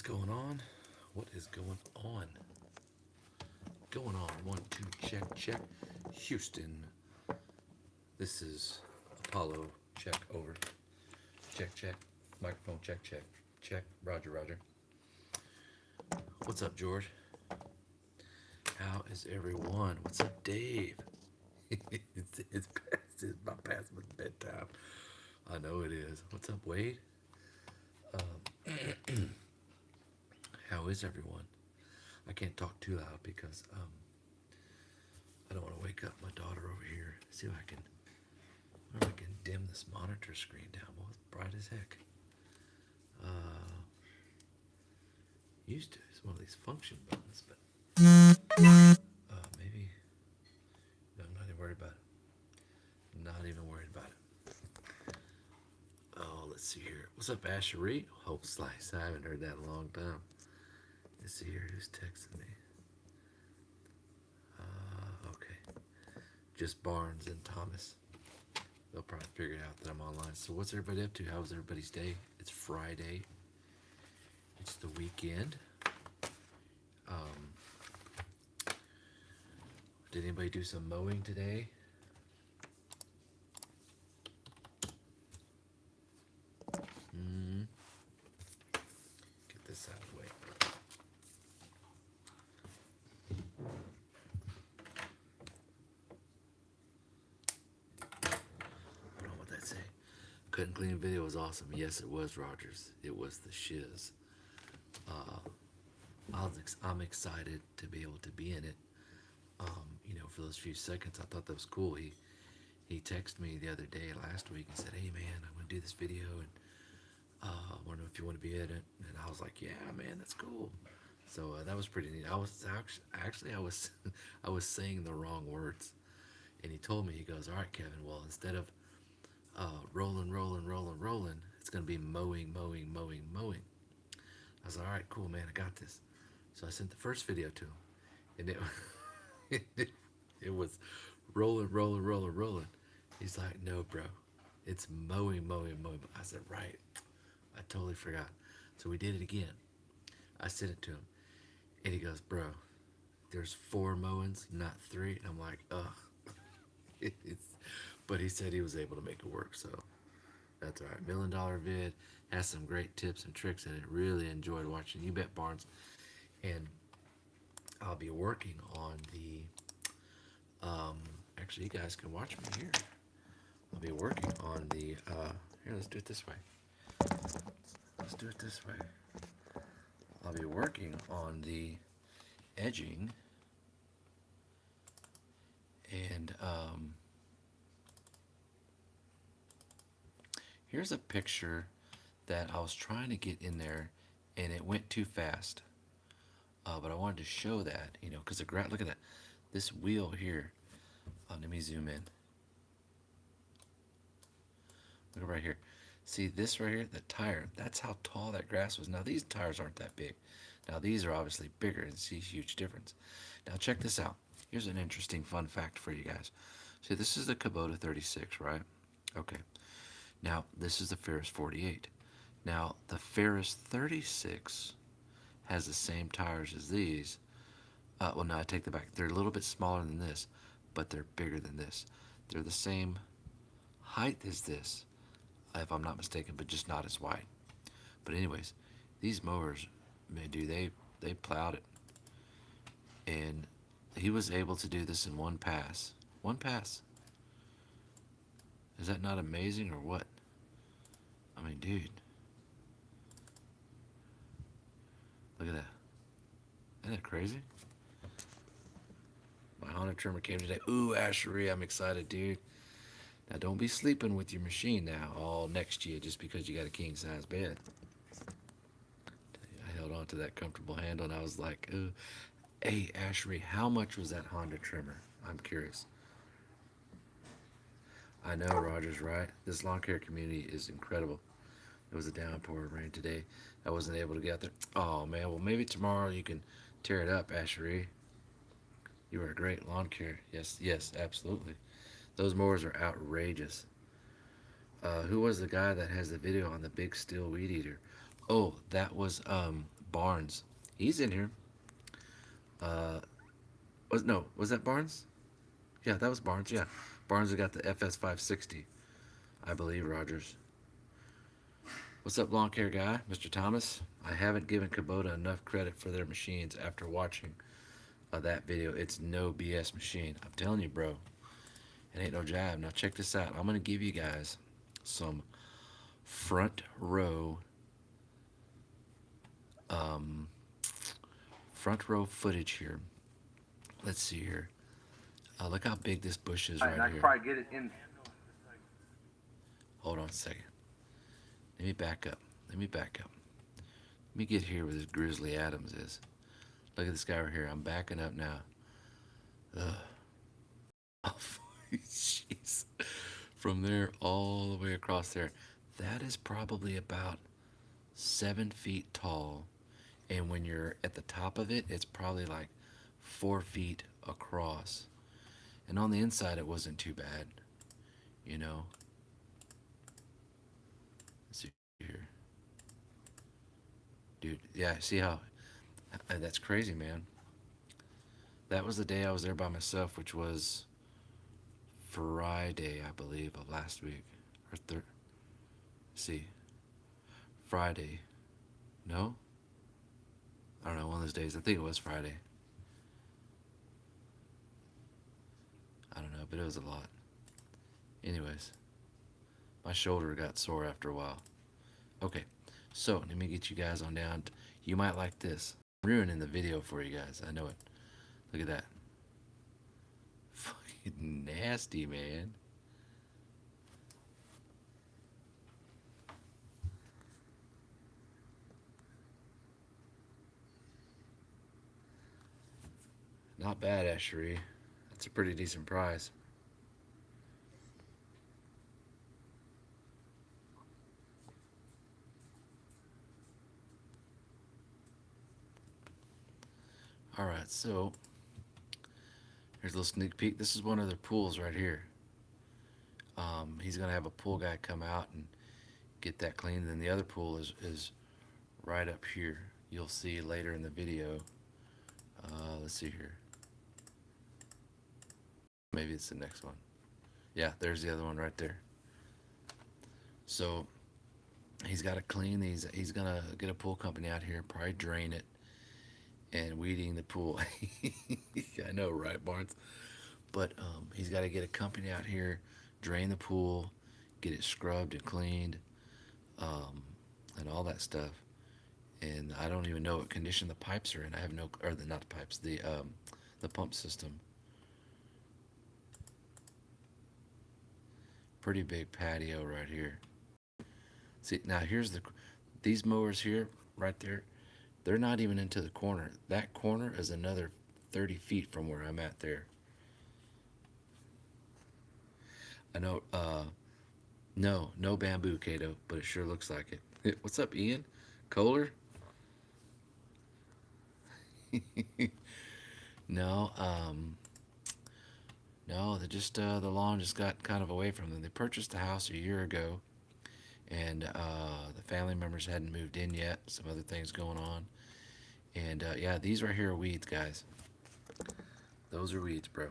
going on? What is going on? Going on. One, two, check, check. Houston. This is Apollo. Check, over. Check, check. Microphone, check, check. Check. Roger, roger. What's up, George? How is everyone? What's up, Dave? It's about past my bedtime. I know it is. What's up, Wade? How is everyone? I can't talk too loud because I don't want to wake up my daughter over here. See if I can. I wonder if I can dim this monitor screen down. Well, it's bright as heck. Used to. It's one of these function buttons, but maybe. No, I'm not even worried about it. Not even worried about it. Oh, let's see here. What's up, Ashery? Hope Slice. I haven't heard that in a long time. Let's see here. Who's texting me? Okay. Just Barnes and Thomas. They'll probably figure out that I'm online. So what's everybody up to? How's everybody's day? It's Friday. It's the weekend. Did anybody do some mowing today? Get this out of the way. Hold on, what that say? Couldn't clean video was awesome. Yes, it was, Rogers. It was the shiz. I'm excited to be able to be in it. For those few seconds, I thought that was cool. He texted me the other day, last week, and said, "Hey man, I'm gonna do this video, and I want to know if you want to be in it." And I was like, "Yeah, man, that's cool." So that was pretty neat. I was actually I was I was saying the wrong words, and he told me, he goes, "All right, Kevin. Well, instead of rolling, rolling, rolling, rolling, it's gonna be mowing, mowing, mowing, mowing." I was like, "All right, cool, man. I got this." So I sent the first video to him, and it was rolling, rolling, rolling, rolling. He's like, "No, bro, it's mowing, mowing, mowing." I said, "Right, I totally forgot." So we did it again. I sent it to him, and he goes, "Bro, there's 4 mowings, not 3." And I'm like, "Ugh." It's, but he said he was able to make it work, so that's all right. $1 million vid has some great tips and tricks in it. Really enjoyed watching. You bet, Barnes. And I'll be working on the. Actually, you guys can watch me here. I'll be working on the. Here, let's do it this way. Let's do it this way. I'll be working on the edging and here's a picture that I was trying to get in there and it went too fast. But I wanted to show that, because look at that. This wheel here. Let me zoom in. Look right here. See this right here? The tire. That's how tall that grass was. Now these tires aren't that big. Now these are obviously bigger and see a huge difference. Now check this out. Here's an interesting fun fact for you guys. See, this is the Kubota 36, right? Okay. Now this is the Ferris 48. Now the Ferris 36 has the same tires as these. Well, no, I take that back. They're a little bit smaller than this, but they're bigger than this. They're the same height as this, if I'm not mistaken, but just not as wide. But anyways, these mowers, man, dude, they plowed it, and he was able to do this in one pass. One pass. Is that not amazing or what? I mean, dude, look at that. Isn't that crazy? My Honda trimmer came today. Ooh, Ashery, I'm excited, dude. Now, don't be sleeping with your machine now all next to you just because you got a king-size bed. I held on to that comfortable handle, and I was like, ooh. Hey, Ashery, how much was that Honda trimmer? I'm curious. I know, Roger's right. This lawn care community is incredible. It was a downpour of rain today. I wasn't able to get out there. Oh, man. Well, maybe tomorrow you can tear it up, Ashery. You are a great lawn care. Yes, yes, absolutely. Those mowers are outrageous. Who was the guy that has the video on the big steel weed eater? Oh, that was Barnes. He's in here. Uh, was that Barnes? Yeah, that was Barnes. Yeah, Barnes got the FS 560, I believe. Rogers. What's up, lawn care guy, Mr. Thomas? I haven't given Kubota enough credit for their machines after watching that video. It's no BS machine. I'm telling you, bro. It ain't no jive. Now check this out. I'm gonna give you guys some front row, um, front row footage here. Let's see here. Look how big this bush is right And I could here. probably get it in. Hold on a second. Let me back up. Let me back up. Let me get here where this Grizzly Adams is. Look at this guy right here. I'm backing up now. Ugh. Oh, jeez. From there all the way across there. That is probably about 7 feet tall. And when you're at the top of it, it's probably like 4 feet across. And on the inside, it wasn't too bad, you know. Let's see here. Dude, yeah, see how that's crazy, man. That was the day I was there by myself, which was Friday, I believe, of last week. Or see, Friday. No? I don't know, one of those days. I think it was Friday. I don't know, but it was a lot. Anyways, my shoulder got sore after a while. Okay, so let me get you guys on down. You might like this. I'm ruining the video for you guys. I know it. Look at that. Fucking nasty, man. Not bad, Ashery. That's a pretty decent price. All right, so here's a little sneak peek. This is one of their pools right here. He's gonna have a pool guy come out and get that cleaned. And then the other pool is right up here. You'll see later in the video. Let's see here. Maybe it's the next one. Yeah, there's the other one right there. So he's got to clean these. He's gonna get a pool company out here, probably drain it and weeding the pool. I know, right, Barnes? But he's got to get a company out here, drain the pool, get it scrubbed and cleaned, um, and all that stuff. And I don't even know what condition the pipes are in. I have no, or not the pipes, the pump system. Pretty big patio right here. See, now here's these mowers here, right there. They're not even into the corner. That corner is another 30 feet from where I'm at there. I know, no, no bamboo, Kato, but it sure looks like it. What's up, Ian? Kohler? No, no, they just, the lawn just got kind of away from them. They purchased the house a year ago, and the family members hadn't moved in yet. Some other things going on. And yeah, these right here are weeds, guys. Those are weeds, bro.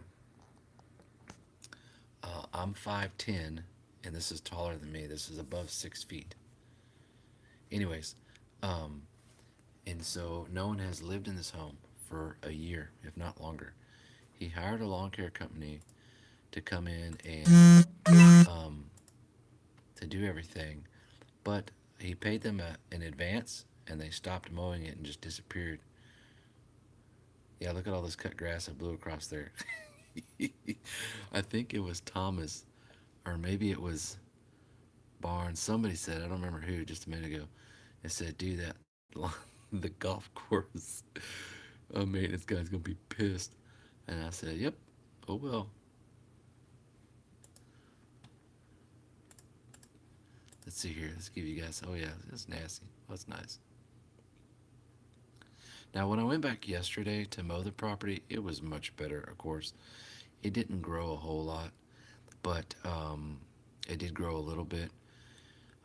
I'm 5'10", and this is taller than me. This is above 6 feet. Anyways, um, and so no one has lived in this home for a year, if not longer. He hired a lawn care company to come in and to do everything, but he paid them in advance, and they stopped mowing it and just disappeared. Yeah, look at all this cut grass that blew across there. I think it was Thomas, or maybe it was Barnes. Somebody said, I don't remember who, just a minute ago. It said, "Do that, the golf course. Oh man, this guy's gonna be pissed." And I said, "Yep. Oh well." Let's see here. Let's give you guys. Oh yeah, that's nasty. That's nice. Now, when I went back yesterday to mow the property, it was much better. Of course, it didn't grow a whole lot, but it did grow a little bit.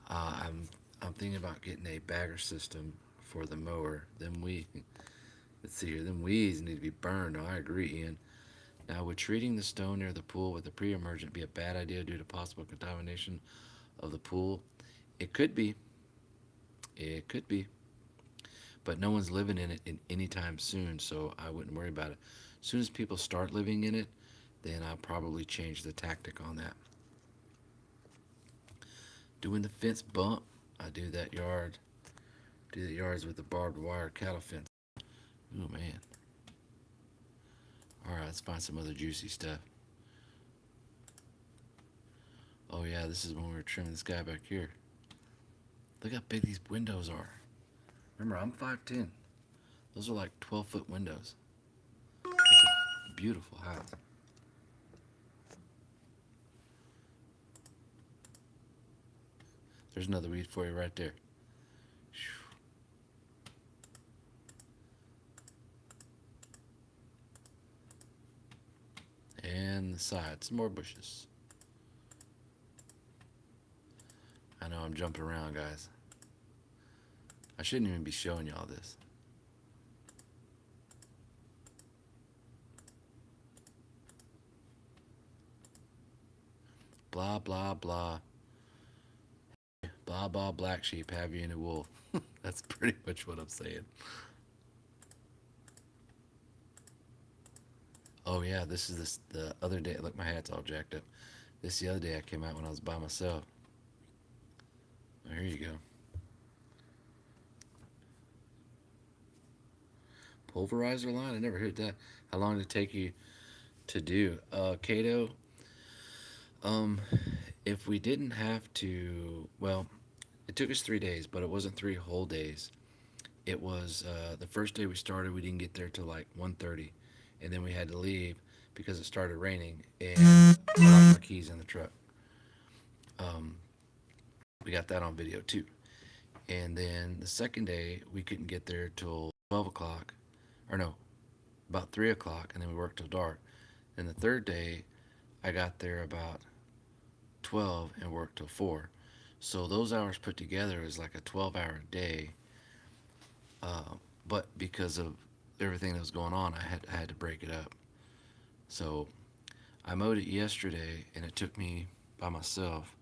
I'm thinking about getting a bagger system for the mower. Let's see here, them weeds need to be burned. Oh, I agree, Ian. Now, would treating the stone near the pool with a pre-emergent be a bad idea due to possible contamination of the pool? It could be. It could be. But no one's living in it in any time soon, so I wouldn't worry about it. As soon as people start living in it, then I'll probably change the tactic on that. Doing the fence bump, I do that yard. Do the yards with the barbed wire cattle fence. Oh man. Alright, let's find some other juicy stuff. Oh yeah, this is when we were trimming this guy back here. Look how big these windows are. Remember, I'm 5'10". Those are like 12-foot windows. It's a beautiful house. There's another weed for you right there. And the side, some more bushes. I know I'm jumping around, guys. I shouldn't even be showing y'all this. Blah, blah, blah. Blah, blah, black sheep, have you any wool? That's pretty much what I'm saying. Oh, yeah, this is the other day. Look, my hat's all jacked up. This is the other day I came out when I was by myself. There you go. Pulverizer line? I never heard that. How long did it take you to do? Cato, um, if we didn't have to, well, it took us 3 days, but it wasn't 3 whole days. It was the first day we started, we didn't get there till like 1:30, and then we had to leave because it started raining, and I locked my keys in the truck. Um, we got that on video too. And then the second day, we couldn't get there till 12 o'clock, or no, about 3 o'clock, and then we worked till dark. And the third day, I got there about 12 and worked till 4. So those hours put together is like a 12-hour day. Uh, but because of everything that was going on, I had to break it up. So I mowed it yesterday, and it took me by myself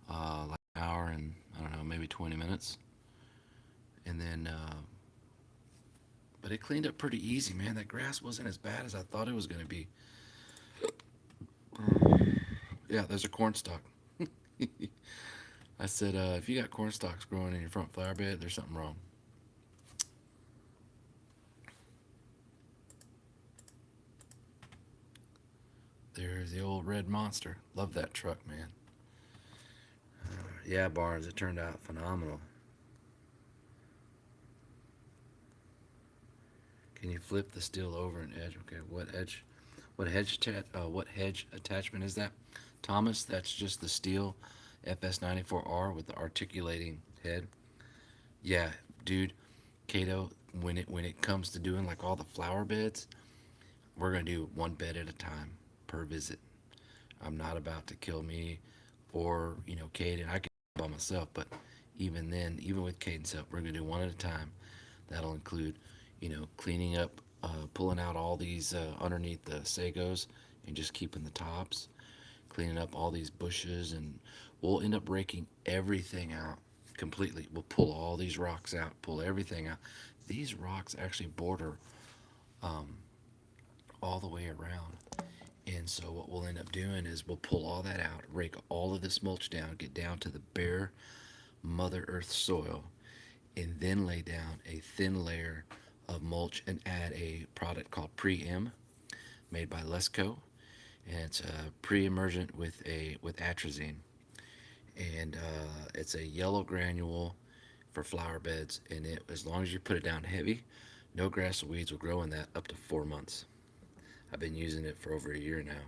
like an hour and I don't know, maybe 20 minutes. And then, but it cleaned up pretty easy, man. That grass wasn't as bad as I thought it was going to be. Yeah, there's a corn stalk. I said, if you got corn stalks growing in your front flower bed, there's something wrong. There's the old red monster. Love that truck, man. Yeah, Barnes, it turned out phenomenal. Can you flip the steel over an edge? Okay, what edge? What hedge attachment is that? Thomas, that's just the steel FS94R with the articulating head. Yeah, dude, Cato, when it comes to doing like all the flower beds, we're gonna do one bed at a time per visit. I'm not about to kill me or Caden. I can by myself, but even then, even with Caden's help, we're gonna do one at a time. That'll include, cleaning up, pulling out all these underneath the sagos and just keeping the tops, cleaning up all these bushes, and we'll end up raking everything out completely. We'll pull all these rocks out, pull everything out. These rocks actually border um, all the way around. And so what we'll end up doing is we'll pull all that out, rake all of this mulch down, get down to the bare Mother Earth soil, and then lay down a thin layer of mulch and add a product called Pre-Em made by Lesco, and it's pre-emergent with atrazine, and it's a yellow granule for flower beds, and as long as you put it down heavy, no grass or weeds will grow in that up to 4 months. I've been using it for over a year now.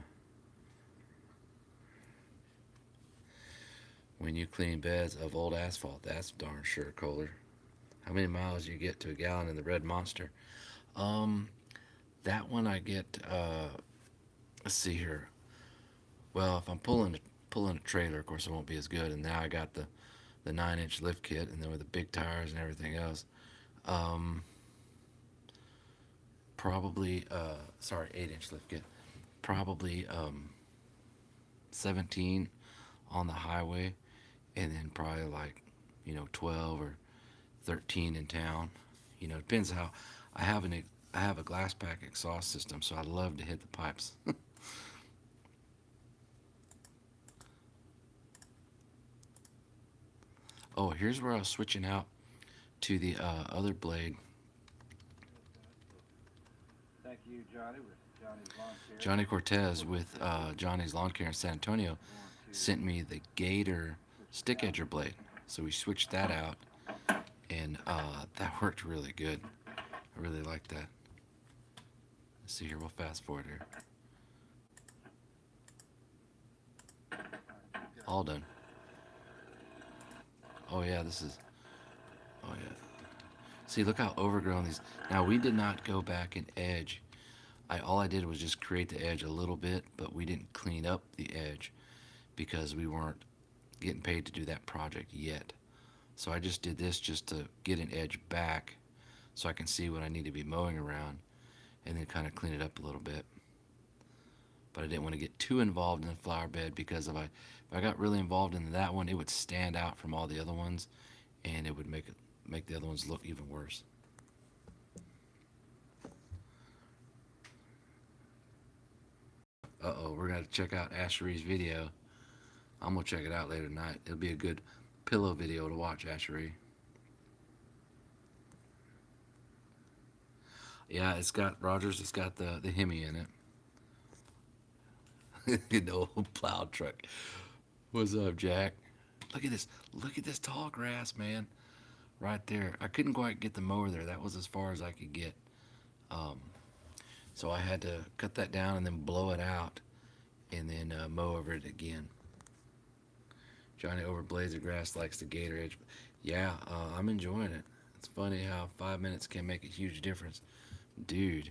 When you clean beds of old asphalt, that's darn sure, Kohler. How many miles do you get to a gallon in the Red Monster? Um, that one I get. Let's see here. Well, if I'm pulling a trailer, of course it won't be as good. And now I got the 9-inch lift kit, and then with the big tires and everything else, Um, probably, sorry, 8-inch lift kit. Probably 17 on the highway, and then probably like, 12 or 13 in town. Depends how. I have an I have a glass pack exhaust system, so I love to hit the pipes. Oh, here's where I was switching out to the other blade. Thank you, Johnny, with Johnny's Lawn Care. Johnny Cortez We'll with continue Johnny's Lawn Care in San Antonio going sent to me the Gator switch stick it out. edger blade. So we switched that out, and that worked really good. I really like that. Let's see here. We'll fast forward here. All done. Oh yeah, this is. Oh yeah. See, look how overgrown these. Now we did not go back and edge. All I did was just create the edge a little bit, but we didn't clean up the edge because we weren't getting paid to do that project yet. So I just did this just to get an edge back so I can see what I need to be mowing around and then kind of clean it up a little bit. But I didn't want to get too involved in the flower bed because if I got really involved in that one, it would stand out from all the other ones and it would make the other ones look even worse. Uh-oh, we're going to check out Ashery's video. I'm going to check it out later tonight. It'll be a good pillow video to watch, Ashery. Yeah, it's got Rogers. It's got the Hemi in it. The old plow truck. What's up, Jack? Look at this. Look at this tall grass, man. Right there. I couldn't quite get the mower there. That was as far as I could get. Um, so I had to cut that down and then blow it out, and then mow over it again. Johnny over blades of grass likes the gator edge. Yeah, I'm enjoying it. It's funny how 5 minutes can make a huge difference, dude.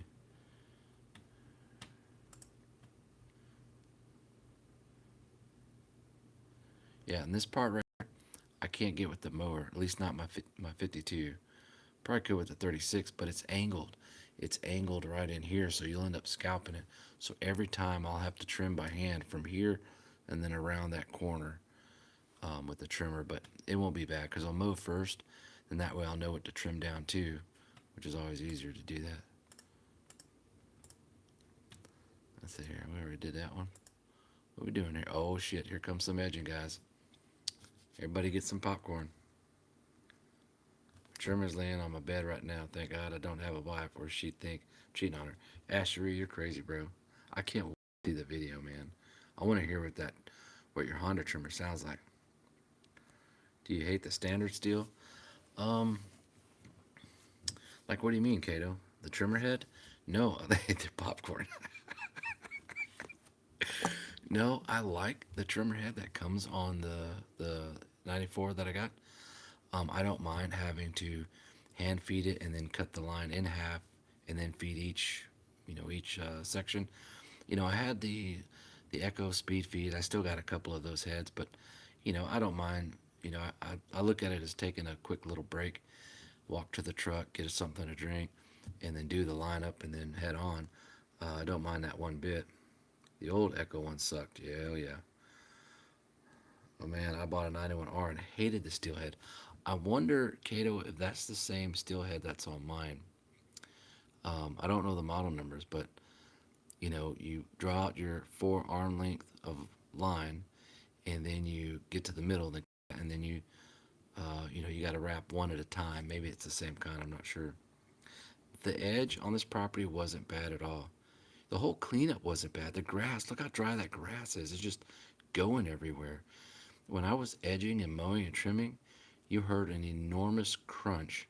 Yeah, and this part right here, I can't get with the mower. At least not my 52. Probably could with the 36, but it's angled. It's angled right in here, so you'll end up scalping it. So every time I'll have to trim by hand from here and then around that corner with the trimmer. But it won't be bad because I'll mow first, and that way I'll know what to trim down too, which is always easier to do that. Let's see here. We already did that one. What are we doing here? Oh shit! Here comes some edging, guys. Everybody get some popcorn. Trimmer's laying on my bed right now. Thank God I don't have a wife, or she'd think I'm cheating on her. Ashery, you're crazy, bro. I can't wait to see the video, man. I want to hear what your Honda trimmer sounds like. Do you hate the standard steel? Um, like what do you mean, Kato? The trimmer head? No, they hate their popcorn. No, I like the trimmer head that comes on the 94 that I got. I don't mind having to hand feed it and then cut the line in half and then feed each section. I had the Echo speed feed. I still got a couple of those heads, but I don't mind. I look at it as taking a quick little break, walk to the truck, get something to drink, and then do the lineup and then head on. I don't mind that one bit. The old Echo one sucked. Yeah, oh yeah. Oh man, I bought a 91R and hated the steelhead. I wonder, Kato, if that's the same steelhead that's on mine. I don't know the model numbers, but you draw out your 4 arm length of line, and then you get to the middle, and then you got to wrap one at a time. Maybe it's the same kind. I'm not sure. The edge on this property wasn't bad at all. The whole cleanup wasn't bad. The grass, look how dry that grass is. It's just going everywhere. When I was edging and mowing and trimming, you heard an enormous crunch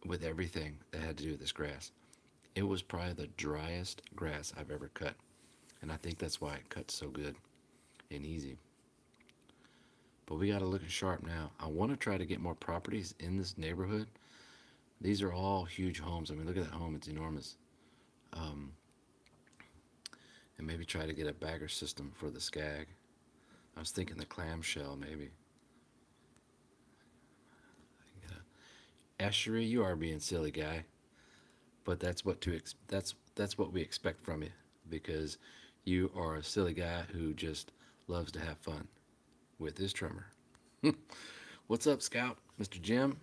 with everything that had to do with this grass. It was probably the driest grass I've ever cut. And I think that's why it cuts so good and easy. But we got to look sharp now. I want to try to get more properties in this neighborhood. These are all huge homes. I mean, look at that home, it's enormous. Um, and maybe try to get a bagger system for the Skag. I was thinking the clamshell, maybe. Ashery, you are being silly, guy. But that's what we expect from you, because you are a silly guy who just loves to have fun with his trimmer. What's up, Scout? Mr. Jim?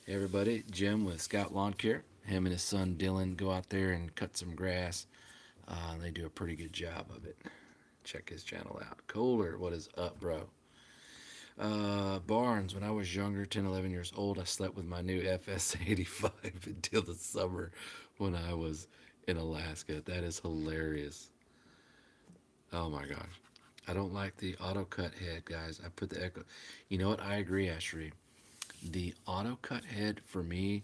Hey, everybody. Jim with Scout Lawn Care. Him and his son Dylan go out there and cut some grass. They do a pretty good job of it. Check his channel out. Kohler, what is up, bro? Barnes, when I was younger, 10, 11 years old, I slept with my new FS85 until the summer when I was in Alaska. That is hilarious. Oh my gosh. I don't like the auto cut head, guys. I put the Echo. You know what? I agree, Ashery. The auto cut head for me,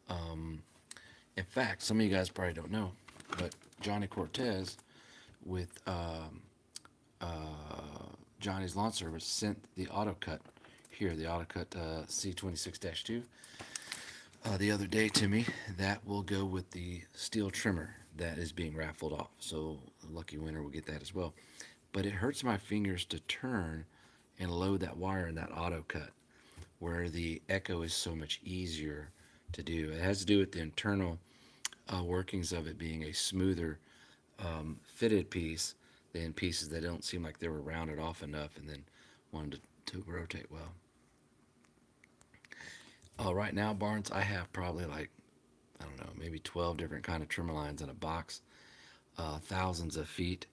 um, in fact, some of you guys probably don't know, but Johnny Cortez with Johnny's Lawn Service sent the auto cut here, the auto cut C26-2 the other day to me. That will go with the steel trimmer that is being raffled off. So a lucky winner will get that as well. But it hurts my fingers to turn and load that wire in that auto cut, where the Echo is so much easier to do. It has to do with the internal workings of it being a smoother fitted piece than pieces that don't seem like they were rounded off enough and then wanted to rotate well. Right now, Barnes, I have probably like, I don't know, maybe 12 different kind of trimmer lines in a box, thousands of feet.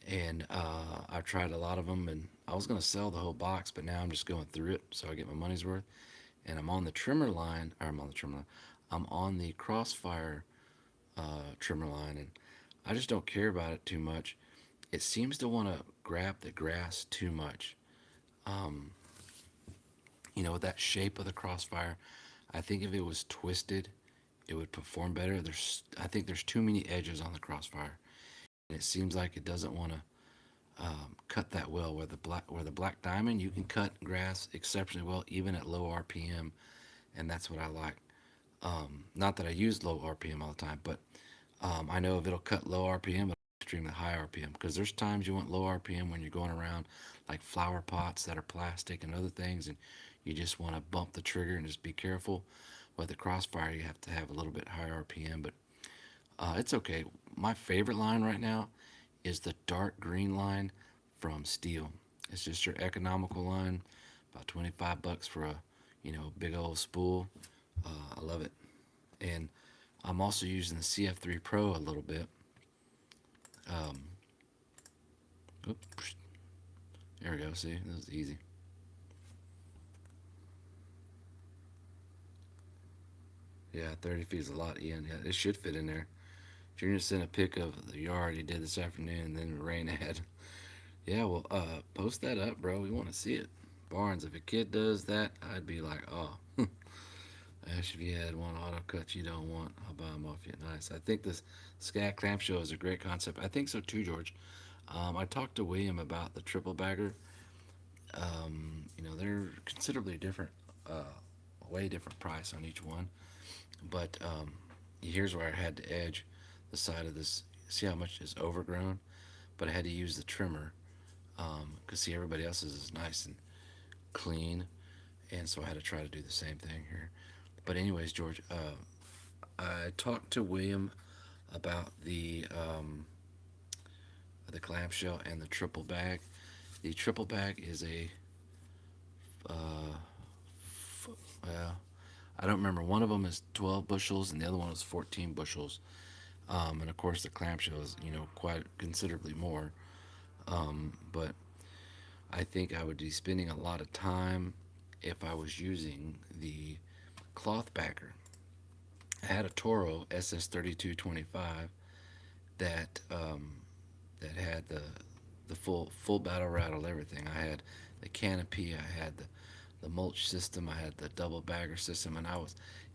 And I've tried a lot of them, and I was going to sell the whole box, but now I'm just going through it so I get my money's worth. And I'm on the trimmer line, or I'm on the trimmer line, I'm on the Crossfire trimmer line, and I just don't care about it too much. It seems to want to grab the grass too much. Um, with that shape of the Crossfire, I think if it was twisted, it would perform better. I think there's too many edges on the Crossfire, and it seems like it doesn't want to cut that well. Where the Black Diamond, you can cut grass exceptionally well, even at low RPM, and that's what I like. Not that I use low RPM all the time, but I know if it'll cut low RPM, it'll extremely high RPM, because there's times you want low RPM when you're going around like flower pots that are plastic and other things, and you just want to bump the trigger and just be careful. With the Crossfire, you have to have a little bit higher RPM, but it's okay. My favorite line right now is the dark green line from Steel. It's just your economical line, about 25 bucks for a big old spool. I love it. And I'm also using the CF3 Pro a little bit. Oops, there we go. See, this is easy. Yeah, 30 feet is a lot, Ian. Yeah, it should fit in there. Junior sent a pic of the yard he did this afternoon, and then rain ahead. Yeah, well, post that up, bro. We want to see it. Barnes, if a kid does that, I'd be like, oh, Ash, if you had one auto cut you don't want, I'll buy them off you. Nice. I think this Scat Clamshell is a great concept. I think so too, George. I talked to William about the triple bagger. They're considerably different, way different price on each one. But here's where I had to edge the side of this. See how much is overgrown? But I had to use the trimmer, because see, everybody else's is nice and clean, and so I had to try to do the same thing here. But anyways, George, I talked to William about the clamshell and the triple bag. The triple bag is a well, I don't remember. One of them is 12 bushels, and the other one is 14 bushels. And of course, the clamshell is quite considerably more. But I think I would be spending a lot of time if I was using the cloth bagger. I had a Toro SS3225 that that had the full battle rattle, everything. I had the canopy, I had the mulch system, I had the double bagger system, and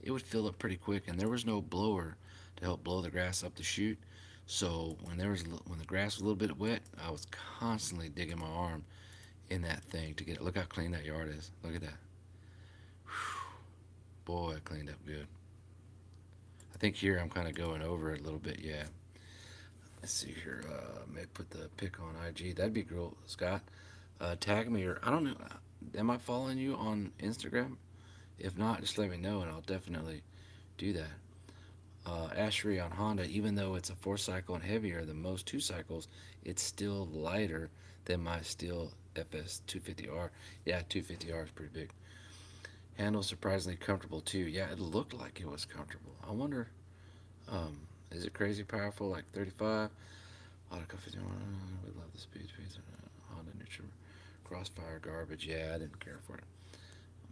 it would fill up pretty quick, and there was no blower to help blow the grass up the chute. So when the grass was a little bit wet, I was constantly digging my arm in that thing to get it. Look how clean that yard is. Look at that. Whew. Boy, it cleaned up good. I think here I'm kind of going over it a little bit. Yeah. Let's see here. Maybe put the pic on IG. That'd be cool, Scott. Tag me, or I don't know. Am I following you on Instagram? If not, just let me know and I'll definitely do that. Ashery on Honda, even though it's a 4 cycle and heavier than most 2 cycles, it's still lighter than my Steel FS 250R. Yeah, 250R is pretty big. Handle surprisingly comfortable too. Yeah, it looked like it was comfortable. I wonder, is it crazy powerful like 35? Autoco 51. We love the speed. Honda neutral. Crossfire garbage. Yeah, I didn't care for it.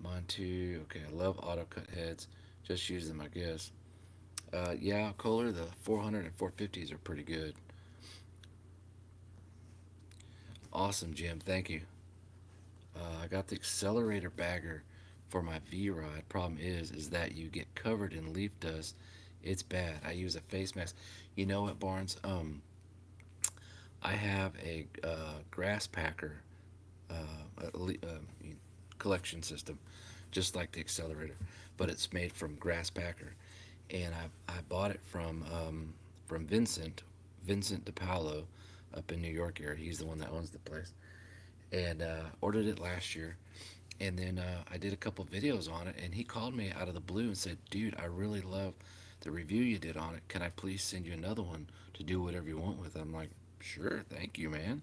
Mine too. Okay, I love auto cut heads. Just use them, I guess. Yeah, Kohler, the 400 and 450s are pretty good. Awesome, Jim. Thank you. I got the accelerator bagger for my V rod. Problem is that you get covered in leaf dust. It's bad. I use a face mask. You know what, Barnes? I have a grass packer collection system, just like the accelerator, but it's made from grass packer, and I bought it from Vincent DePaolo, up in New York area. He's the one that owns the place, and ordered it last year. And then I did a couple videos on it, and he called me out of the blue and said, "Dude, I really love the review you did on it. Can I please send you another one to do whatever you want with it?" I'm like, "Sure, thank you, man."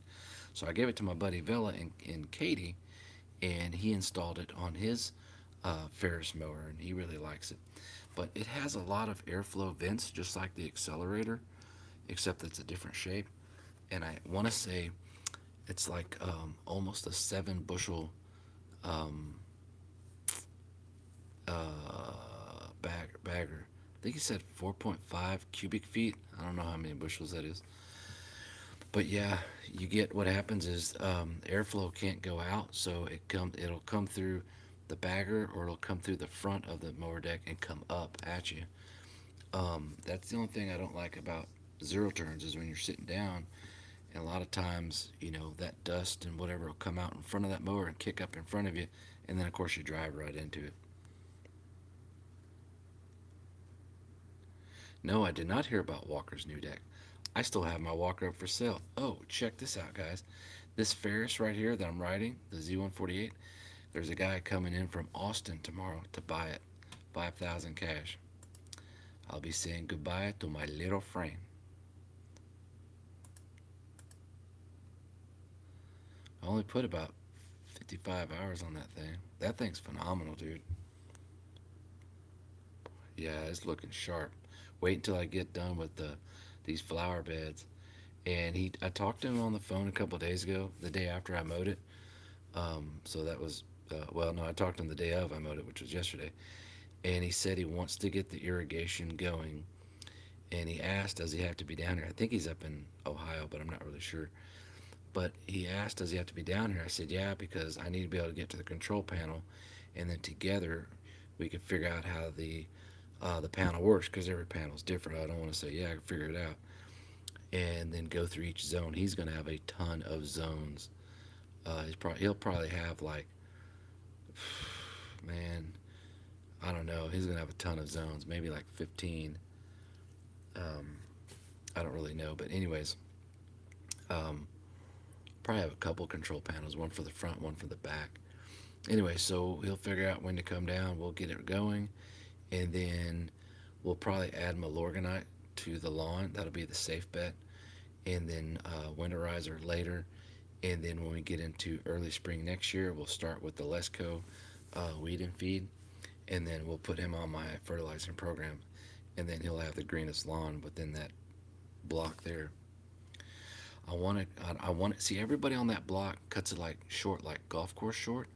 So I gave it to my buddy Vela in Katy, and he installed it on his Ferris mower, and he really likes it. But it has a lot of airflow vents, just like the accelerator, except it's a different shape. And I want to say it's like almost a 7 bushel um, bagger. I think he said 4.5 cubic feet. I don't know how many bushels that is. But yeah, you get what happens is airflow can't go out, so it'll come through the bagger, or it'll come through the front of the mower deck and come up at you. That's the only thing I don't like about zero turns is when you're sitting down, and a lot of times, that dust and whatever will come out in front of that mower and kick up in front of you, and then of course you drive right into it. No, I did not hear about Walker's new deck. I still have my Walker up for sale. Oh, check this out, guys. This Ferris right here that I'm riding, the Z148, there's a guy coming in from Austin tomorrow to buy it. 5,000 cash. I'll be saying goodbye to my little friend. I only put about 55 hours on that thing. That thing's phenomenal, dude. Yeah, it's looking sharp. Wait until I get done with these flower beds. And I talked to him on the phone a couple of days ago, the day after I mowed it. So that was, well, no, I talked to him the day of I mowed it, which was yesterday. And he said he wants to get the irrigation going. And he asked, does he have to be down here? I think he's up in Ohio, but I'm not really sure. But he asked, does he have to be down here? I said, yeah, because I need to be able to get to the control panel, and then together we could figure out how the panel works, because every panel is different. I don't want to say, yeah, I can figure it out, and then go through each zone. He's going to have a ton of zones. He'll probably have like, man, I don't know. He's going to have a ton of zones, maybe like 15. Um, I don't really know, but anyways, um, probably have a couple control panels, one for the front, one for the back. Anyway, so he'll figure out when to come down. We'll get it going, and then we'll probably add Milorganite to the lawn. That'll be the safe bet, and then winterizer later. And then when we get into early spring next year, we'll start with the Lesco weed and feed, and then we'll put him on my fertilizing program, and then he'll have the greenest lawn within that block there. I want to see everybody on that block cuts it like short, like golf course short.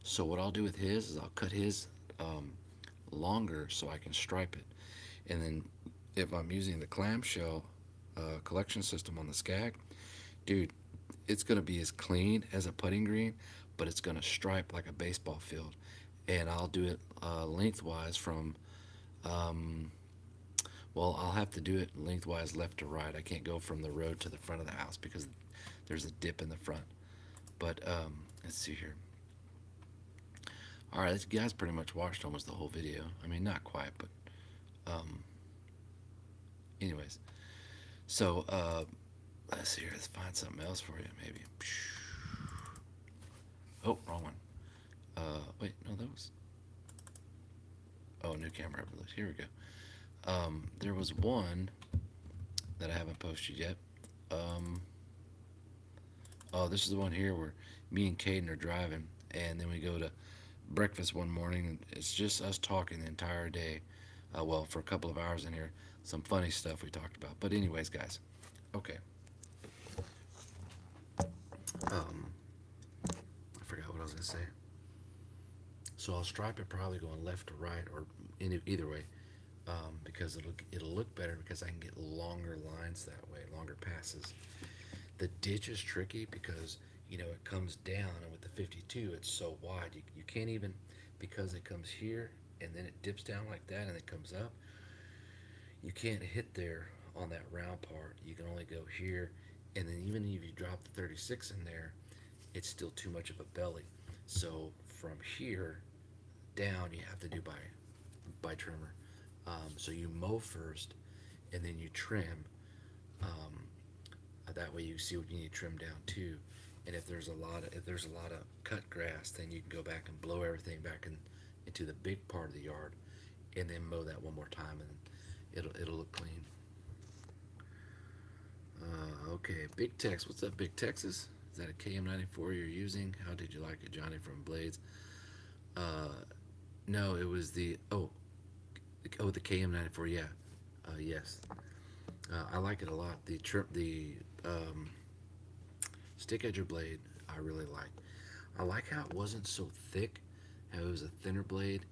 So what I'll do with his is I'll cut his um, longer so I can stripe it, and then if I'm using the clamshell collection system on the Skag, dude, it's gonna be as clean as a putting green, but it's gonna stripe like a baseball field, and I'll do it lengthwise from um, well, I'll have to do it lengthwise left to right. I can't go from the road to the front of the house because there's a dip in the front. But let's see here. All right, this guy's pretty much watched almost the whole video. I mean, not quite, but um, anyways. So let's see here. Let's find something else for you, maybe. Oh, wrong one. Wait, no, that was. Oh, new camera overload. Here we go. There was one that I haven't posted yet. Um, oh, this is the one here where me and Caden are driving, and then we go to breakfast one morning, and it's just us talking the entire day. Well, for a couple of hours in here, some funny stuff we talked about. But anyways, guys, okay. Um, I forgot what I was gonna say. So I'll stripe it probably going left to right or either way, because it'll look better because I can get longer lines that way, longer passes. The ditch is tricky because it comes down, and with the 52 it's so wide you can't even, because it comes here and then it dips down like that and it comes up. You can't hit there on that round part. You can only go here, and then even if you drop the 36 in there, it's still too much of a belly. So from here down, you have to do by trimmer. So you mow first, and then you trim. Um, that way you see what you need to trim down too. And if there's a lot of cut grass, then you can go back and blow everything back into the big part of the yard, and then mow that one more time, and it'll look clean. Okay, Big Tex, what's up, Big Texas? Is that a KM94 you're using? How did you like it, Johnny from Blades? Uh, no, it was the KM94. Yeah, yes, I like it a lot. The stick edger blade I really like. I like how it wasn't so thick, how it was a thinner blade,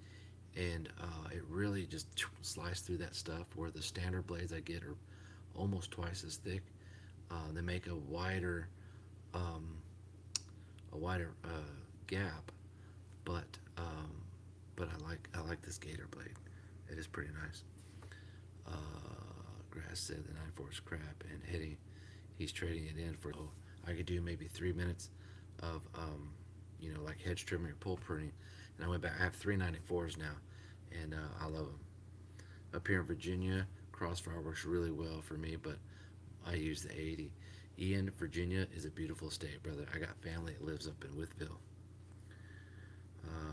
and it really just sliced through that stuff. Where the standard blades I get are almost twice as thick. They make um, a wider gap, but but I like this gator blade. It is pretty nice. Grass said the 94 is crap, and he's trading it in for. Oh, I could do maybe 3 minutes of like hedge trimming or pull pruning, and I went back. I have three 94s now, and I love them. Up here in Virginia, Crossfire works really well for me, but I use the 80. Ian, Virginia is a beautiful state, brother. I got family that lives up in Withville.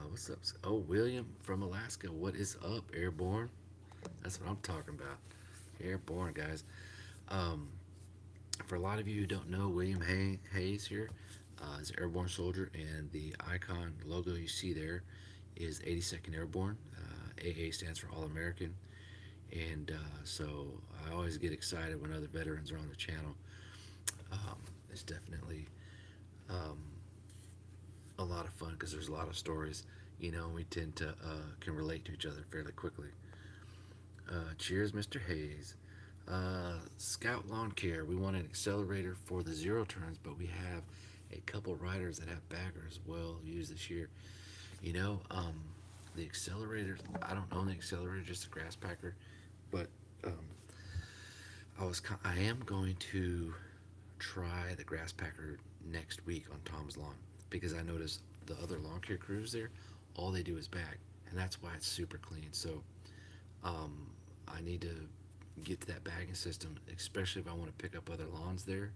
What's up? Oh, William from Alaska. What is up, Airborne? That's what I'm talking about. Airborne, guys. Um, for a lot of you who don't know, William Hayes here is an airborne soldier, and the icon logo you see there is 82nd Airborne. AA stands for All American, and so I always get excited when other veterans are on the channel. It's definitely um, a lot of fun because there's a lot of stories, and we tend to can relate to each other fairly quickly. Cheers, Mr. Hayes. Scout Lawn Care. We want an accelerator for the zero turns, but we have a couple riders that have baggers well used this year. The accelerator. I don't own the accelerator, just a grass packer, but I am going to try the grass packer next week on Tom's lawn, because I noticed the other lawn care crews there, all they do is bag, and that's why it's super clean. So I need to get to that bagging system, especially if I want to pick up other lawns there.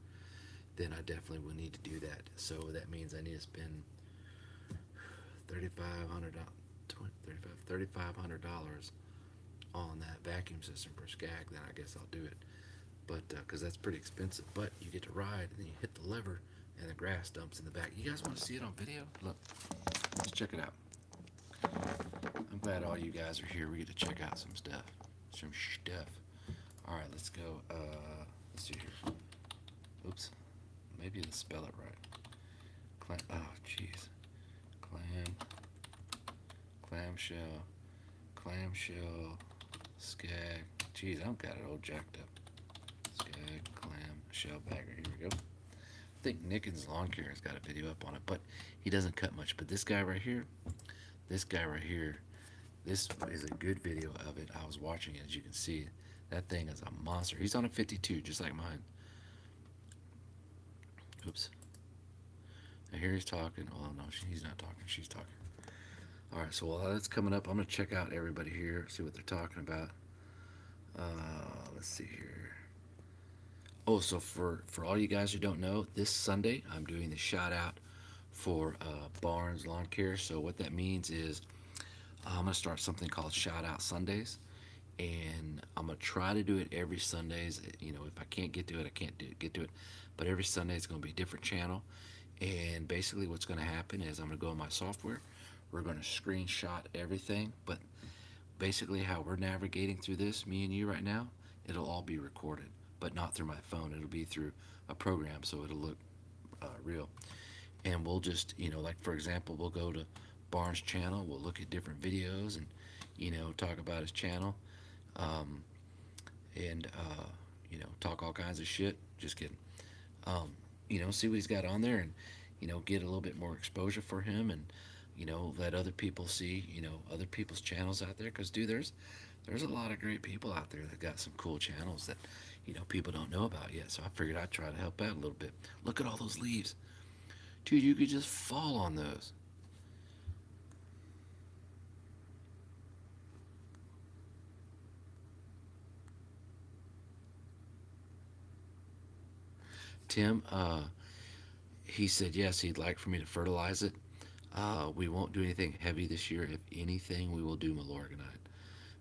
Then I definitely will need to do that. So that means I need to spend $3,500 on that vacuum system per skag. Then I guess I'll do it. But because that's pretty expensive. But you get to ride, and then you hit the lever, and the grass dumps in the back. You guys want to see it on video? Look, let's check it out. I'm glad all you guys are here. We get to check out some stuff. All right, let's go. Let's see here. Oops, maybe let's spell it right. Oh, jeez. Clamshell, skag. Jeez, I don't got it all jacked up. Skag, clamshell bagger. Here we go. I think Nickens Lawn Care has got a video up on it, but he doesn't cut much. But this guy right here, this is a good video of it. I was watching it, as you can see. That thing is a monster. He's on a 52, just like mine. Oops. Now here he's talking. Oh no, he's not talking. She's talking. All right, so while that's coming up, I'm gonna check out everybody here, see what they're talking about. Let's see here. Oh, so for all you guys who don't know, this Sunday I'm doing the shout out for Barnes Lawn Care. So what that means is I'm gonna start something called Shout Out Sundays, and I'm gonna try to do it every Sundays. You know, if I can't get to it, I can't get to it, but every Sunday is gonna be a different channel. And basically, what's gonna happen is I'm gonna go in my software. We're gonna screenshot everything, but basically how we're navigating through this, me and you right now, it'll all be recorded, but not through my phone. It'll be through a program, so it'll look real. And we'll just, like for example, we'll go to Barnes' channel. We'll look at different videos and, talk about his channel, um, and talk all kinds of shit. Just kidding. Um, see what he's got on there, and get a little bit more exposure for him, and let other people see other people's channels out there. Because dude, there's a lot of great people out there that got some cool channels that people don't know about yet. So I figured I'd try to help out a little bit. Look at all those leaves, dude. You could just fall on those. Tim, he said yes, he'd like for me to fertilize it. We won't do anything heavy this year. If anything, we will do Milorganite,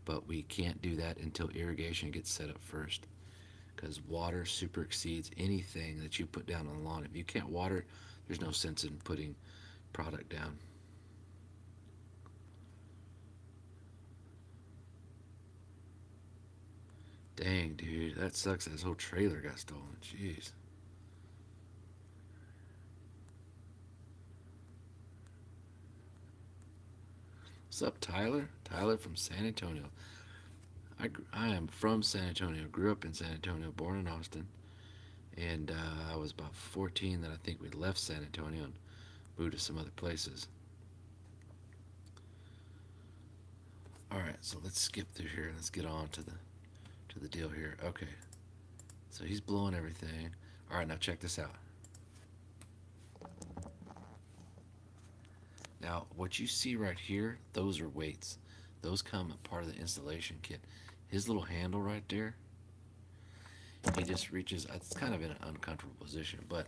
but we can't do that until irrigation gets set up first, because water super exceeds anything that you put down on the lawn. If you can't water it, there's no sense in putting product down. Dang, dude, that sucks. That his whole trailer got stolen. Jeez. What's up, Tyler? Tyler from San Antonio. I am from San Antonio. Grew up in San Antonio. Born in Austin. And I was about 14 that I think we left San Antonio and moved to some other places. All right, so let's skip through here. Let's get on to the deal here. Okay, so he's blowing everything. All right, now check this out. Now, what you see right here, those are weights. Those come as part of the installation kit. His little handle right there, he just reaches. It's kind of in an uncomfortable position, but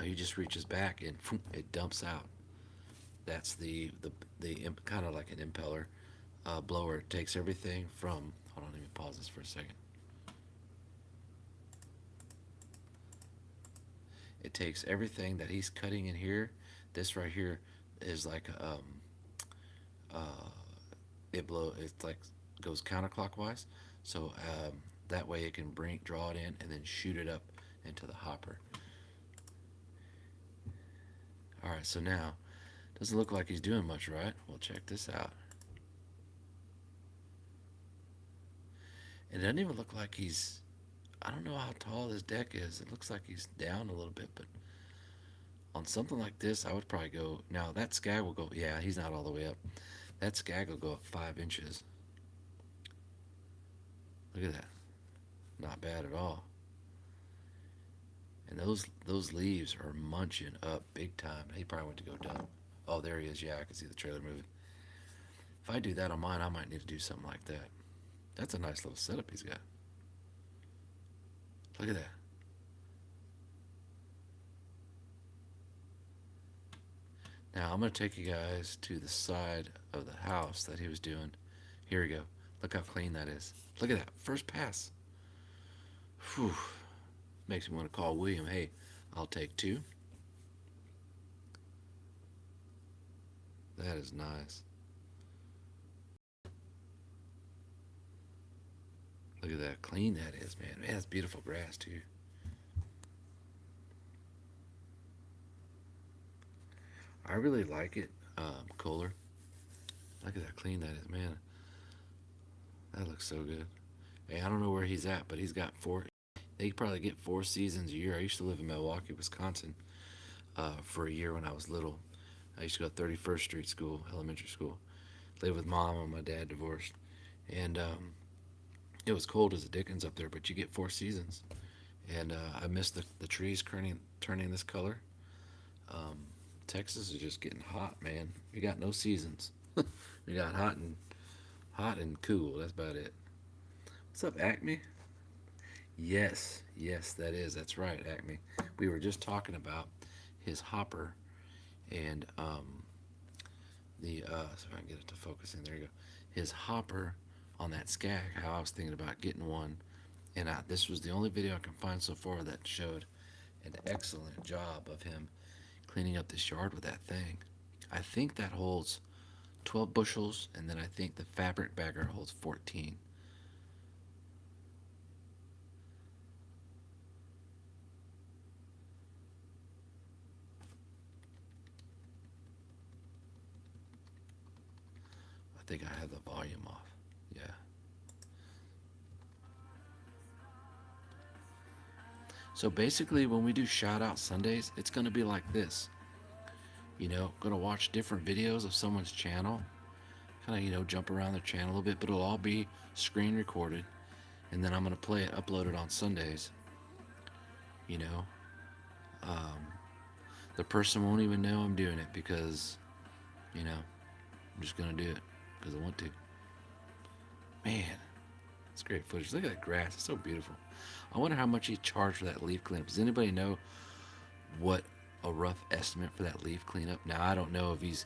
he just reaches back and it dumps out. That's the kind of like an impeller blower. It takes everything from. Hold on, let me pause this for a second. It takes everything that he's cutting in here. This right here is like uh, it's like goes counterclockwise, so that way it can draw it in and then shoot it up into the hopper. All right, so now doesn't look like he's doing much, right? Well, check this out. It doesn't even look like he's. I don't know how tall this deck is. It looks like he's down a little bit, but on something like this, I would probably go. Now that skag will go. Yeah, he's not all the way up. That skag will go up 5 inches. Look at that. Not bad at all. And those leaves are munching up big time. He probably went to go dump. Oh, there he is. Yeah, I can see the trailer moving. If I do that on mine, I might need to do something like that. That's a nice little setup he's got. Look at that. Now I'm going to take you guys to the side of the house that he was doing. Here we go. Look how clean that is. Look at that. First pass. Whew. Makes me want to call William. Hey, I'll take two. That is nice. Look at that clean that is, man. Man, that's beautiful grass too. I really like it, Kohler. Look at that clean that is, man. That looks so good. Hey, I don't know where he's at, but he's got four. They probably get 4 seasons a year. I used to live in Milwaukee, Wisconsin, for a year when I was little. I used to go to 31st Street School, elementary school. Lived with mom and my dad divorced, and it was cold as the dickens up there. But you get 4 seasons, and I miss the trees turning this color. Um, Texas is just getting hot, man. We got no seasons. We got hot and cool. That's about it. What's up, Acme? Yes, that's right, Acme. We were just talking about his hopper, and the so if I can get it to focusing, there you go. His hopper on that Skag. How I was thinking about getting one, and this was the only video I can find so far that showed an excellent job of him cleaning up this yard with that thing. I think that holds 12 bushels, and then I think the fabric bagger holds 14. I think I have the volume off. Yeah. So basically, when we do shout out Sundays, it's going to be like this. Going to watch different videos of someone's channel, kind of, jump around their channel a little bit, but it'll all be screen recorded. And then I'm going to play it, upload it on Sundays. You know, um, the person won't even know I'm doing it because, I'm just going to do it because I want to. Man, it's great footage. Look at that grass. It's so beautiful. I wonder how much he charged for that leaf cleanup. Does anybody know what a rough estimate for that leaf cleanup? Now, I don't know if he's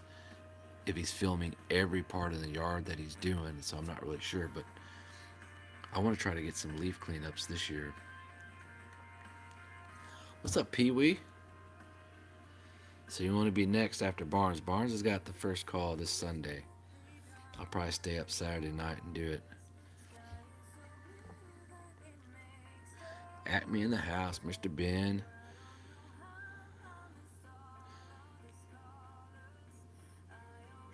filming every part of the yard that he's doing, so I'm not really sure, but I want to try to get some leaf cleanups this year. What's up, Pee Wee? So you want to be next after Barnes. Barnes has got the first call this Sunday. I'll probably stay up Saturday night and do it. At me in the house, Mr. Ben.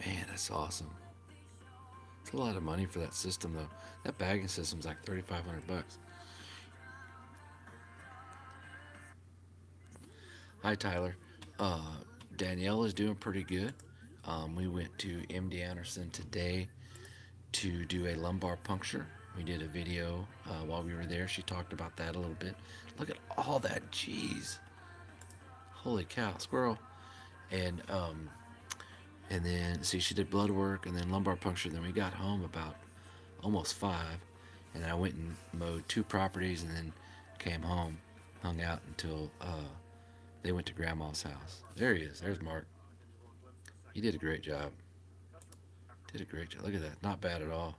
Man, that's awesome. It's a lot of money for that system, though. That bagging system's like $3,500. Hi, Tyler. Danielle is doing pretty good. We went to MD Anderson today to do a lumbar puncture. We did a video while we were there. She talked about that a little bit. Look at all that cheese. Holy cow, squirrel. And then see, she did blood work and then lumbar puncture. Then we got home about almost 5, and then I went and mowed 2 properties and then came home, hung out until they went to Grandma's house. There he is. There's Mark. He did a great job. Did a great job. Look at that. Not bad at all.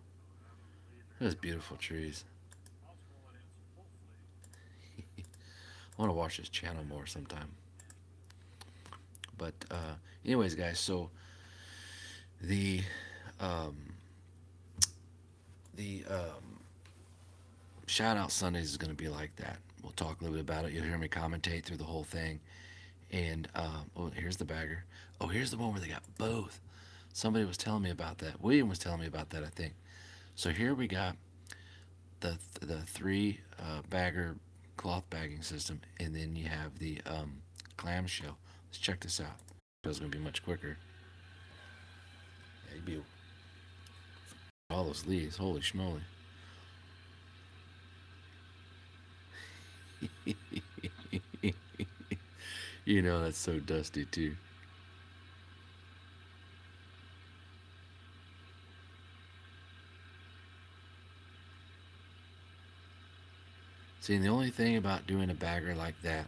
Those beautiful trees. I want to watch this channel more sometime. But anyways, guys, so the shout out Sundays is going to be like that. We'll talk a little bit about it. You'll hear me commentate through the whole thing. And oh, here's the bagger. Oh, here's the one where they got both. Somebody was telling me about that. William was telling me about that, I think. So here we got the 3 bagger cloth bagging system, and then you have the clamshell. Let's check this out. It's going to be much quicker. Yeah, you'd be all those leaves. Holy schmoly. That's so dusty too. See, the only thing about doing a bagger like that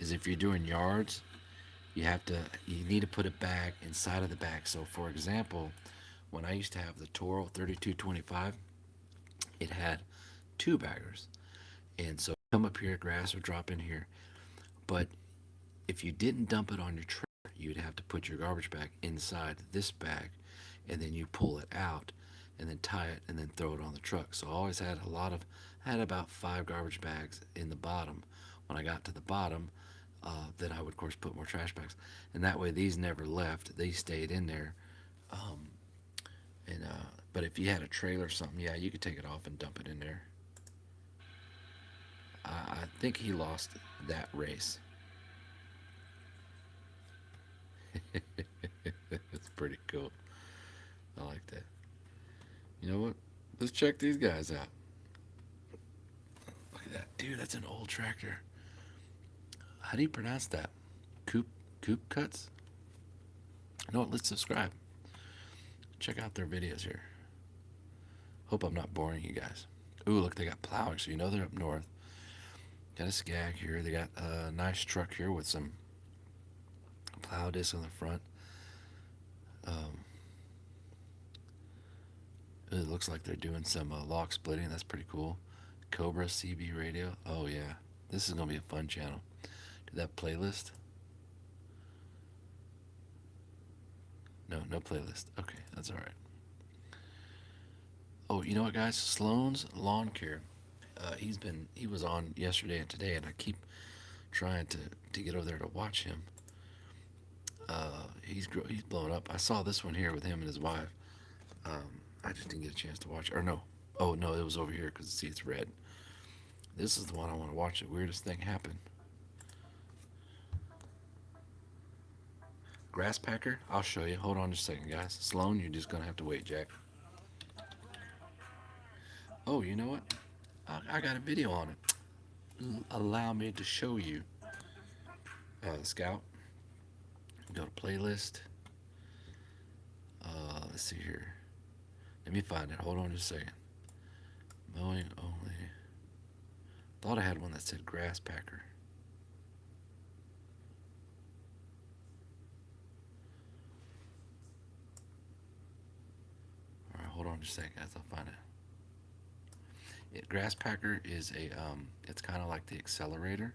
is if you're doing yards, you need to put a bag inside of the bag. So for example, when I used to have the Toro 3225, it had 2 baggers. And so come up here, grass would drop in here. But if you didn't dump it on your trailer, you'd have to put your garbage bag inside this bag, and then you pull it out and then tie it and then throw it on the truck. So I always had I had about 5 garbage bags in the bottom. When I got to the bottom, then I would of course put more trash bags, and that way these never left. They stayed in there. Um, but if you had a trailer or something, yeah, you could take it off and dump it in there. I think he lost that race. That's pretty cool. I like that. You know what? Let's check these guys out. Look at that. Dude, that's an old tractor. How do you pronounce that? Coop Cuts? You know what? Let's subscribe. Check out their videos here. Hope I'm not boring you guys. Ooh, look, they got plowing, so they're up north. Got a Skag here. They got a nice truck here with some plow disc on the front. Um, it looks like they're doing some lock splitting. That's pretty cool. Cobra CB radio. Oh yeah, this is gonna be a fun channel. Do that playlist. No, no playlist. Okay, that's all right. Oh, you know what, guys? Sloan's Lawn Care. He was on yesterday and today, and I keep trying to get over there to watch him. He's blown up. I saw this one here with him and his wife. I just didn't get a chance to watch it. Or no, oh no, it was over here because see it's red. This is the one I want to watch. The weirdest thing happened. Grass packer. I'll show you. Hold on just a second, guys. Sloan, you're just gonna have to wait, Jack. Oh, you know what? I got a video on it. Allow me to show you. Scout. Go to playlist. Let's see here. Let me find it. Hold on just a second. Mowing only. Thought I had one that said grass packer. Alright, hold on just a second, guys. I'll find it. Grass packer is a it's kind of like the accelerator.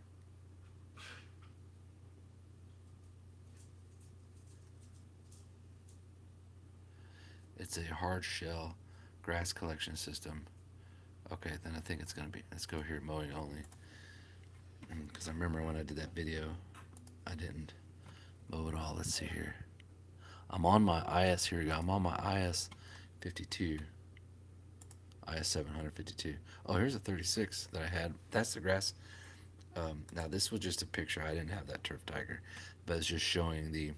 It's a hard shell grass collection system. Okay, then I think it's gonna be. Let's go here, mowing only. Because I remember when I did that video, I didn't mow at all. Let's see here. I'm on my IS. Here we go. I'm on my IS 52. IS 752. Oh, here's a 36 that I had. That's the grass. Now this was just a picture. I didn't have that Turf Tiger, but it's just showing the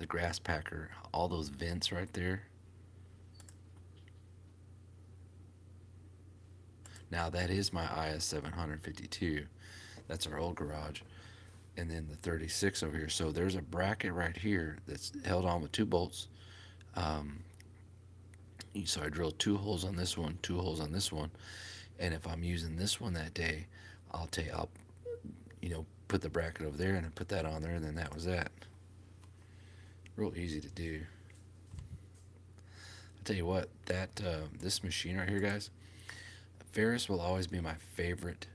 grass packer. All those vents right there. Now that is my IS 752. That's our old garage. And then the 36 over here. So there's a bracket right here that's held on with two bolts. So I drilled 2 holes on this one, 2 holes on this one. And if I'm using this one that day, I'll put the bracket over there and then put that on there, and then that was that. Real easy to do. I'll tell you what, this machine right here, guys, Ferris will always be my favorite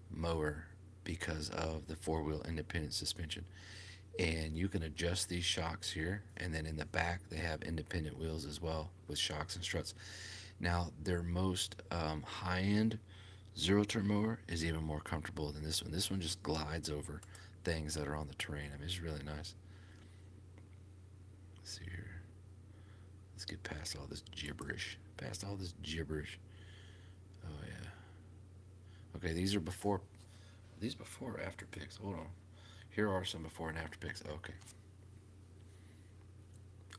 mower because of the 4-wheel independent suspension. And you can adjust these shocks here, and then in the back they have independent wheels as well with shocks and struts. Now their most high-end zero-turn mower is even more comfortable than this one. This one just glides over things that are on the terrain. I mean, it's really nice. Let's see here. Let's get past all this gibberish. Oh yeah. Okay, these are before. Are these before or after pics? Hold on. Here are some before and after pics. Okay.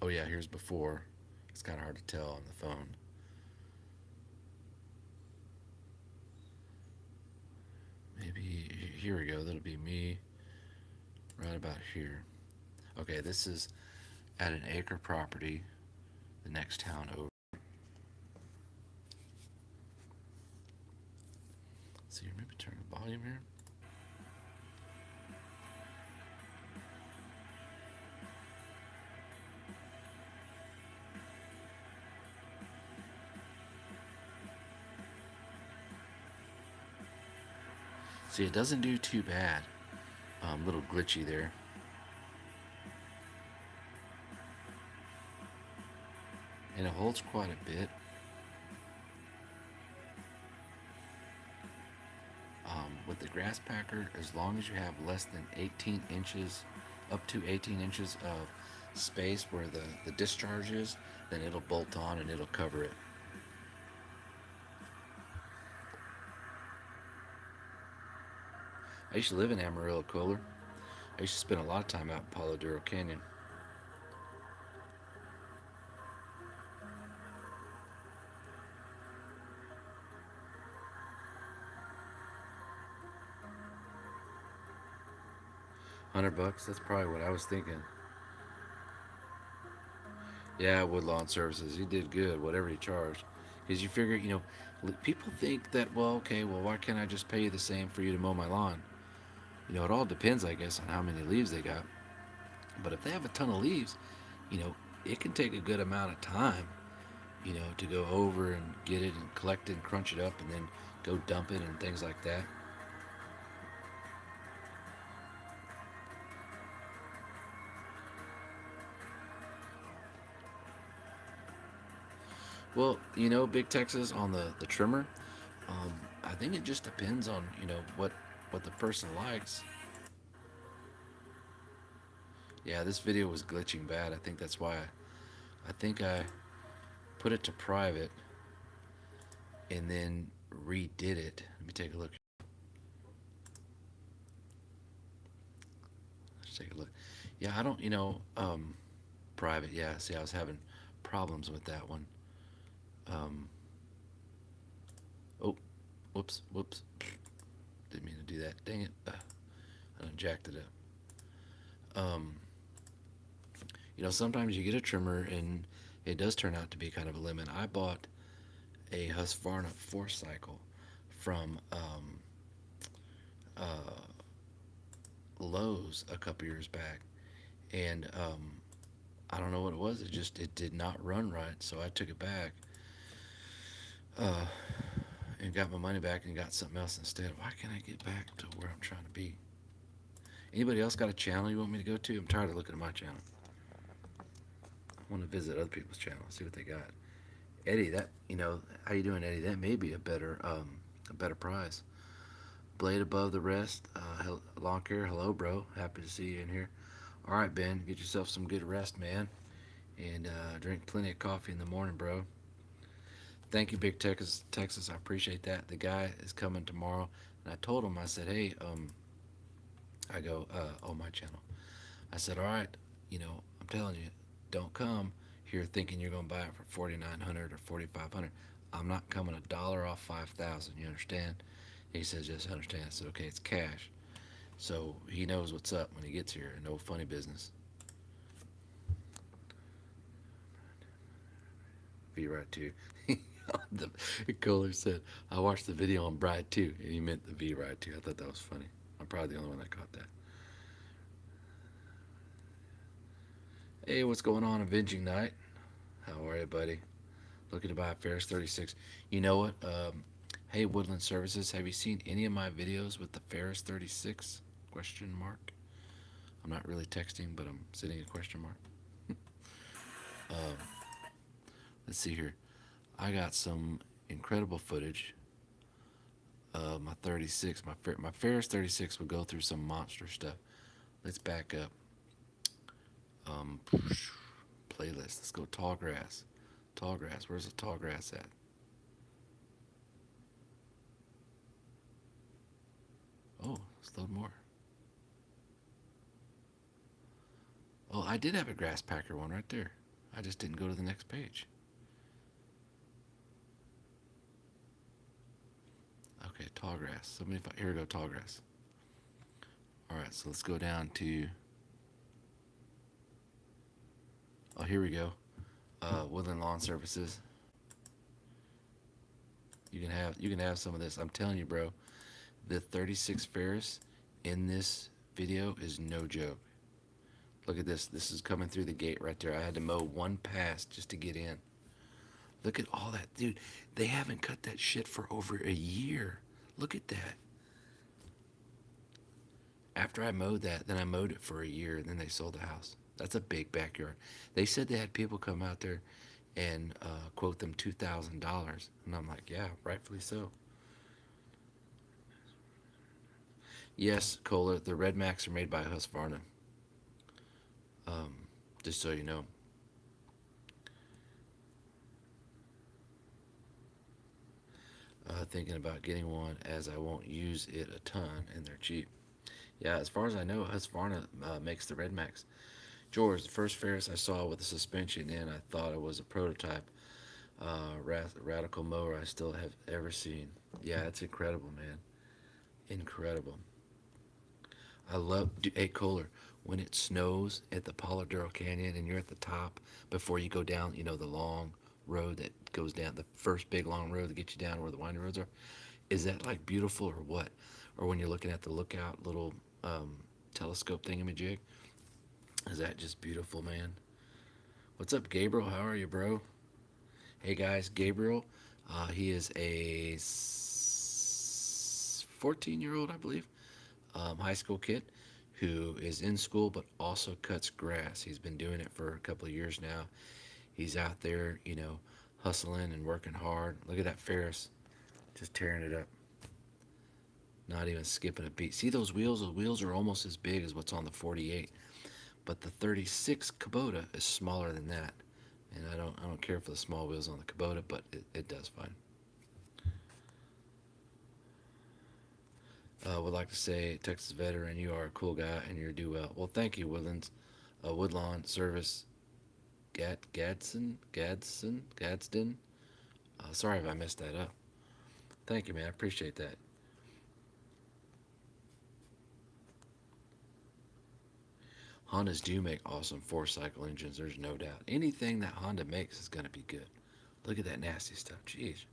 Oh yeah, here's before. It's kind of hard to tell on the phone. Maybe here we go. That'll be me right about here. Okay, this is at an acre property, the next town over. Let's see, maybe turn the volume here. See, it doesn't do too bad. Little glitchy there. And it holds quite a bit. With the grass packer, as long as you have less than 18 inches, up to 18 inches of space where the discharge is, then it'll bolt on and it'll cover it. I used to live in Amarillo, Kohler. I used to spend a lot of time out in Palo Duro Canyon. $100, that's probably what I was thinking. Yeah, Woodlawn Services, he did good, whatever he charged. Because you figure, people think that, well, okay, well, why can't I just pay you the same for you to mow my lawn? It all depends, I guess, on how many leaves they got. But if they have a ton of leaves, you know, it can take a good amount of time, to go over and get it and collect it and crunch it up and then go dump it and things like that. Well, Big Texas on the trimmer, um, I think it just depends on what the person likes. Yeah, this video was glitching bad. I think that's why I think I put it to private and then redid it. Let me take a look. Let's take a look. Yeah, I don't, private. Yeah, see, I was having problems with that one. Um, oh, whoops. Didn't mean to do that. Dang it. I done jacked it up. Sometimes you get a trimmer and it does turn out to be kind of a lemon. I bought a Husqvarna 4-cycle from uh, Lowe's a couple years back, and I don't know what it was. It did not run right, so I took it back uh, and got my money back and got something else instead. Why can't I get back to where I'm trying to be? Anybody else got a channel you want me to go to? I'm tired of looking at my channel. I want to visit other people's channel, see what they got. Eddie, how you doing, Eddie? That may be a better prize. Blade above the rest. Lawn care. Hello, bro. Happy to see you in here. All right, Ben, get yourself some good rest, man, and drink plenty of coffee in the morning, bro. Thank you, Big Texas. Texas, I appreciate that. The guy is coming tomorrow, and I told him, I said, hey, I go on my channel. I said, all right, I'm telling you, don't come here thinking you're gonna buy it for 4,900 or 4,500. I'm not coming a dollar off 5,000. You understand? He says, just understand. I said, okay, it's cash. So he knows what's up when he gets here. No funny business. Be right too. The caller said, I watched the video on Bride too, and he meant the V Ride too. I thought that was funny. I'm probably the only one that caught that. Hey, what's going on, Avenging Night? How are you, buddy? Looking to buy a Ferris 36. You know what? Hey, Woodland Services, have you seen any of my videos with the Ferris 36? Question mark. I'm not really texting, but I'm sitting a question mark. Um, let's see here. I got some incredible footage of my 36. My Ferris 36 would go through some monster stuff. Let's back up. Playlist. Let's go tall grass. Tall grass. Where's the tall grass at? Oh, let's load more. Oh, I did have a grass packer one right there. I just didn't go to the next page. Okay, tall grass. Here we go, tall grass. All right, so let's go down to. Oh, here we go. Woodland Lawn Services. You can have some of this. I'm telling you, bro. The 36 Ferris in this video is no joke. Look at this. This is coming through the gate right there. I had to mow one pass just to get in. Look at all that, dude. They haven't cut that shit for over a year. Look at that. After I mowed that, then I mowed it for a year, and then they sold the house. That's a big backyard. They said they had people come out there and quote them $2,000, and I'm like, yeah, rightfully so. Yes, Cola, the Red Max are made by Husqvarna. Um, just so you know. Thinking about getting one as I won't use it a ton and they're cheap. Yeah, as far as I know, Husqvarna makes the Red Max. George, the first Ferris I saw with a suspension in, I thought it was a prototype radical mower I still have ever seen. Yeah, it's incredible, man. Incredible. I love, hey, Kohler, when it snows at the Polidoro Canyon and you're at the top before you go down, the long road that goes down, the first big long road that gets you down where the winding roads are, is that like beautiful or what? Or when you're looking at the lookout little telescope thingamajig, is that just beautiful, man? What's up, Gabriel? How are you, bro? Hey guys, Gabriel. He is a 14-year-old, I believe, high school kid who is in school but also cuts grass. He's been doing it for a couple of years now. He's out there, hustling and working hard. Look at that Ferris, just tearing it up, not even skipping a beat. See those wheels? Those wheels are almost as big as what's on the 48, but the 36 Kubota is smaller than that. And I don't care for the small wheels on the Kubota, but it does fine. Would like to say, Texas veteran, you are a cool guy and you're do well. Well, thank you, Woodlands, Woodlawn Service, Gadsden. Sorry if I messed that up. Thank you, man. I appreciate that. Hondas do make awesome four-cycle engines. There's no doubt. Anything that Honda makes is gonna be good. Look at that nasty stuff. Jeez.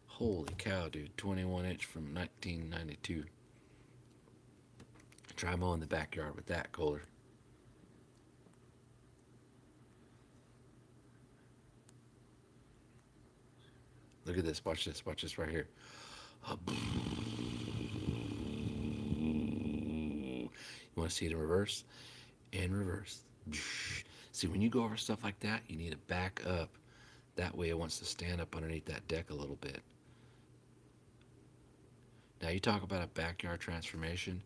Holy cow, dude. 21 inch from 1992. Try mowing the backyard with that, Kohler. Look at this. Watch this. Watch this right here. You want to see it in reverse? In reverse. See, when you go over stuff like that, you need to back up. That way it wants to stand up underneath that deck a little bit. Now, you talk about a backyard transformation.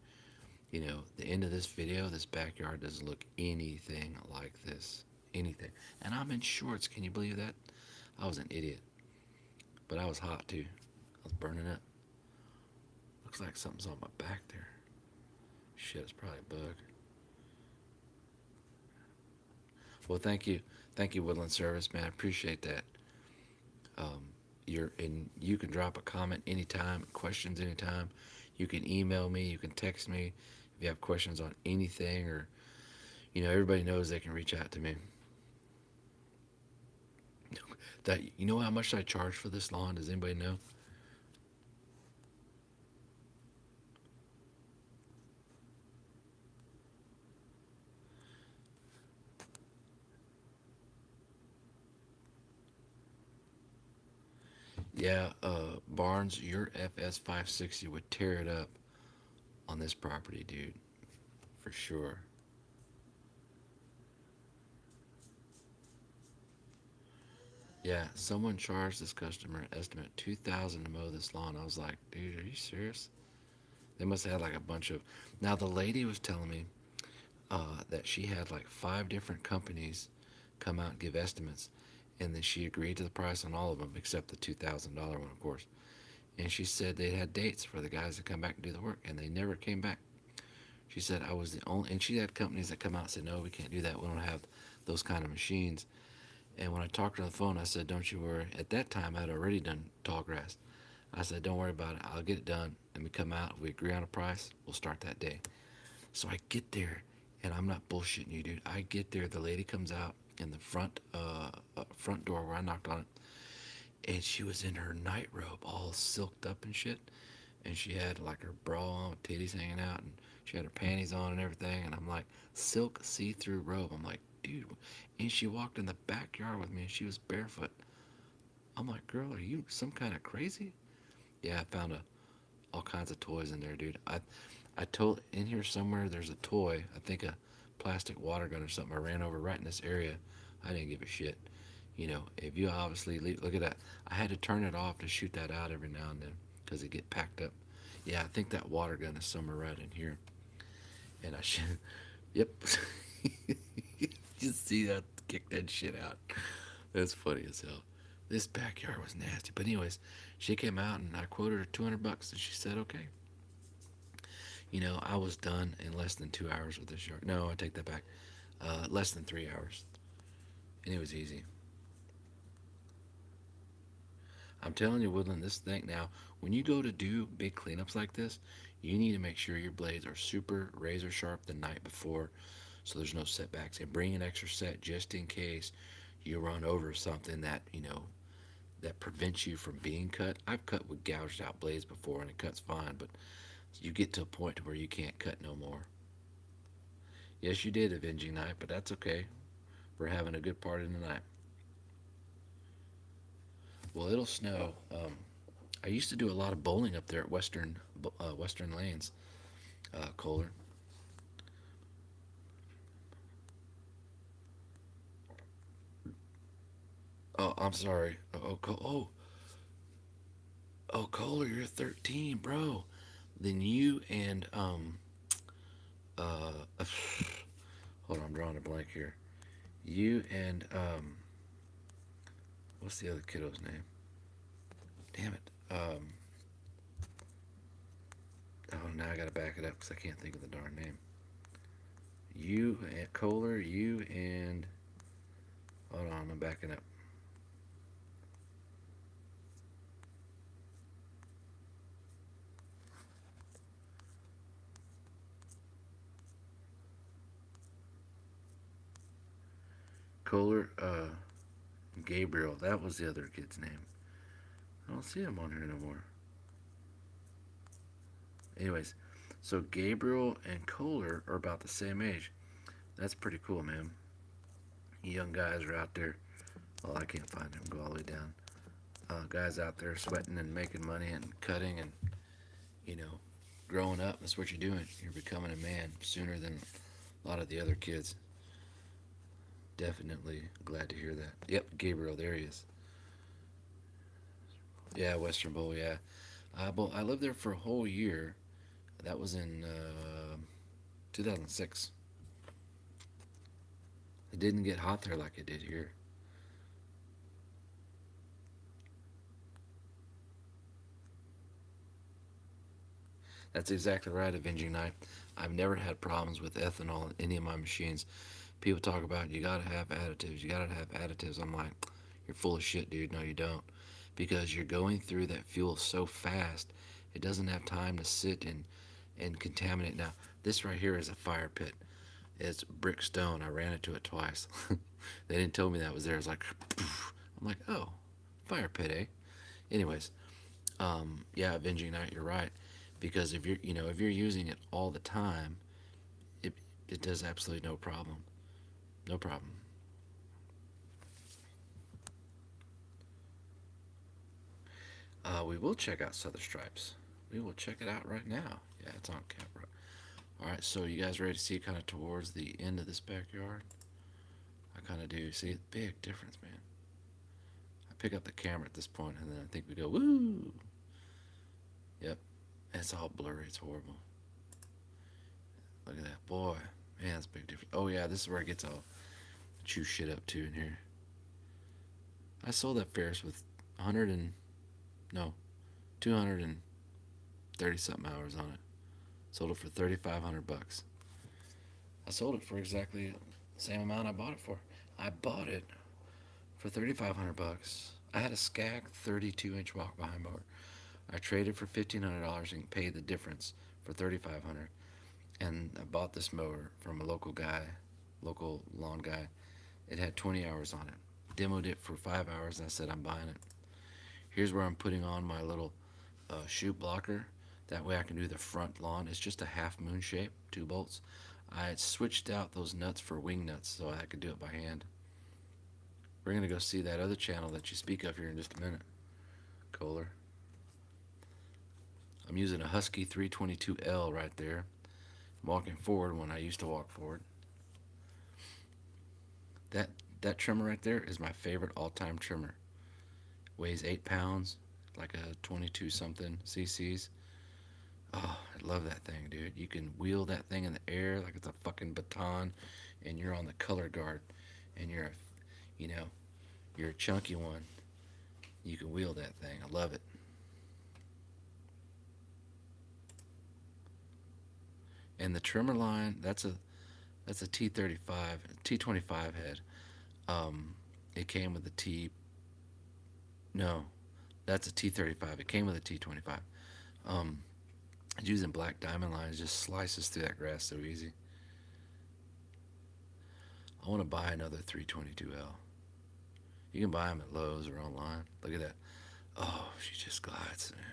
The end of this video, this backyard doesn't look anything like this. Anything. And I'm in shorts. Can you believe that? I was an idiot. But I was hot too. I was burning up. Looks like something's on my back there. Shit, it's probably a bug. Well, thank you. Thank you, Woodland Service, man. I appreciate that. You can drop a comment anytime, questions anytime. You can email me, you can text me if you have questions on anything, or everybody knows they can reach out to me. That you know how much I charge for this lawn? Does anybody know? Yeah, Barnes, your FS 560 would tear it up on this property, dude, for sure. Yeah, someone charged this customer an estimate $2,000 to mow this lawn. I was like, dude, are you serious? They must have had like a bunch of. Now the lady was telling me that she had like 5 different companies come out and give estimates, and then she agreed to the price on all of them except the $2,000 one, of course. And she said they had dates for the guys to come back and do the work, and they never came back. She said I was the only, and she had companies that come out and said, no, we can't do that. We don't have those kind of machines. And when I talked to her on the phone, I said, don't you worry. At that time, I had already done tall grass. I said, don't worry about it. I'll get it done. Let me come out. If we agree on a price, we'll start that day. So I get there, and I'm not bullshitting you, dude. I get there. The lady comes out in the front door where I knocked on it, and she was in her night robe, all silked up and shit. And she had like her bra on with titties hanging out, and she had her panties on and everything. And I'm like, silk see-through robe. I'm like, dude. And she walked in the backyard with me, and she was barefoot. I'm like, girl, are you some kind of crazy? Yeah, I found all kinds of toys in there, dude. I told in here somewhere there's a toy. I think a plastic water gun or something. I ran over right in this area. I didn't give a shit. If you obviously leave, look at that. I had to turn it off to shoot that out every now and then because it get packed up. Yeah, I think that water gun is somewhere right in here. And I should. Yep. Just see that, kick that shit out. That's funny as hell. This backyard was nasty. But anyways, she came out and I quoted her $200, and she said okay. I was done in less than 2 hours with this yard. No, I take that back. Less than 3 hours, and it was easy. I'm telling you, Woodland, this thing now, when you go to do big cleanups like this, you need to make sure your blades are super razor sharp the night before so there's no setbacks. And bring an extra set just in case you run over something that prevents you from being cut. I've cut with gouged out blades before and it cuts fine, but you get to a point to where you can't cut no more. Yes, you did, Avenging Knight, but that's okay. We're having a good party tonight. Well, it'll snow. I used to do a lot of bowling up there at Western Lanes, Kohler. Oh, I'm sorry. Oh, Kohler, you're 13, bro. Then you and uh, hold on, I'm drawing a blank here. You and what's the other kiddo's name? Damn it. Oh, now I gotta back it up because I can't think of the darn name. You and Kohler, you and hold on, I'm backing up. Kohler, Gabriel. That was the other kid's name. I don't see him on here no more. Anyways, so Gabriel and Kohler are about the same age. That's pretty cool, man. You young guys are out there. Well, I can't find him. Go all the way down. Guys out there sweating and making money and cutting and you know, growing up. That's what you're doing. You're becoming a man sooner than a lot of the other kids. Definitely glad to hear that. Yep, Gabriel, there he is. Yeah, Western Bowl. Yeah, I lived there for a whole year. That was in 2006. It didn't get hot there like it did here. That's exactly right, Avenging Knight. I've never had problems with ethanol in any of my machines. People talk about you gotta have additives, you gotta have additives. I'm like, you're full of shit, dude. No, you don't. Because you're going through that fuel so fast, it doesn't have time to sit and contaminate. Now, this right here is a fire pit. It's brick stone. I ran into it twice. They didn't tell me that was there. It's like, poof. I'm like, oh, fire pit, eh? Anyways, yeah, Avenging Knight, you're right. Because if you're using it all the time, it it does absolutely no problem. No problem. We will check out Southern Stripes. We will check it out right now. Yeah, it's on camera. All right, so you guys ready to see kind of towards the end of this backyard? I kind of do. See, big difference, man. I pick up the camera at this point, and then I think we go, woo! Yep, it's all blurry. It's horrible. Look at that, boy. Man, that's a big difference. Oh yeah, this is where it gets all chew shit up too in here. I sold that Ferris with 100 and no, 230 something hours on it. Sold it for 3,500 bucks. I sold it for exactly the same amount I bought it for. I bought it for 3,500 bucks. I had a Skag 32-inch walk behind mower. I traded for $1,500 and paid the difference for 3,500. And I bought this mower from a local guy, local lawn guy. It had 20 hours on it. Demoed it for 5 hours, and I said I'm buying it. Here's where I'm putting on my little chute blocker. That way I can do the front lawn. It's just a half moon shape, 2 bolts. I had switched out those nuts for wing nuts so I could do it by hand. We're going to go see that other channel that you speak of here in just a minute, Kohler. I'm using a Husky 322L right there. I'm walking forward when I used to walk forward. That that trimmer right there is my favorite all-time trimmer. Weighs 8 pounds, like a 22 something cc's. Oh, I love that thing, dude. You can wheel that thing in the air like it's a fucking baton, and you're on the color guard, and you know, you're a chunky one. You can wheel that thing. I love it. And the trimmer line, that's a T35, T25 head. Um, it came with a T. No, that's a T35. It came with a T25. Um, it's using black diamond lines. Just slices through that grass so easy. I want to buy another 322L. You can buy them at Lowe's or online. Look at that. Oh, she just glides, man.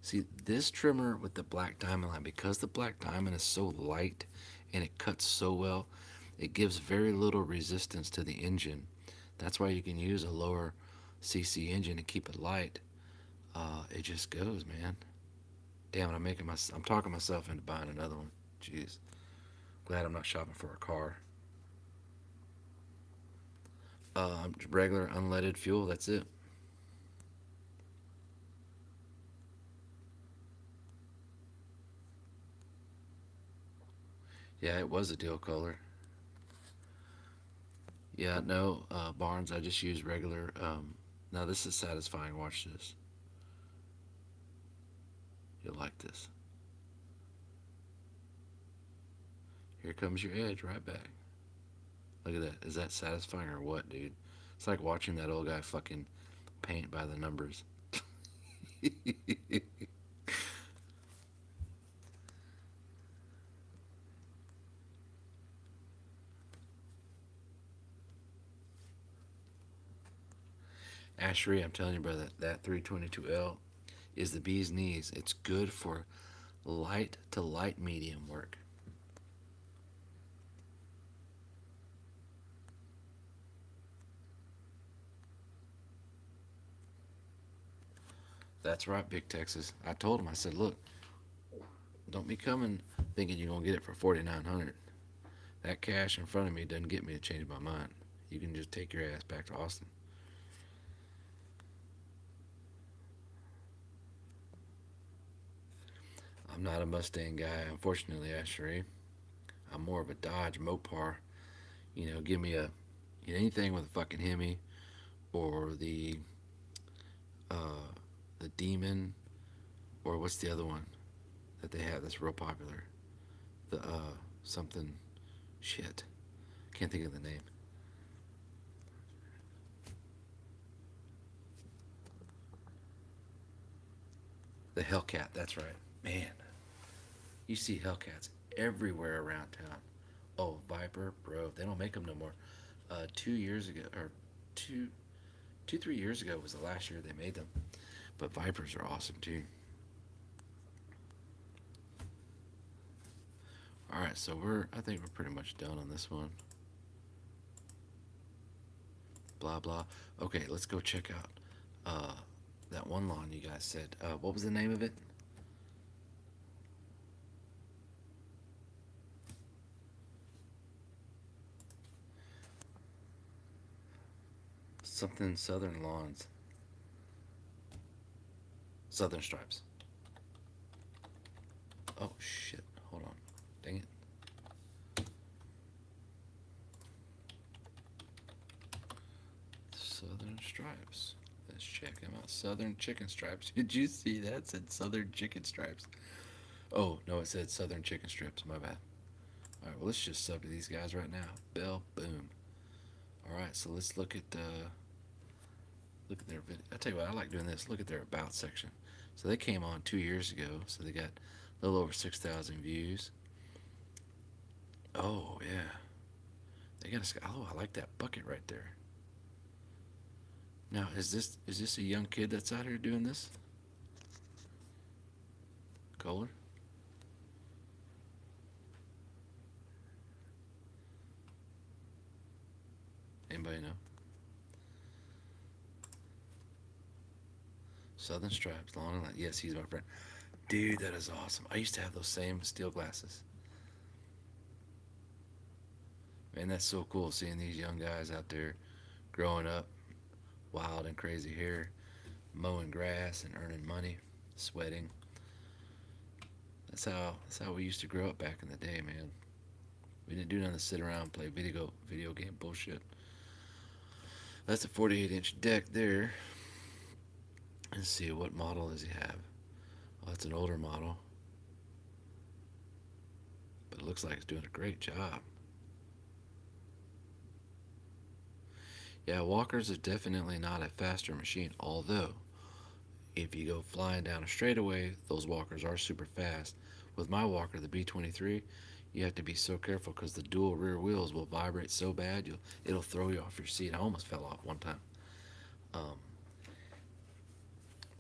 See, this trimmer with the black diamond line, because the black diamond is so light and it cuts so well, It gives very little resistance to the engine. That's why you can use a lower CC engine to keep it light. It just goes, man. Damn it, I'm talking myself into buying another one. Jeez. Glad I'm not shopping for a car. Regular unleaded fuel, that's it. Yeah, it was a deal color. Yeah, no, Barnes, I just use regular. Now, this is satisfying. Watch this. You'll like this. Here comes your edge right back. Look at that. Is that satisfying or what, dude? It's like watching that old guy fucking paint by the numbers. Ashery, I'm telling you, brother, that 322L is the bee's knees. It's good for light to light medium work. That's right, Big Texas. I told him, I said, look, don't be coming thinking you're going to get it for 4,900. That cash in front of me doesn't get me to change my mind. You can just take your ass back to Austin. I'm not a Mustang guy, unfortunately, Ashery. I'm more of a Dodge Mopar. Give me anything with a fucking Hemi or uh, the Demon, or what's the other one that they have that's real popular? The something shit. Can't think of the name. The Hellcat. That's right, man. You see Hellcats everywhere around town. Oh, Viper, bro, they don't make them no more. 2 years ago, or two, 3 years ago was the last year they made them. But Vipers are awesome too. All right, so I think we're pretty much done on this one. Blah blah. Okay, let's go check out that one lawn you guys said. What was the name of it? Something Southern Lawns. Southern Stripes. Oh shit! Hold on. Dang it. Southern Stripes. Let's check them out. Southern Chicken Stripes. Did you see that? It said Southern Chicken Stripes. Oh no, it said Southern Chicken Strips. My bad. All right, well let's just sub to these guys right now. Bell, boom. All right, so let's look at their video. I tell you what, I like doing this. Look at their about section. So they came on 2 years ago. So they got a little over 6,000 views. Oh yeah, they got a. Oh, I like that bucket right there. Now, is this a young kid that's out here doing this? Kohler? Anybody know? Southern Stripes, long and light. Yes, he's my friend. Dude, that is awesome. I used to have those same steel glasses. Man, that's so cool seeing these young guys out there growing up, wild and crazy hair, mowing grass and earning money, sweating. That's how we used to grow up back in the day, man. We didn't do nothing to sit around and play video game bullshit. That's a 48-inch deck there. Let's see, what model does he have? Oh, it's an older model, but it looks like it's doing a great job. Yeah, walkers are definitely not a faster machine, although if you go flying down a straightaway, those walkers are super fast. With my walker, the B23, you have to be so careful because the dual rear wheels will vibrate so bad it'll throw you off your seat. I almost fell off one time. Um,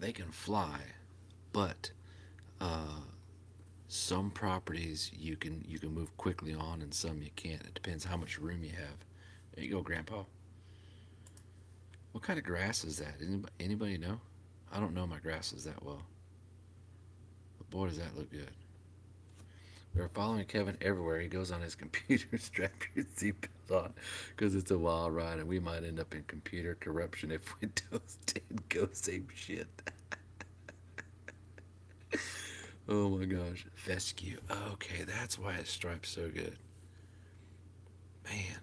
they can fly, but uh, Some properties you can move quickly on, and some you can't. It depends how much room you have. There you go, Grandpa. What kind of grass is that? Anybody know? I don't know my grasses that well. But boy, does that look good. We're following Kevin everywhere. He goes on his computer. Strap your seatbelt on, because it's a wild ride, and we might end up in computer corruption if Windows 10 goes same shit. Oh my gosh, fescue. Okay, that's why it stripes so good, man.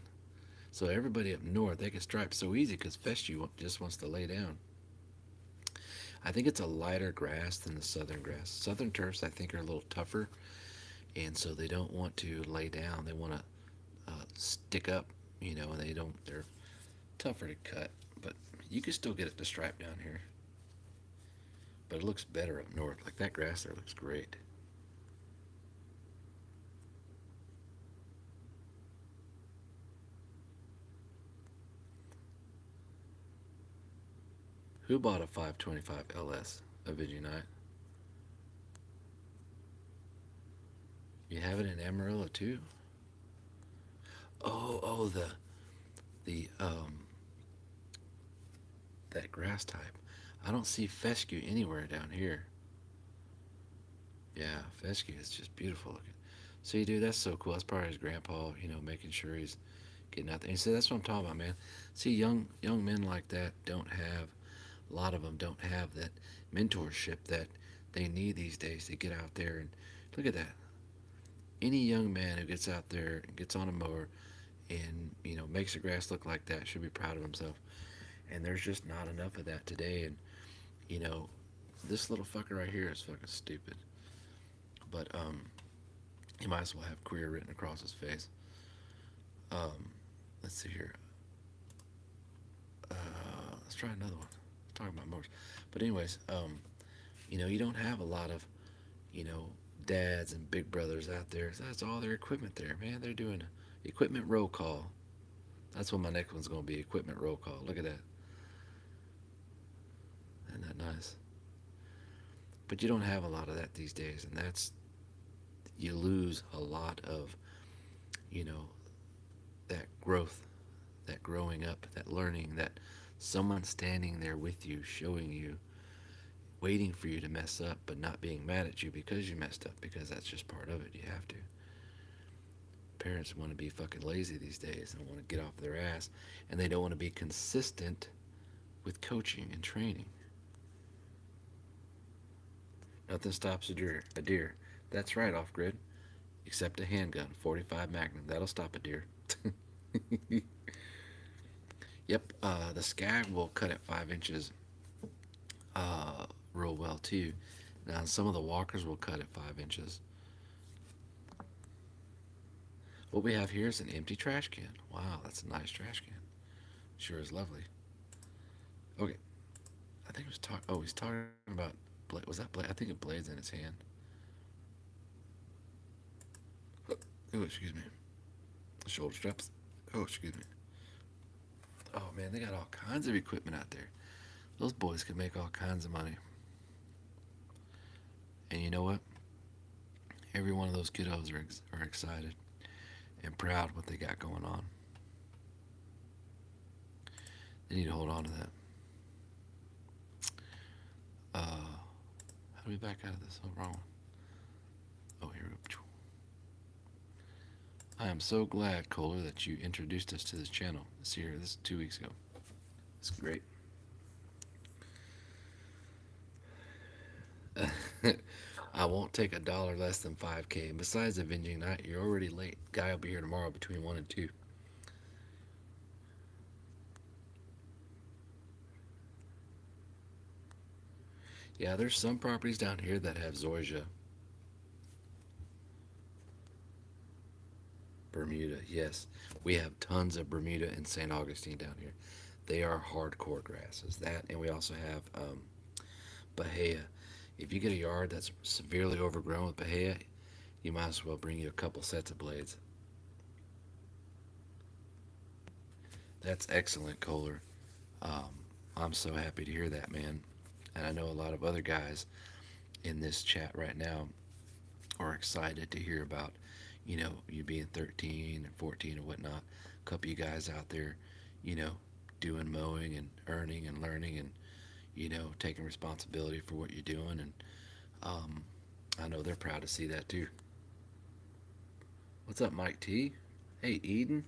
So everybody up north, they can stripe so easy because fescue just wants to lay down. I think it's a lighter grass than the southern grass. Southern turfs, I think, are a little tougher, and so they don't want to lay down. They want to stick up, and they don't. They're tougher to cut, but you can still get it to stripe down here. But it looks better up north. Like that grass there looks great. Who bought a 525 LS of Night? You have it in Amarillo too? Oh, the that grass type. I don't see fescue anywhere down here. Yeah, fescue is just beautiful looking. See, dude, that's so cool. That's probably his grandpa, making sure he's getting out there. And see, that's what I'm talking about, man. See, young men like that don't have a lot of them don't have that mentorship that they need these days to get out there and look at that. Any young man who gets out there and gets on a mower and makes the grass look like that should be proud of himself. And there's just not enough of that today. And you know, this little fucker right here is fucking stupid. But he might as well have queer written across his face. Um, let's see here. Let's try another one. Talking about mowers. But anyways, you don't have a lot of, you know, dads and big brothers out there. So that's all their equipment there, man. They're doing equipment roll call. That's what my next one's gonna be. Equipment roll call. Look at that. Isn't that nice? But you don't have a lot of that these days, and that's you lose a lot of, you know, that growth, that growing up, that learning, that someone standing there with you, showing you, waiting for you to mess up, but not being mad at you because you messed up, because that's just part of it. You have to. Parents want to be fucking lazy these days and want to get off their ass, and they don't want to be consistent with coaching and training. Nothing stops a deer. A deer. That's right, off grid. Except a handgun, 45 Magnum. That'll stop a deer. Yep, the Skag will cut at 5 inches real well too. Now some of the walkers will cut at 5 inches. What we have here is an empty trash can. Wow, that's a nice trash can. Sure is lovely. Okay, I think he was talking. Oh, he's talking about blade. Was that blade? I think a blade's in his hand. Oh, excuse me. Shoulder straps. Oh, excuse me. Oh man, they got all kinds of equipment out there. Those boys can make all kinds of money. And you know what? Every one of those kiddos are excited and proud what they got going on. They need to hold on to that. How do we back out of this? Oh, wrong one. Oh, here we go. I am so glad, Kohler, that you introduced us to this channel. This year, this is 2 weeks ago. It's great. I won't take a dollar less than 5K. And besides Avenging Night, you're already late. Guy will be here tomorrow between 1 and 2. Yeah, there's some properties down here that have zoysia. Bermuda, yes. We have tons of Bermuda and St. Augustine down here. They are hardcore grasses. That, and we also have Bahia. If you get a yard that's severely overgrown with Bahia, you might as well bring you a couple sets of blades. That's excellent, Kohler. Um, I'm so happy to hear that, man. And I know a lot of other guys in this chat right now are excited to hear about, you being 13 and 14 and whatnot. A couple of you guys out there, you know, doing mowing and earning and learning and, taking responsibility for what you're doing. And um, I know they're proud to see that too. What's up, Mike T? Hey, Eden.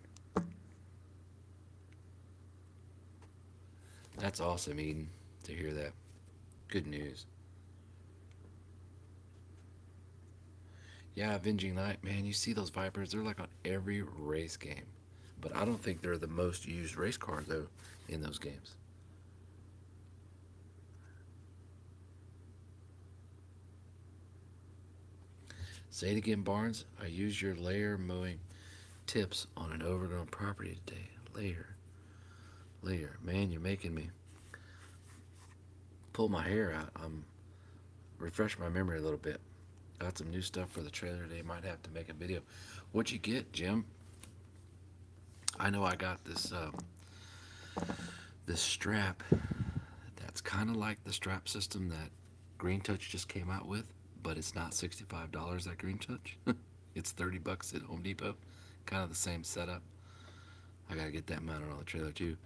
That's awesome, Eden, to hear that. Good news. Yeah, Avenging Night, man, you see those Vipers, they're like on every race game. But I don't think they're the most used race car, though, in those games. Say it again, Barnes. I used your layer mowing tips on an overgrown property today. Layer. Man, you're making me pull my hair out. Refresh my memory a little bit. Got some new stuff for the trailer today. Might have to make a video. What'd you get, Jim? I know I got this strap that's kind of like the strap system that Green Touch just came out with, but it's not $65 at Green Touch. It's $30 at Home Depot. Kind of the same setup. I gotta get that mounted on the trailer too.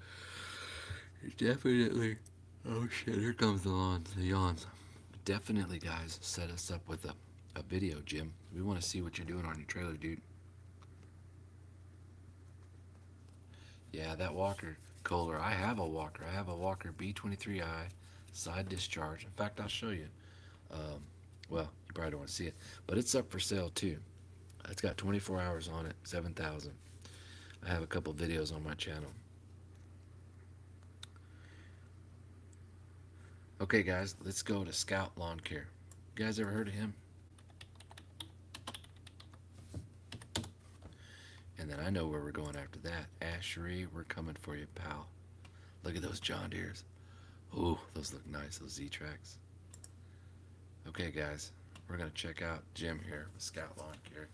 Definitely. Oh shit! Here comes the yawns. Definitely, guys, set us up with a video, Jim. We want to see what you're doing on your trailer, dude. Yeah, that walker, Kohler. I have a walker. I have a walker B23i side discharge. In fact, I'll show you. Um, well, you probably don't want to see it, but it's up for sale too. It's got 24 hours on it, 7,000. I have a couple videos on my channel. Okay, guys, let's go to Scout Lawn Care. You guys ever heard of him? And then I know where we're going after that. Ashery, we're coming for you, pal. Look at those John Deeres. Ooh, those look nice, those Z-Tracks. Okay, guys, we're going to check out Jim here with Scout Lawn Care.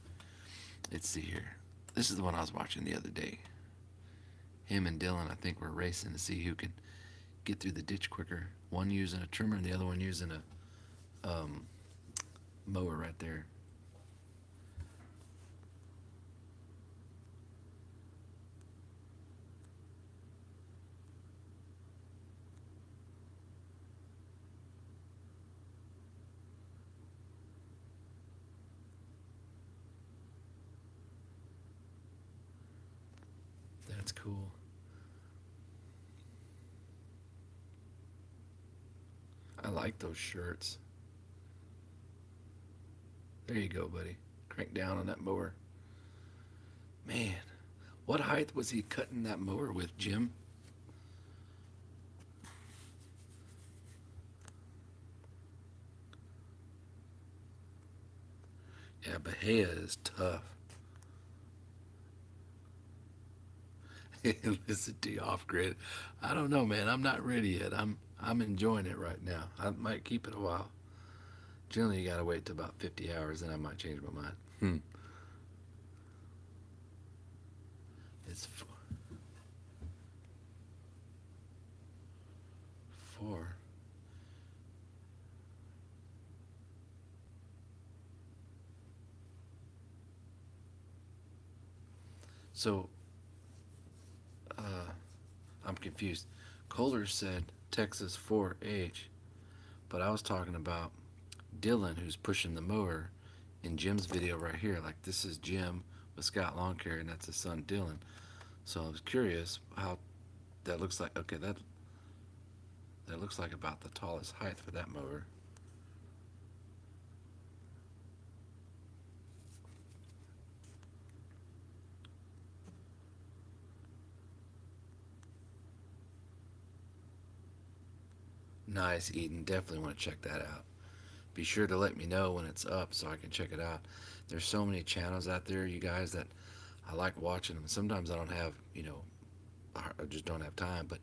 Let's see here. This is the one I was watching the other day. Him and Dylan, I think, were racing to see who could get through the ditch quicker. One using a trimmer and the other one using a mower right there. That's cool. I like those shirts. There you go, buddy. Crank down on that mower. Man, what height was he cutting that mower with, Jim? Yeah, Bahia is tough. Listen to you off grid. I don't know, man. I'm not ready yet. I'm enjoying it right now. I might keep it a while. Generally, you gotta wait till about 50 hours, then I might change my mind. It's four. So, uh, I'm confused. Kohler said Texas 4H, but I was talking about Dylan, who's pushing the mower in Jim's video right here. Like, this is Jim with Scout Lawn Care, and that's his son Dylan. So I was curious how that looks like. Okay, that looks like about the tallest height for that mower. Nice, Eden. Definitely want to check that out. Be sure to let me know when it's up so I can check it out. There's so many channels out there, you guys, that I like watching them. Sometimes I don't have, I just don't have time. But,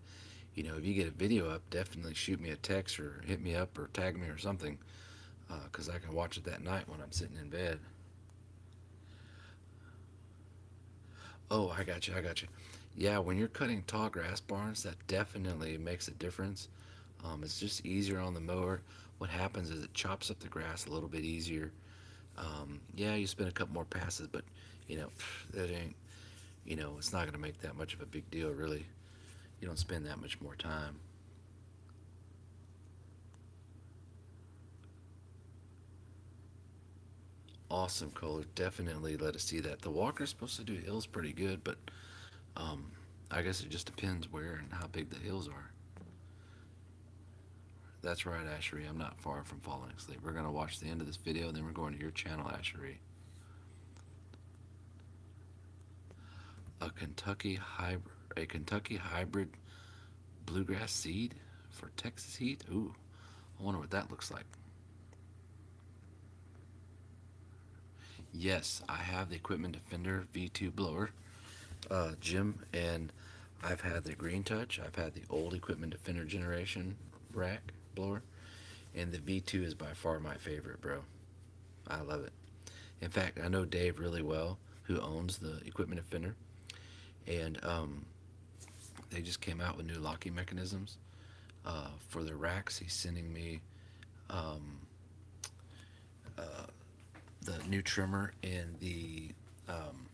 if you get a video up, definitely shoot me a text or hit me up or tag me or something, because I can watch it that night when I'm sitting in bed. Oh, I got you. Yeah, when you're cutting tall grass, Barnes, that definitely makes a difference. It's just easier on the mower. What happens is it chops up the grass a little bit easier. Yeah, you spend a couple more passes, but you know, that ain't, it's not going to make that much of a big deal, really. You don't spend that much more time. Awesome color. Definitely let us see that. The Walker's supposed to do hills pretty good, but um, I guess it just depends where and how big the hills are. That's right, Ashery. I'm not far from falling asleep. We're going to watch the end of this video, and then we're going to your channel, Ashery. A Kentucky hybrid bluegrass seed for Texas heat. Ooh, I wonder what that looks like. Yes, I have the Equipment Defender V2 blower, Jim, and I've had the Green Touch. I've had the old Equipment Defender generation rack blower, and the V2 is by far my favorite, bro. I love it. In fact, I know Dave really well, who owns the Equipment Defender, and they just came out with new locking mechanisms for the racks. He's sending me um, uh, the new trimmer and the um,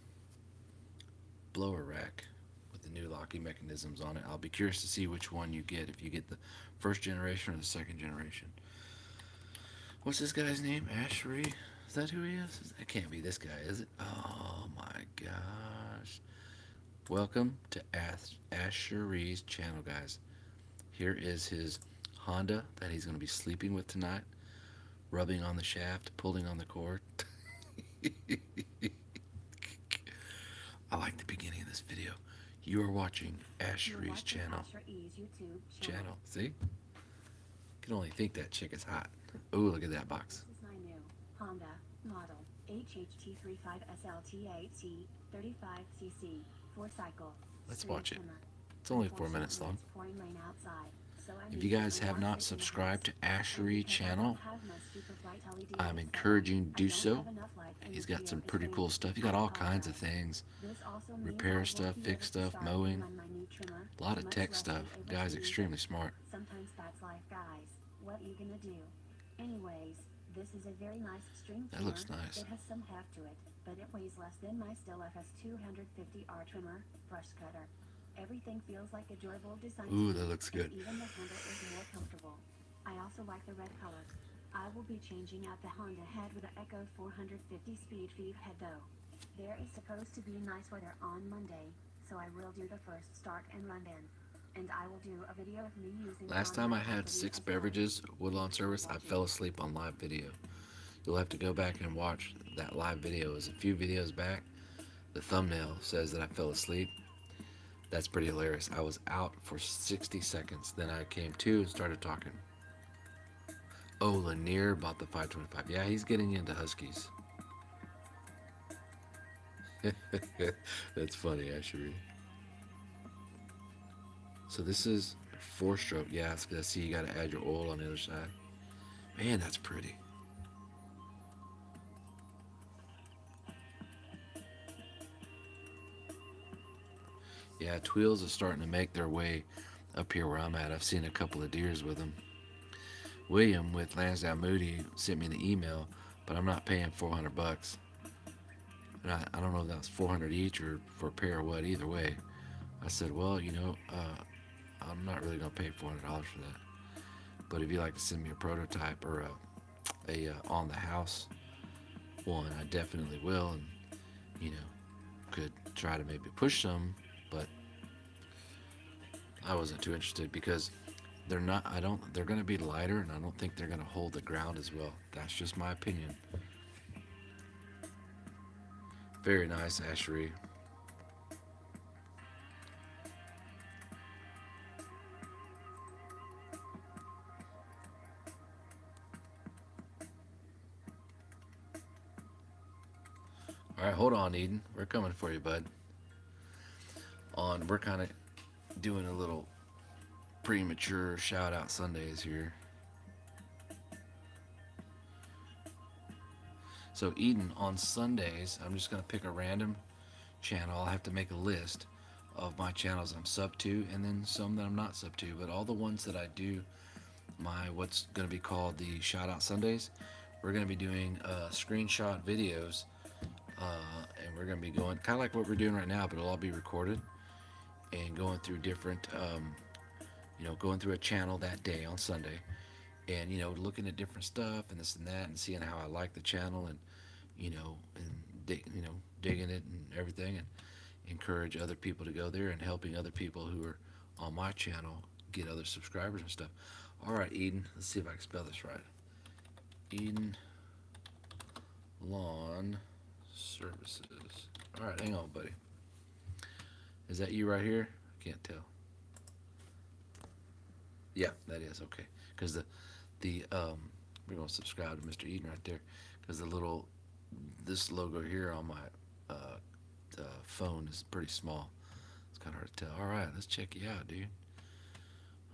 blower rack with the new locking mechanisms on it. I'll be curious to see which one you get, if you get the first generation or the second generation. What's this guy's name? Ashery? Is that who he is? That can't be this guy, is it? Oh my gosh. Welcome to Ashery's channel, guys. Here is his Honda that he's going to be sleeping with tonight, rubbing on the shaft, pulling on the cord. I like the beginning of this video. You are watching Ashery's channel. Channel. See? You can only think that chick is hot. Ooh, look at that box. This is my new Honda model HHT35SLT8T 35cc 4-cycle. Let's watch it. It's only 4 minutes long. If you guys have not subscribed to Ashery channel, I'm encouraging you to do so. He's got some pretty cool stuff. He got all kinds of things. Repair stuff, fix stuff, mowing. A lot of tech stuff. The guy's extremely smart. Sometimes that's life, guys. What you gonna do? Anyways, this is a very nice string That trimmer. looks nice. It has some heft to it, but it weighs less than my Stihl FS 250R trimmer, brush cutter. Everything feels like a durable design. Ooh, that looks and good. even the handle is more comfortable. I also like the red color. I will be changing out the Honda head with the Echo 450 speed feed head though. There is supposed to be nice weather on Monday, so I will do the first start and run in. And I will do a video of me using Last Honda time I had Activity 6 as well. beverages Woodlawn service, I fell asleep on live video. You'll have to go back and watch that live video. It was a few videos back. The thumbnail says that I fell asleep. That's pretty hilarious. I was out for 60 seconds. Then I came to and started talking. Oh, Lanier bought the 525. Yeah, he's getting into Huskies. That's funny, Ashery. So this is 4-stroke. Yeah, I see you got to add your oil on the other side. Man, that's pretty. Yeah, Tweels is starting to make their way up here where I'm at. I've seen a couple of deers with them. William with Lansdowne Moody sent me the email, but I'm not paying $400. And I don't know if that's 400 each or for a pair or what. Either way, I said, well, I'm not really gonna pay $400 for that. But if you'd like to send me a prototype or a on the house one, I definitely will, and could try to maybe push some, but I wasn't too interested because they're not. They're gonna be lighter, and I don't think they're gonna hold the ground as well. That's just my opinion. Very nice, Ashery. All right, hold on, Eden. We're coming for you, bud. We're kind of doing a little premature shout out Sundays here. So Eden, on Sundays, I'm just gonna pick a random channel. I'll have to make a list of my channels I'm sub to, and then some that I'm not sub to. But all the ones that I do my what's gonna be called the shout out Sundays, we're going to be doing screenshot videos, and we're going to be going kind of like what we're doing right now, but it'll all be recorded and going through different, going through a channel that day on Sunday, and looking at different stuff and this and that, and seeing how I like the channel, and digging it and everything, and encourage other people to go there, and helping other people who are on my channel get other subscribers and stuff. All right, Eden. Let's see if I can spell this right. Eden Lawn Services. All right, hang on, buddy. Is that you right here? I can't tell. Yeah, that is okay. Because we're gonna subscribe to Mr. Eden right there. Because this logo here on my phone is pretty small. It's kind of hard to tell. All right, let's check you out, dude.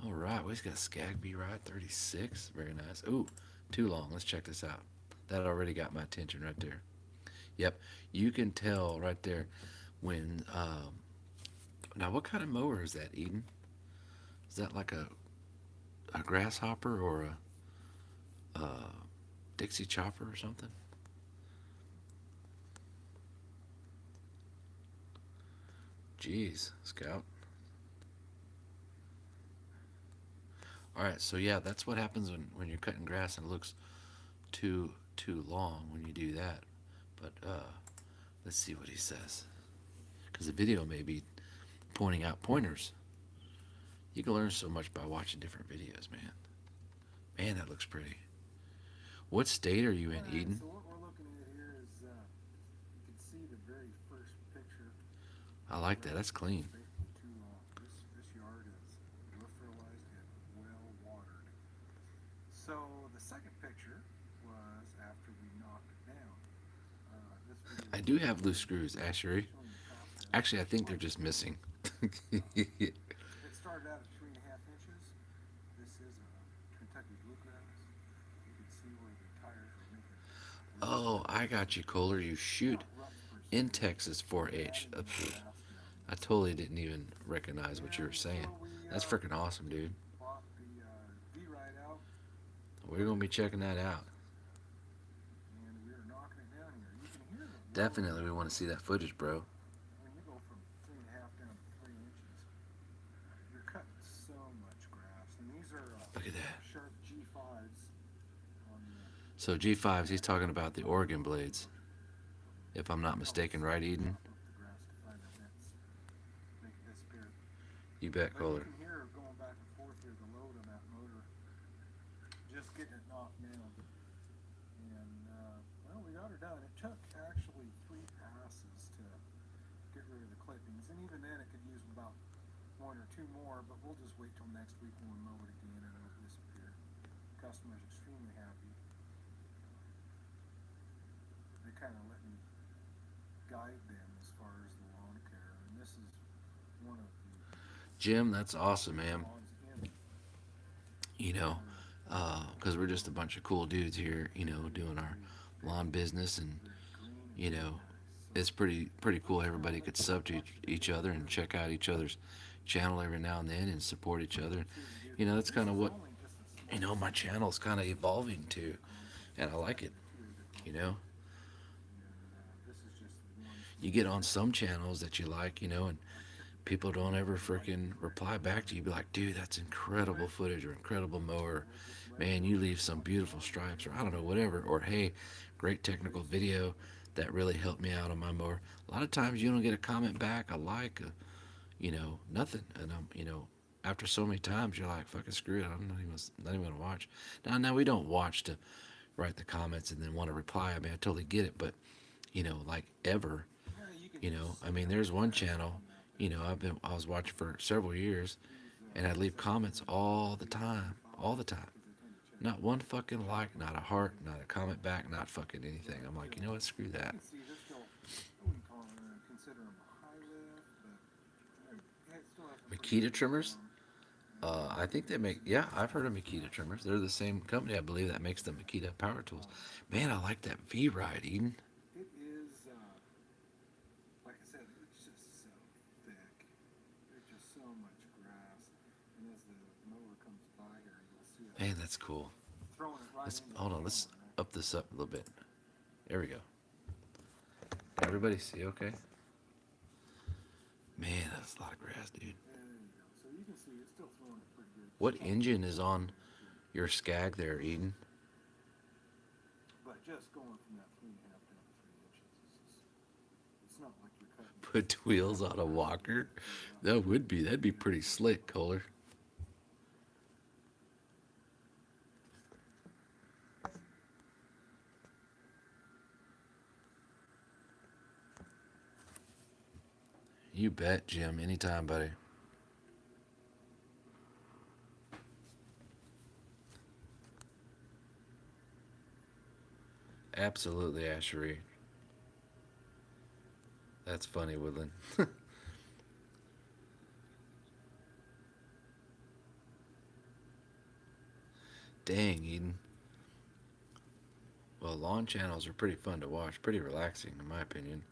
All right, well, he's got Skagby Ride 36. Very nice. Ooh, too long. Let's check this out. That already got my attention right there. Yep, you can tell right there when. Now, what kind of mower is that, Eden? Is that like a grasshopper or a Dixie chopper or something? Jeez, Scout. All right, so yeah, that's what happens when you're cutting grass and it looks too long when you do that. But let's see what he says, because the video may be pointing out pointers. You can learn so much by watching different videos, man. Man, that looks pretty. What state are you in, Eden? So what we're looking at here is you can see the very first picture. I like that. That's clean. This yard is well fertilized and well watered. So the second picture was after we knocked it down. This video I do have loose screws, Ashery. showing the process. Actually, I think they're just missing. It started out at 3.5 inches. This is a Kentucky bluegrass. You can see where the tires are making. Oh, I got you, Kohler. You shoot in Texas 4-H. I totally didn't even recognize what you were saying. That's freaking awesome, dude. Bought the V-Ride out, We're gonna be checking that out. and we are knocking it down here. You can hear the Definitely, we want to see that footage, bro. when you go from 3.5 down to 3 inches, you're cutting so much grass. And these are Look at that. sharp G5s on the So G5s, he's talking about the Oregon blades, if I'm not mistaken, right, Eden? top of the grass to find the vents. Make it disappear. You bet, But Kohler. you can hear it going back and forth here, the load on that motor, just getting it knocked down. And, well, we got her done. It took actually 3 passes to get rid of the clippings. And even then, it could use about 1 or 2 more, but we'll just wait till next week when we mow it again and it'll disappear. Customer's extremely happy. They kind of let me guide them as far as the lawn care. And this is one of the Jim, that's awesome, man. lawns in Because we're just a bunch of cool dudes here, doing our lawn business, and it's pretty cool. Everybody could sub to each other and check out each other's channel every now and then and support each other. That's kind of what my channel's kind of evolving to, and I like it. This is just one. You get on some channels that you like, and people don't ever freaking reply back to you. Be like, dude, that's incredible footage, or incredible mower. Man, you leave some beautiful stripes, or I don't know, whatever. Or hey, great technical video that really helped me out on my mower. A lot of times you don't get a comment back, a like, nothing. And after so many times, you're like, fucking screw it. I'm not even gonna watch. Now we don't watch to write the comments and then want to reply. I mean, I totally get it, but like ever, I mean, there's one channel, I was watching for several years, and I'd leave comments all the time. Not one fucking like, not a heart, not a comment back, not fucking anything. I'm like, you know what, screw that. See, they're still, I wouldn't consider them a high lift, but they still have Makita trimmers? I think they make, yeah, I've heard of Makita trimmers. They're the same company, I believe, that makes the Makita power tools. Man, I like that V-Ride, Eden. It is, like I said, it's just so thick. There's just so much grass. And as the mower comes by here, you'll see it Man, that's cool. throwing it right Let's, into hold the on, let's, camera. up this up a little bit. There we go. Everybody see okay? Man, that's a lot of grass, dude. There you go. So you can see it's still throwing it pretty good. What engine is on your Skag there, Eden? But just going from that 3.5 down to 3 inches, it's not like you're cutting. Put wheels on a walker? That'd be pretty slick, Kohler. You bet, Jim. Anytime, buddy. Absolutely, Ashery. That's funny, Woodland. Dang, Eden. Well, lawn channels are pretty fun to watch. Pretty relaxing, in my opinion.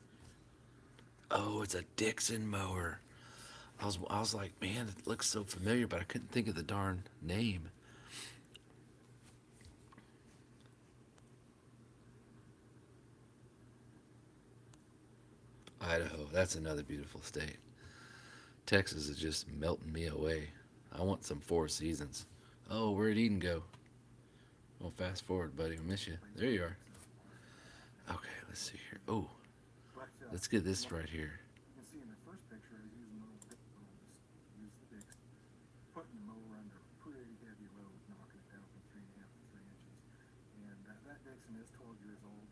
Oh, it's a Dixon mower. I was like, man, it looks so familiar, but I couldn't think of the darn name. Idaho, that's another beautiful state. Texas is just melting me away. I want some Four Seasons. Oh, where'd Eden go? Well, fast forward, buddy. I miss you. There you are. Okay, let's see here. Oh, But, let's get this right here. You can see in the first picture, I was using a little dip mower, use the Dixon, putting the mower under pretty heavy load, knocking it down from 3.5 to 3 inches. And that Dixon is 12 years old.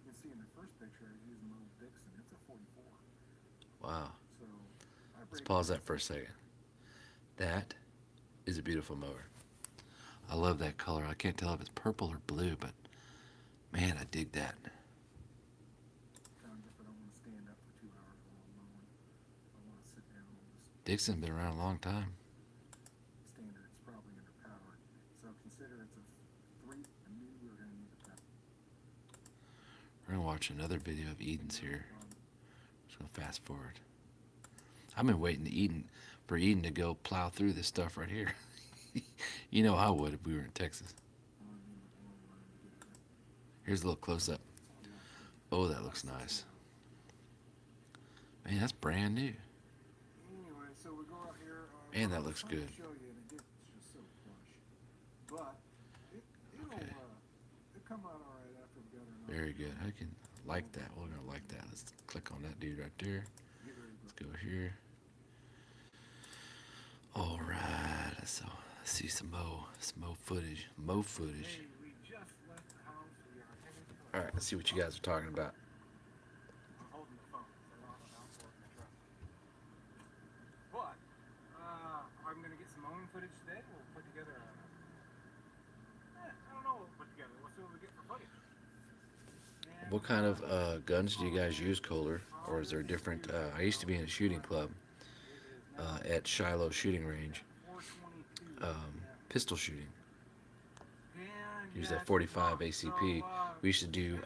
You can see in the first picture, I was using a little Dixon. It's a 44. Wow. So I Let's break pause that for a second. That is a beautiful mower. I love that color. I can't tell if it's purple or blue, but man, I dig that. Found if I don't want to stand up for 2 hours while I'm mowing, I want to sit down and just Dixon's been around a long time. standard. It's probably underpowered. So consider it's a 3. I knew we were going to need a power. We're gonna watch another video of Eden's here. Just gonna fast forward. I've been waiting for Eden to go plow through this stuff right here. You know I would if we were in Texas. Here's a little close up. Oh, that looks nice. Man, that's brand new. Anyway, so we go out here. Man, that I was looks trying to good. Show you, and it's just so plush. But it'll Okay. It'll come out all right after we got her. Very good. I can like that. We're gonna like that. Let's click on that dude right there. Get ready to Let's go here. All right. So see some Mo footage. Mo footage. Hey, we just left the house. We are heading to All right. Let's see what you guys are talking about. I'm holding the phone. So I don't have a house in the truck. But I'm gonna get some mowing footage today. We'll put together a. I don't know what we'll put together. We'll see what we get for footage. And, What kind of guns do you guys use, Kohler? Or is there different? I used to be in a shooting club at Shiloh Shooting Range, 422. pistol shooting. And Use yeah, that 45 ACP. so, We used to do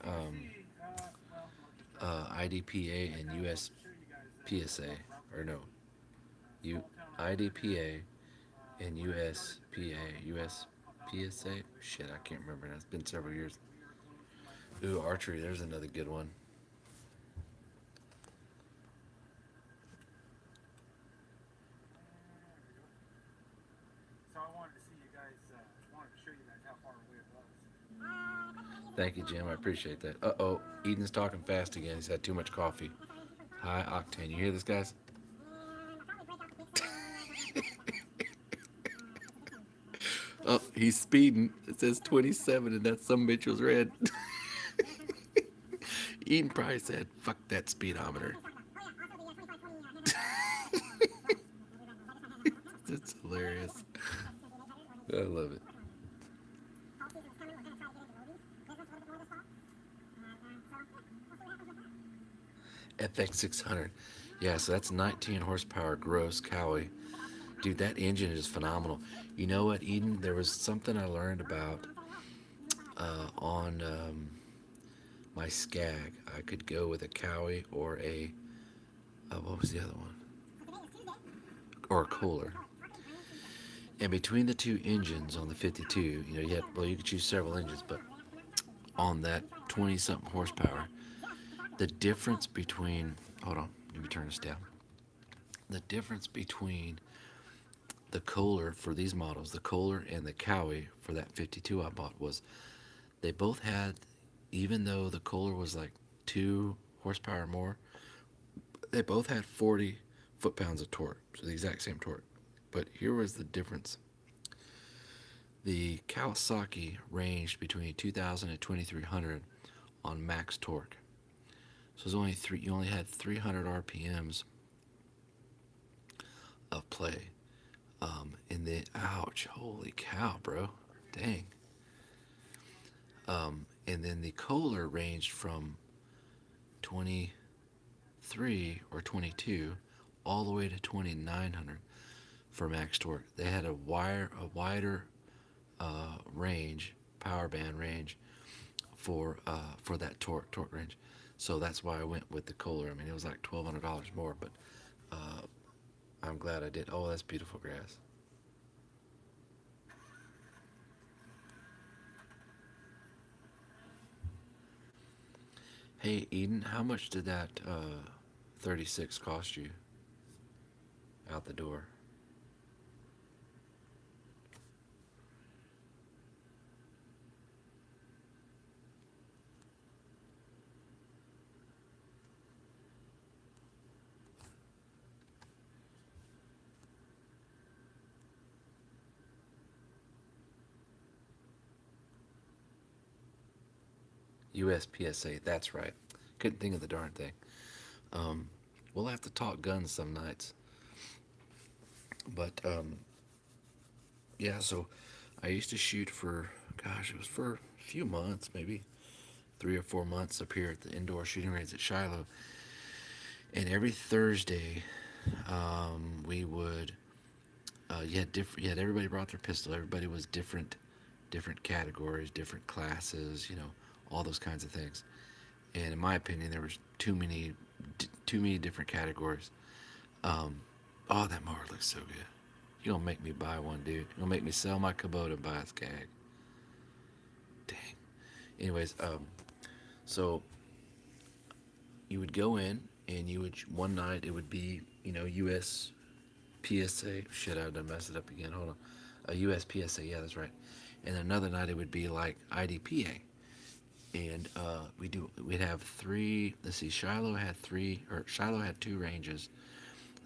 well, IDPA and USPSA, or no, IDPA and USPSA. Shit, I can't remember now. It's been several years. Ooh, archery. There's another good one. So I wanted to see you guys, wanted to show you guys how far away it was. Thank you, Jim. I appreciate that. Uh-oh, Eden's talking fast again. He's had too much coffee. High octane. You hear this, guys? Oh, he's speeding. It says 27, and that sumbitch was red. Eden probably said, fuck that speedometer. That's hilarious. I love it. FX 600. Yeah, so that's 19 horsepower gross Cowie. Dude, that engine is phenomenal. You know what, Eden? There was something I learned about on my Skag. I could go with a Cowie or a, what was the other one? Or a Kohler. And between the two engines on the 52, you know, you could choose several engines, but on that 20 something horsepower, the difference between, hold on, let me turn this down. The difference between the Kohler for these models, the Kohler and the Cowie for that 52 I bought, was they both had, even though the Kohler was like 2 horsepower more, they both had 40 foot-pounds of torque, so the exact same torque. But here was the difference. The Kawasaki ranged between 2,000 and 2,300 on max torque. So it was you only had 300 RPMs of play. And then, ouch, holy cow, bro, dang. And then the Kohler ranged from 23 or 22 all the way to 2,900 for max torque. They had a wider range, power band range for that torque range. So that's why I went with the Kohler. I mean, it was like $1,200 more, but I'm glad I did. Oh, that's beautiful grass. Hey, Eden, how much did that 36 cost you out the door? USPSA, that's right. Couldn't think of the darn thing. We'll have to talk guns some nights. But yeah, so I used to shoot for, gosh, it was for a few months, maybe 3 or 4 months up here at the indoor shooting range at Shiloh. And every Thursday, we would, you had everybody brought their pistol. Everybody was different categories, different classes, all those kinds of things. And in my opinion, there was too many different categories. Oh, that mower looks so good. You're gonna make me buy one, dude. You're gonna make me sell my Kubota and buy a Skag. Dang. Anyways, so you would go in and one night it would be, US PSA. Shit, I done messed it up again. Hold on. A US PSA, yeah, that's right. And another night it would be like IDPA. And we'd have 3. Let's see, Shiloh had 2 ranges.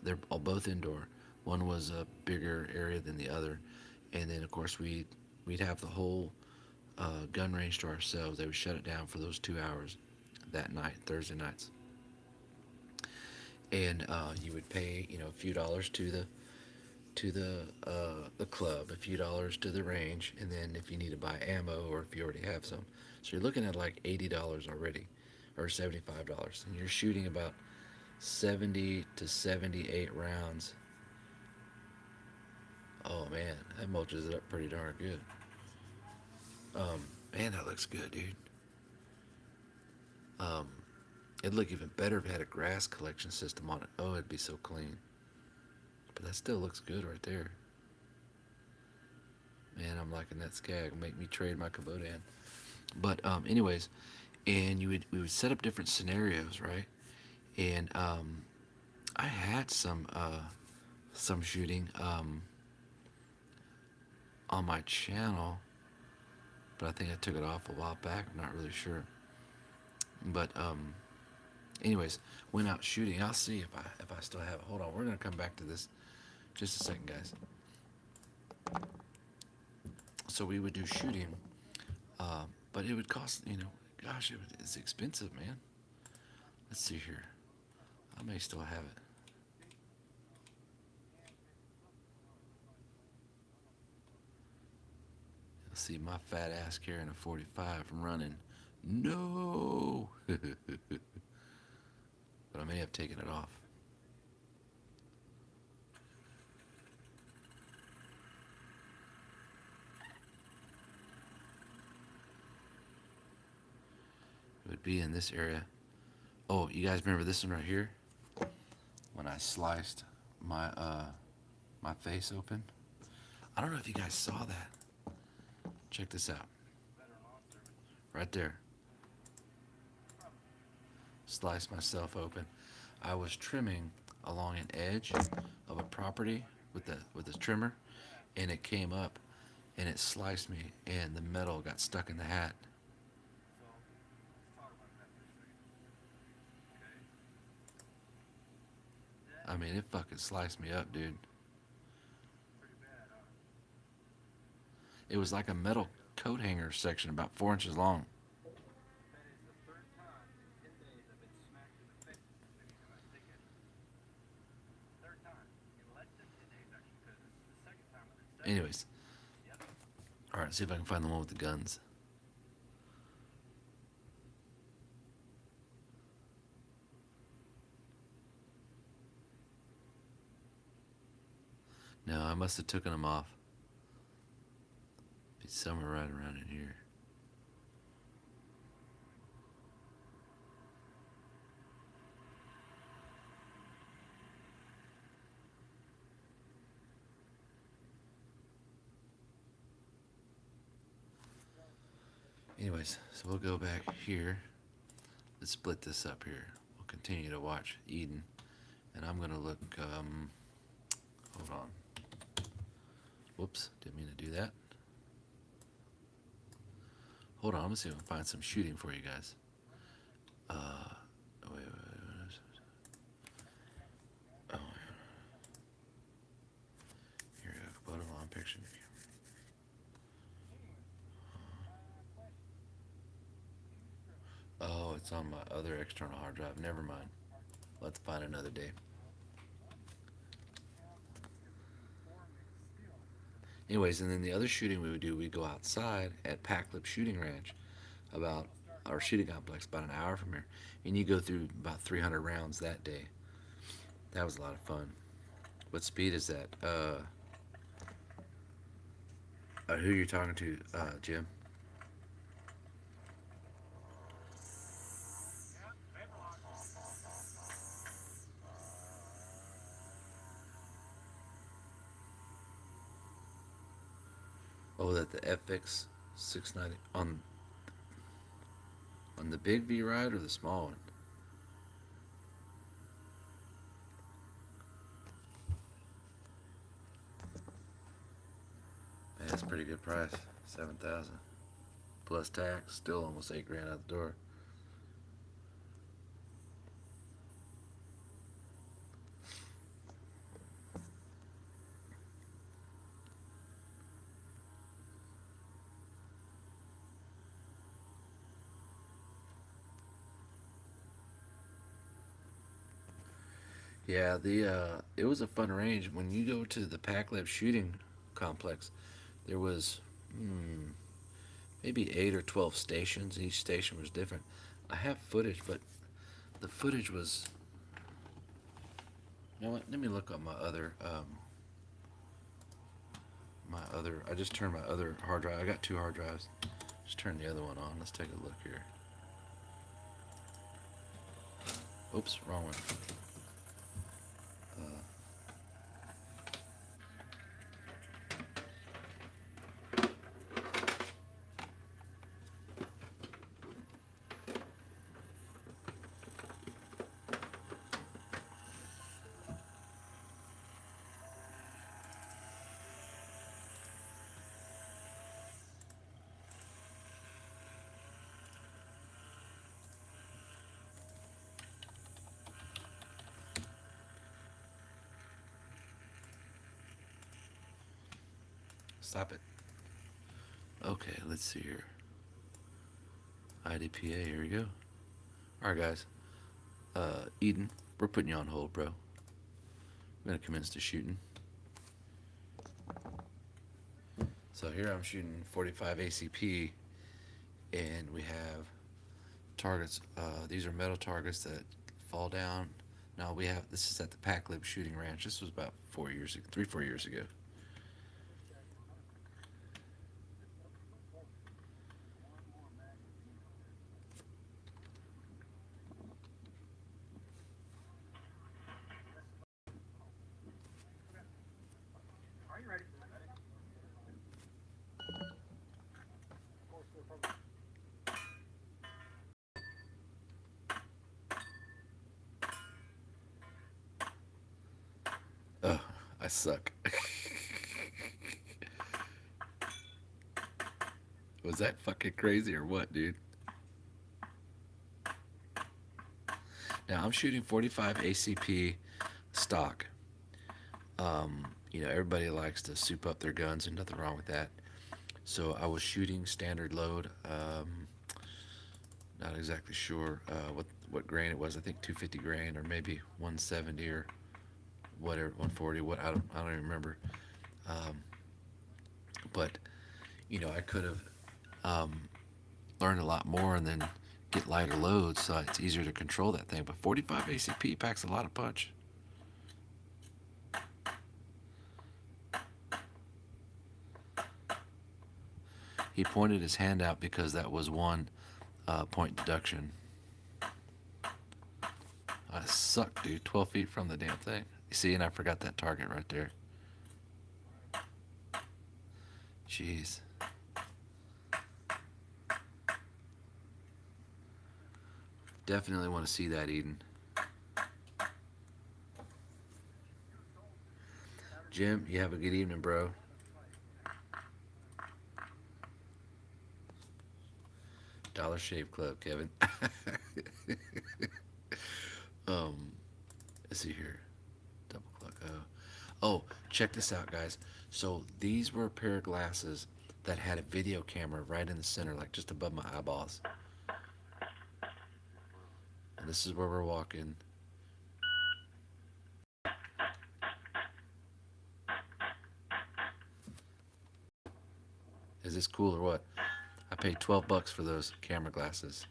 They're all both indoor. One was a bigger area than the other, and then of course we'd have the whole gun range to ourselves. They would shut it down for those 2 hours that night, Thursday nights. And you would pay, a few dollars to the club, a few dollars to the range, and then if you need to buy ammo or if you already have some. So you're looking at like $80 already, or $75, and you're shooting about 70 to 78 rounds. Oh man, that mulches it up pretty darn good. Man, that looks good, dude. It'd look even better if it had a grass collection system on it. Oh, it'd be so clean. But that still looks good right there. Man, I'm liking that Skag. It'll make me trade my Kubota in. But anyways, and we would set up different scenarios, right? And I had some shooting on my channel, but I think I took it off a while back. I'm not really sure. But anyways, went out shooting. I'll see if I still have it. Hold on, we're gonna come back to this just a second, guys. So we would do shooting, but it would cost, gosh, it's expensive, man. Let's see here. I may still have it. Let's see, my fat ass carrying a 45 from running. No! But I may have taken it off. It would be in this area. Oh, you guys remember this one right here? When I sliced my my face open? I don't know if you guys saw that. Check this out. right there. Sliced myself open. I was trimming along an edge of a property with the trimmer, and it came up and it sliced me, and the metal got stuck in the hat. So, let's talk about that for a second. Okay? I mean, it fucking sliced me up, dude. Pretty bad, huh? It was like a metal coat hanger section about 4 inches long. That is the third time in 10 days I've been smacked in the face with this thing, and I think it's third time in less than 10 days actually, because it's the second time with the second. Anyways, all right, see if I can find the one with the guns. No, I must have taken them off. Be somewhere right around in here. Anyways, so we'll go back here. Let's split this up here. We'll continue to watch Eden, and I'm gonna look. Hold on. Whoops, didn't mean to do that. Hold on, I'm gonna see if I can find some shooting for you guys. Wait. Oh, here we go. Photo on picture. Oh, it's on my other external hard drive. Never mind. Let's find another day. Anyways, and then the other shooting we would do, we'd go outside at Packlip Shooting Ranch, about our shooting complex, about an hour from here, and you go through about 300 rounds that day. That was a lot of fun. What speed is that? Who you talking to, Jim? Oh, that the FX 690 on the big V ride or the small one? Man, that's a pretty good price. 7,000 plus tax, still almost $8,000 out the door. Yeah, it was a fun range. When you go to the Packlab shooting complex, there was maybe 8 or 12 stations. Each station was different. I have footage, but the footage was. You know what? Let me look on my other. I just turned my other hard drive. I got 2 hard drives. Just turn the other one on. Let's take a look here. Oops, wrong one. Stop it. Okay, let's see here. IDPA, here we go. Alright, guys. Eden, we're putting you on hold, bro. I'm gonna commence the shooting. So here I'm shooting 45 ACP, and we have targets. These are metal targets that fall down. Now this is at the Packlib Shooting Ranch. This was about 4 years ago, 3-4 years ago. Are you ready? Of course, they're probably I suck. Was that fucking crazy or what, dude? Now I'm shooting 45 ACP stock. You know, everybody likes to soup up their guns, and nothing wrong with that. So I was shooting standard load. Not exactly sure what grain it was. I think 250 grain, or maybe 170 or whatever, 140. What I don't even remember. Um, but you know, I could have learned a lot more and then get lighter loads, so it's easier to control that thing. But 45 ACP packs a lot of punch. He pointed his hand out because that was one point deduction. I suck, dude. 12 feet from the damn thing. You see, and I forgot that target right there. Jeez. Definitely want to see that, Eden. Jim, you have a good evening, bro. Dollar Shave Club, Kevin. Let's see here. Double click. Oh, check this out, guys. So these were a pair of glasses that had a video camera right in the center, like just above my eyeballs. And this is where we're walking. Is this cool or what? I paid $12 for those camera glasses.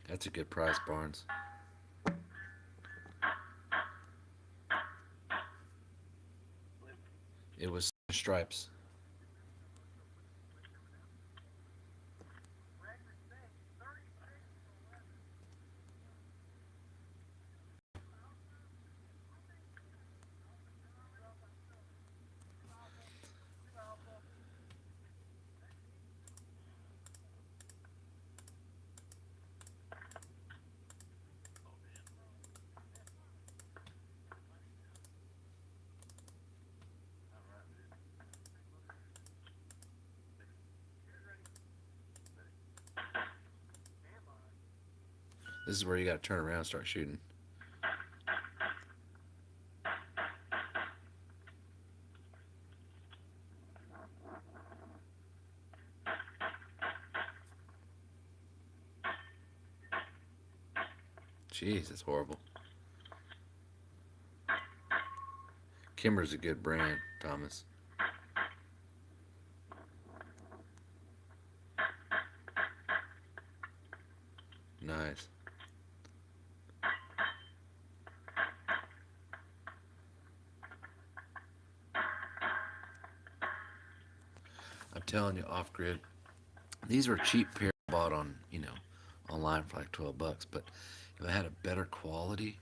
That's a good price, Barnes. It was stripes. This is where you got to turn around and start shooting. Jeez, that's horrible. Kimmer's a good brand, Thomas. Nice. I'm telling you, off grid. These were cheap pair I bought on, online for like $12. But if I had a better quality,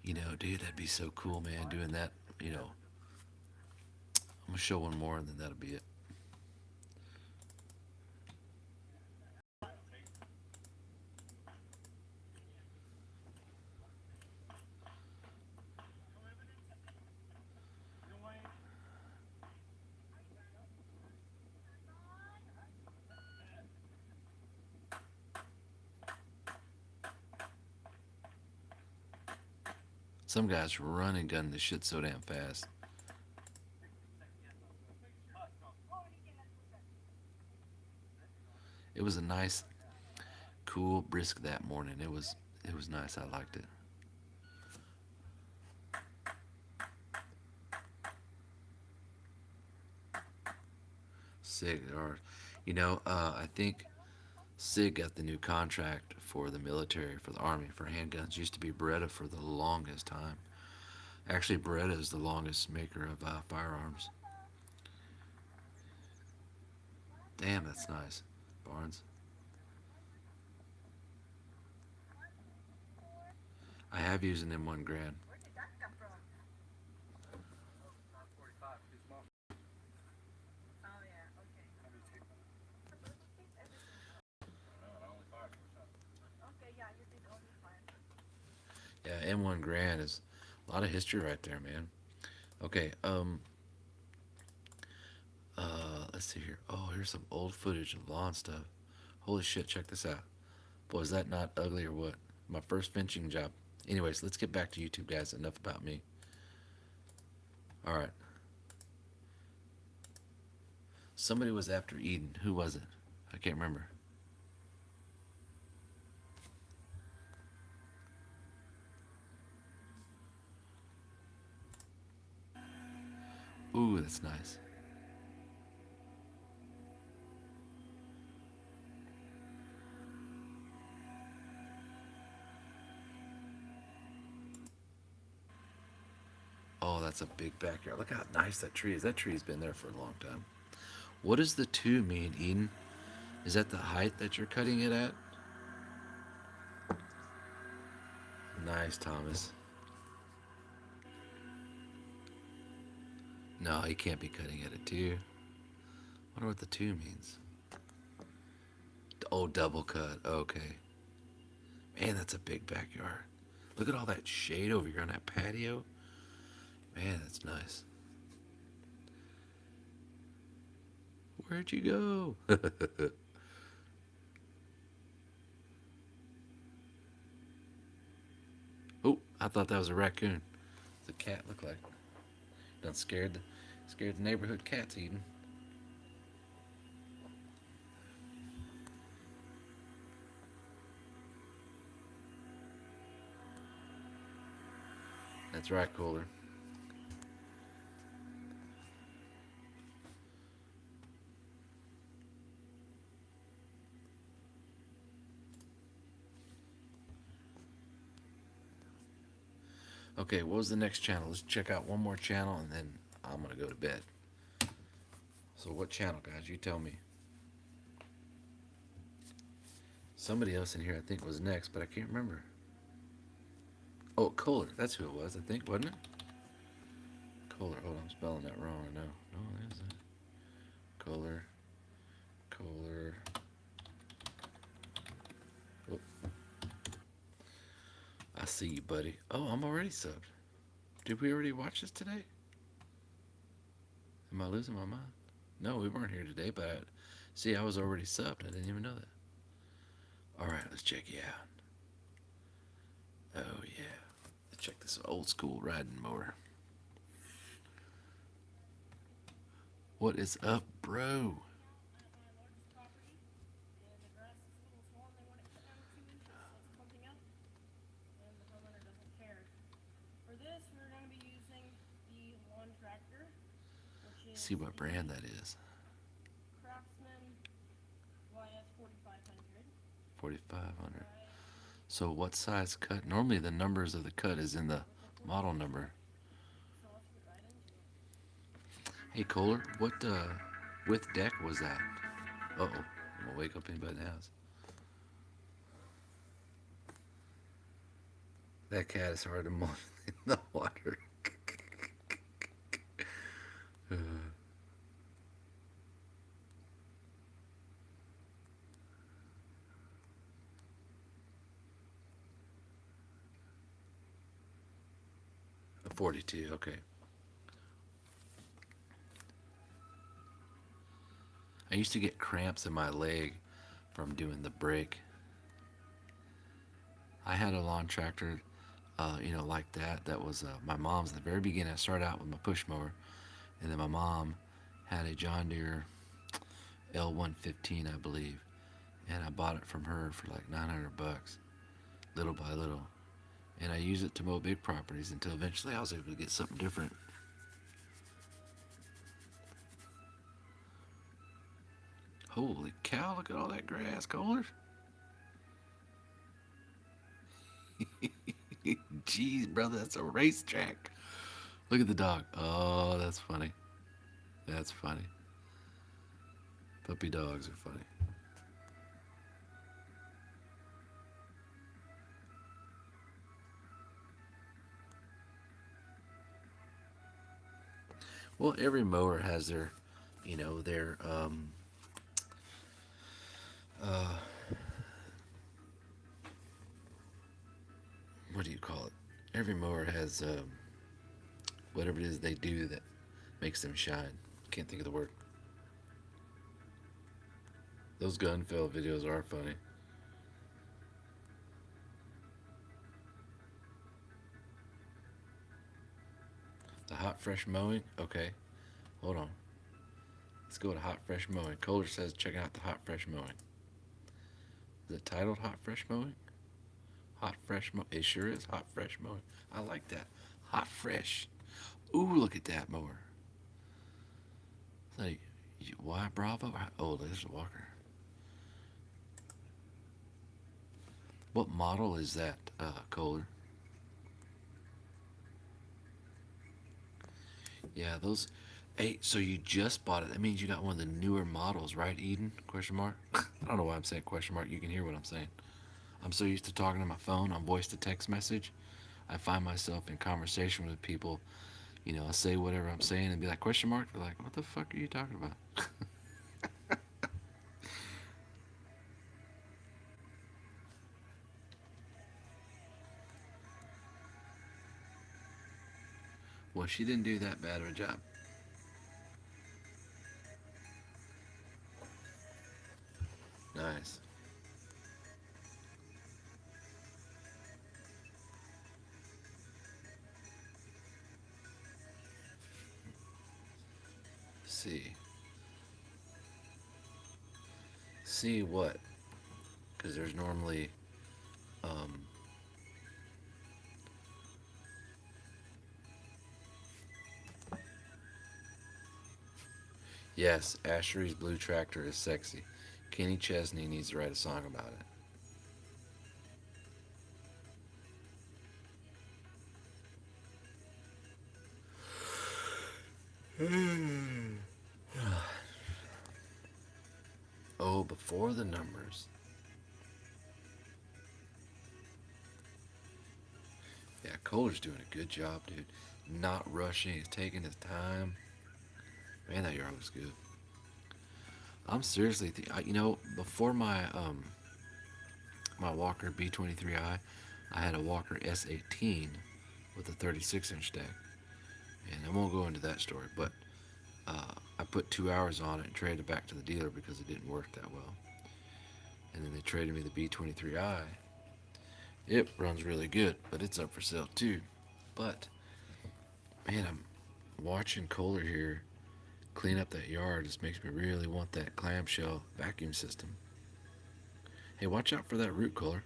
dude, that'd be so cool, man. Doing that, I'm gonna show one more and then that'll be it. Some guys run and gun this shit so damn fast. It was a nice, cool brisk that morning. It was nice. I liked it. Sig, or I think Sig got the new contract for the military, for the Army, for handguns. Used to be Beretta for the longest time. Actually, Beretta is the longest maker of firearms. Damn, that's nice, Barnes. I have used an M1 Grand. Where did that come from? Yeah, M1 Grand is a lot of history right there, man. Okay, let's see here. Oh, here's some old footage of lawn stuff. Holy shit, check this out. Boy, is that not ugly or what? My first finching job. Anyways, let's get back to YouTube, guys. Enough about me. All right. Somebody was after Eden. Who was it? I can't remember. Ooh, that's nice. Oh, that's a big backyard. Look how nice that tree is. That tree's been there for a long time. What does the 2 mean, Eden? Is that the height that you're cutting it at? Nice, Thomas. No, he can't be cutting at a 2. Wonder what the 2 means. Oh, double cut. Okay. Man, that's a big backyard. Look at all that shade over here on that patio. Man, that's nice. Where'd you go? Oh, I thought that was a raccoon. It's a cat, look like. Done scared the neighborhood cats, Eden. That's right, Kohler. Okay, what was the next channel? Let's check out one more channel and then I'm gonna go to bed. So what channel, guys? You tell me. Somebody else in here I think was next, but I can't remember. Oh, Kohler. That's who it was, I think, wasn't it? Kohler. Hold on, I'm spelling that wrong. I know. No, it isn't. Kohler. Kohler. Oh. I see you, buddy. Oh, I'm already subbed. Did we already watch this today? Am I losing my mind? No, we weren't here today, but see, I was already subbed. I didn't even know that. All right, let's check you out. Oh yeah, let's check this old school riding mower. What is up, bro? See what brand that is. Craftsman YS 4500. 4500. So what size cut? Normally the numbers of the cut is in the model number. So let's get right into it. Hey Kohler, what width deck was that? Uh oh, I'm gonna wake up anybody in the house. That cat is hard to move in the water. A 42, okay. I used to get cramps in my leg from doing the brake. I had a lawn tractor, like that. That was my mom's. At the very beginning, I started out with my push mower, and then my mom had a John Deere L115, I believe, and I bought it from her for like $900, little by little, and I used it to mow big properties until eventually I was able to get something different. Holy cow! Look at all that grass, Kohler. Jeez, brother, that's a racetrack. Look at the dog. Oh, that's funny. That's funny. Puppy dogs are funny. Well, every mower has their, their what do you call it? Every mower has whatever it is they do that makes them shine. Can't think of the word. Those gun fill videos are funny. The hot fresh mowing. Okay, hold on. Let's go to hot fresh mowing. Kohler says check out the hot fresh mowing. Is it titled hot fresh mowing? Hot fresh mowing. It sure is hot fresh mowing. I like that. Hot fresh. Ooh, look at that mower. Like, why Bravo? Oh, there's a Walker. What model is that, Kohler? Yeah, those. Hey, so you just bought it. That means you got one of the newer models, right, Eden? Question mark. I don't know why I'm saying question mark. You can hear what I'm saying. I'm so used to talking to my phone on voice to text message. I find myself in conversation with people. You know, I say whatever I'm saying and be like, question mark? They're like, what the fuck are you talking about? Well, she didn't do that bad of a job. Nice. See. See what? Because there's normally, um, yes, Ashery's Blue Tractor is sexy. Kenny Chesney needs to write a song about it. Oh, before the numbers. Yeah, Kohler's doing a good job, dude. Not rushing. He's taking his time. Man, that yard looks good. I'm seriously, you know, before my Walker B23i, I had a Walker S18 with a 36-inch deck, and I won't go into that story. But I put 2 hours on it and traded it back to the dealer because it didn't work that well. And then they traded me the B23i. It runs really good, but it's up for sale too. But man, I'm watching Kohler here clean up that yard. Just makes me really want that clamshell vacuum system. Hey, watch out for that root, Kohler.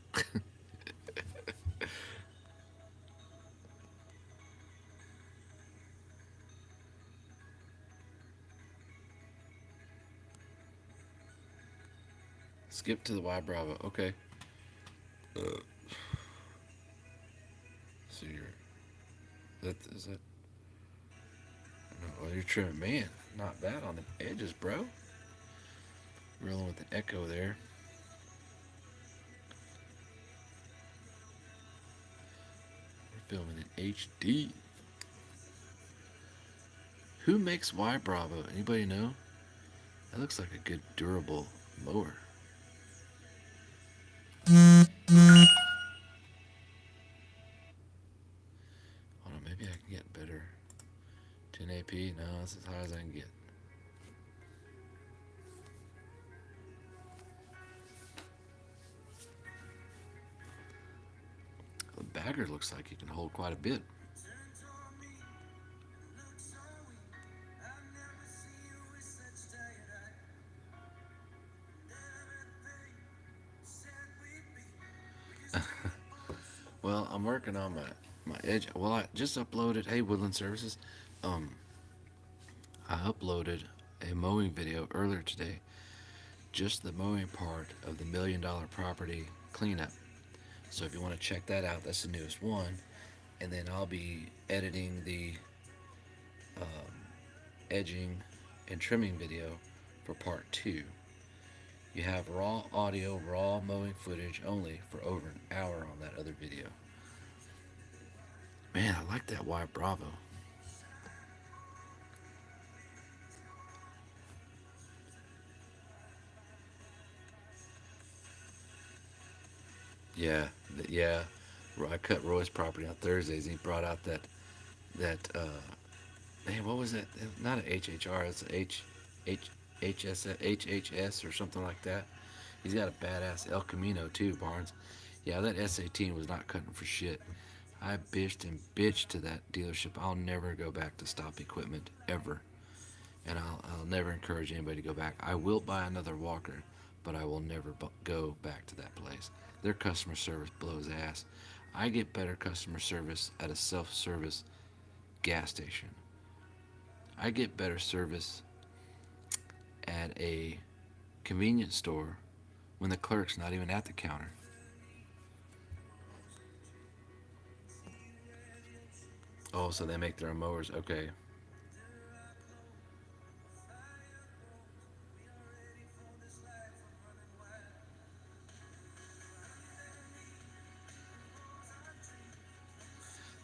Skip to the Y Bravo. Okay. So is that? No, well, you're trimming, man. Not bad on the edges, bro. Rolling with the echo there. We're filming in HD. Who makes Y Bravo? Anybody know? That looks like a good durable mower. Hold on, maybe I can get better. 10 AP? No, that's as high as I can get. The bagger looks like it can hold quite a bit. Well, I'm working on my edge. Well, I just uploaded. Hey, Woodland Services. I uploaded a mowing video earlier today. Just the mowing part of the $1 million property cleanup. So if you want to check that out, that's the newest one. And then I'll be editing the edging and trimming video for part 2. You have raw audio, raw mowing footage only for over an hour on that other video. Man, I like that Y Bravo. Yeah, yeah. I cut Roy's property on Thursdays, and he brought out man, what was that? Not an HHR, it's a HHS or something like that. He's got a badass El Camino too, Barnes. Yeah, that S18 was not cutting for shit. I bitched and bitched to that dealership. I'll never go back to Stop Equipment ever, and I'll never encourage anybody to go back. I will buy another walker, but I will never go back to that place. Their customer service blows ass. I get better customer service at a self-service gas station. I get better service at a convenience store when the clerk's not even at the counter. Oh, so they make their own mowers. Okay.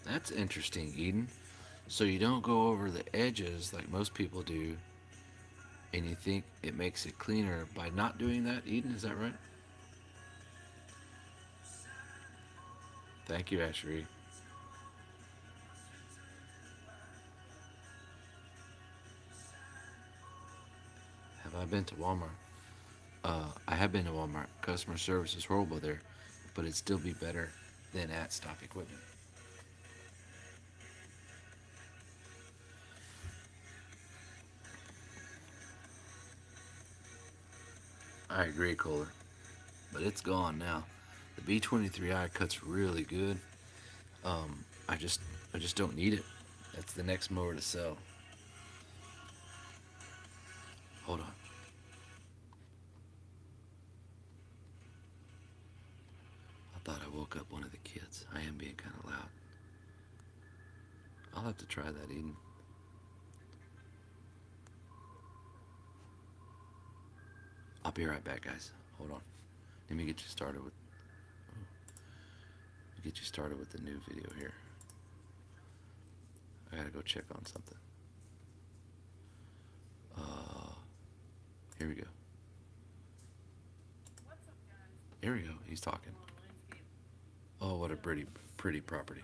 That's interesting, Eden. So you don't go over the edges like most people do, and you think it makes it cleaner by not doing that, Eden? Is that right? Thank you, Ashery. Have I been to Walmart? I have been to Walmart. Customer service is horrible there, but it'd still be better than at Stop Equipment. I agree, Kohler, but it's gone now. The B23i cuts really good. I just don't need it. That's the next mower to sell. Hold on. I thought I woke up one of the kids. I am being kind of loud. I'll have to try that, Eden. I'll be right back, guys. Hold on. Let me get you started with. Get you started with the new video here. I gotta go check on something. Here we go. What's up, guys? Here we go. He's talking. Landscape. Oh, what a pretty property.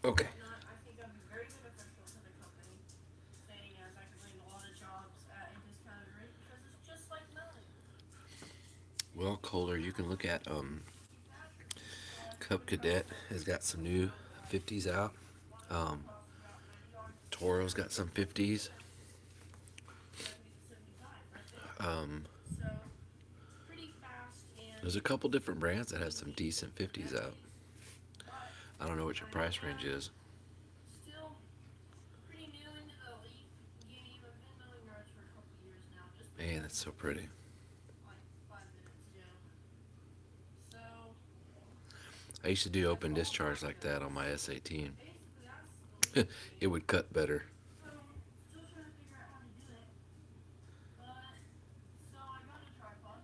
Okay. I think that'd be very beneficial to the company, saying as I can land a lot of jobs at a discounted rate because it's just like mowing. Well, Kohler, you can look at Cub Cadet has got some new 50s out. Toro's got some 50s. So pretty fast and There's a couple different brands that have some decent 50s out. I don't know what your price range is. still pretty new into the leaf game. I've been mowing yards for a couple years now, just Man, that's so pretty. like 5 minutes ago. So I used to do open discharge like that on my S18. basically that's It would cut better. so still trying to figure out how to do it. But so I got a tripod.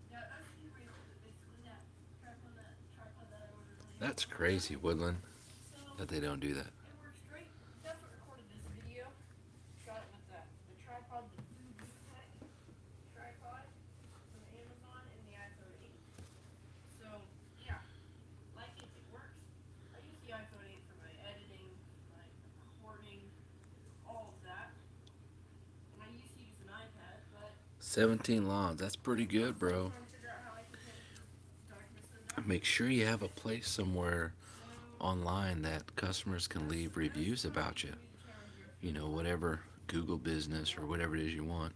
Got a few razors, but basically that tripod that I ordered on That's crazy, Woodland, So that they don't do that. it works great. That's what recorded this video. Got it with the tripod, the Blue Tech tripod from Amazon and the iPhone 8. So yeah, 17 lawns. That's pretty good, bro. Trying to figure out how I can get documents to them. Make sure you have a place somewhere online that customers can leave reviews about you. You know, whatever Google business or whatever it is you want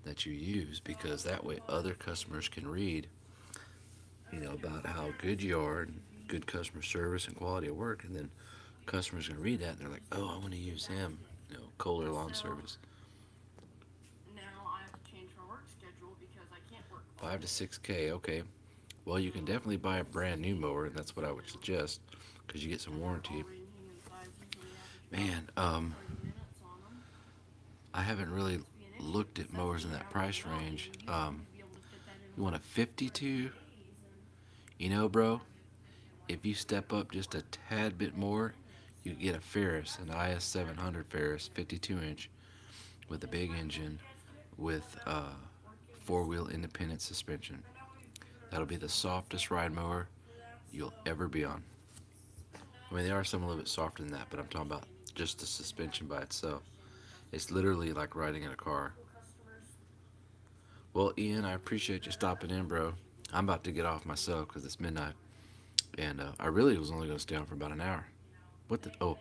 that you use, because that way other customers can read, you know, about how good you are and good customer service and quality of work, and then customers can read that and they're like, oh, I want to use him, you know, Kohler Lawn Service. Now I have to change my work schedule because I can't work. 5 to 6K, okay. Well, you can definitely buy a brand new mower, and that's what I would suggest, because you get some warranty. Man, I haven't really looked at mowers in that price range. You want a 52? You know, bro, if you step up just a tad bit more, you get a Ferris, an IS 700 Ferris, 52 inch, with a big engine, with 4-wheel independent suspension. That'll be the softest ride mower you'll ever be on. I mean, there are some a little bit softer than that, but I'm talking about just the suspension by itself. It's literally like riding in a car. Well, Ian, I appreciate you stopping in, bro. I'm about to get off myself because it's midnight. And I really was only going to stay on for about an hour. What the? Oh,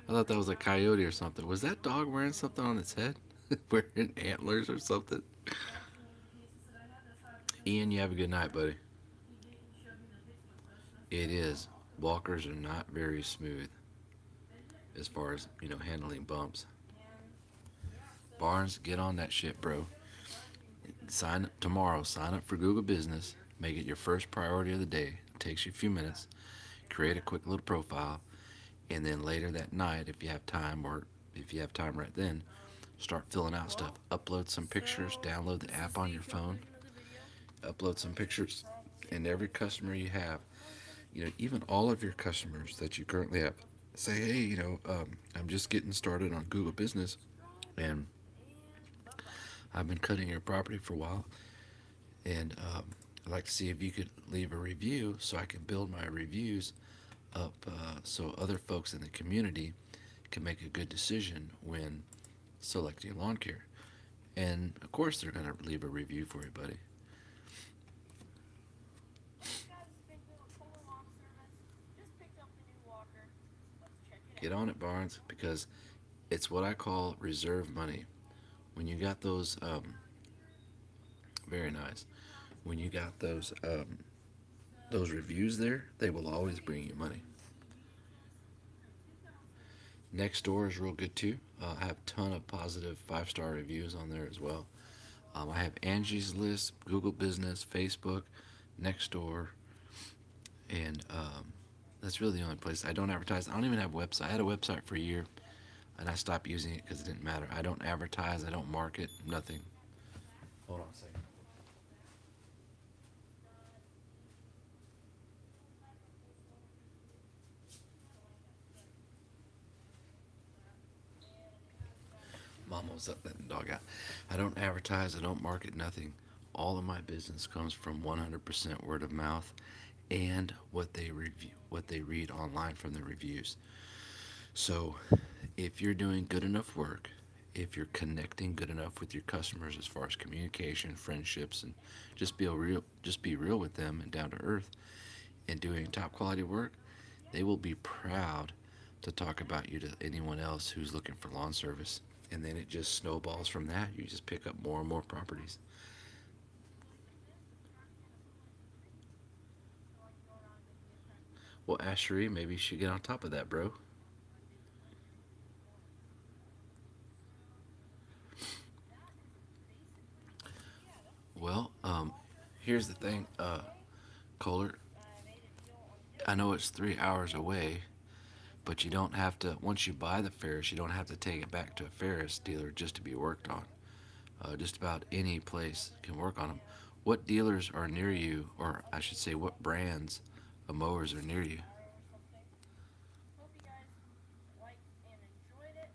I thought that was a coyote or something. Was that dog wearing something on its head? Wearing antlers or something? Ian, you have a good night, buddy. It is. Walkers are not very smooth as far as, you know, handling bumps. Barnes, get on that shit, bro. Sign up tomorrow. Sign up for Google Business. Make it your first priority of the day. It takes you a few minutes. Create a quick little profile. And then later that night, if you have time, or if you have time right then, start filling out stuff. Upload some pictures. Download the app on your phone. Upload some pictures. And every customer you have, you know, even all of your customers that you currently have, say, hey, you know, I'm just getting started on Google Business, and I've been cutting your property for a while, and I'd like to see if you could leave a review so I can build my reviews up, so other folks in the community can make a good decision when selecting lawn care. And of course they're going to leave a review for you, buddy. Get on it, Barnes, because it's what I call reserve money. When you got those, very nice. When you got those reviews there, they will always bring you money. Nextdoor is real good too. I have a ton of positive 5-star reviews on there as well. I have Angie's List, Google Business, Facebook, Nextdoor, and that's really the only place. I don't advertise. I don't even have a website. I had a website for a year, and I stopped using it because it didn't matter. I don't advertise. I don't market. Nothing. Hold on a second. Mama was up letting the dog out. I don't advertise. I don't market. Nothing. All of my business comes from 100% word of mouth, and what they review, what they read online from the reviews. So, if you're doing good enough work, if you're connecting good enough with your customers as far as communication, friendships, and just be real with them and down to earth, and doing top quality work, they will be proud to talk about you to anyone else who's looking for lawn service. And then it just snowballs from that. You just pick up more and more properties. Well, Ashery, maybe you should get on top of that, bro. Well, here's the thing, Kohler. I know it's 3 hours away, but you don't have to, once you buy the Ferris, you don't have to take it back to a Ferris dealer just to be worked on. Just about any place can work on them. What dealers are near you, or I should say what brands of mowers are near you? Hope you guys liked and enjoyed it.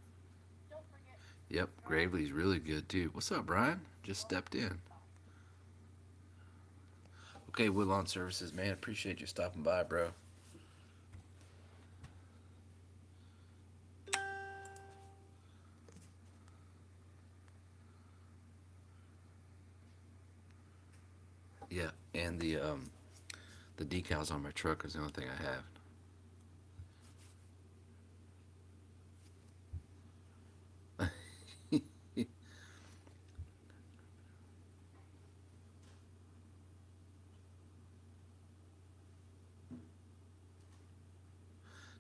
Don't forget. Yep, Gravely's really good too. What's up, Brian? Just stepped in. Okay, Woodlawn Services, man, appreciate you stopping by, bro. The decals on my truck is the only thing I have.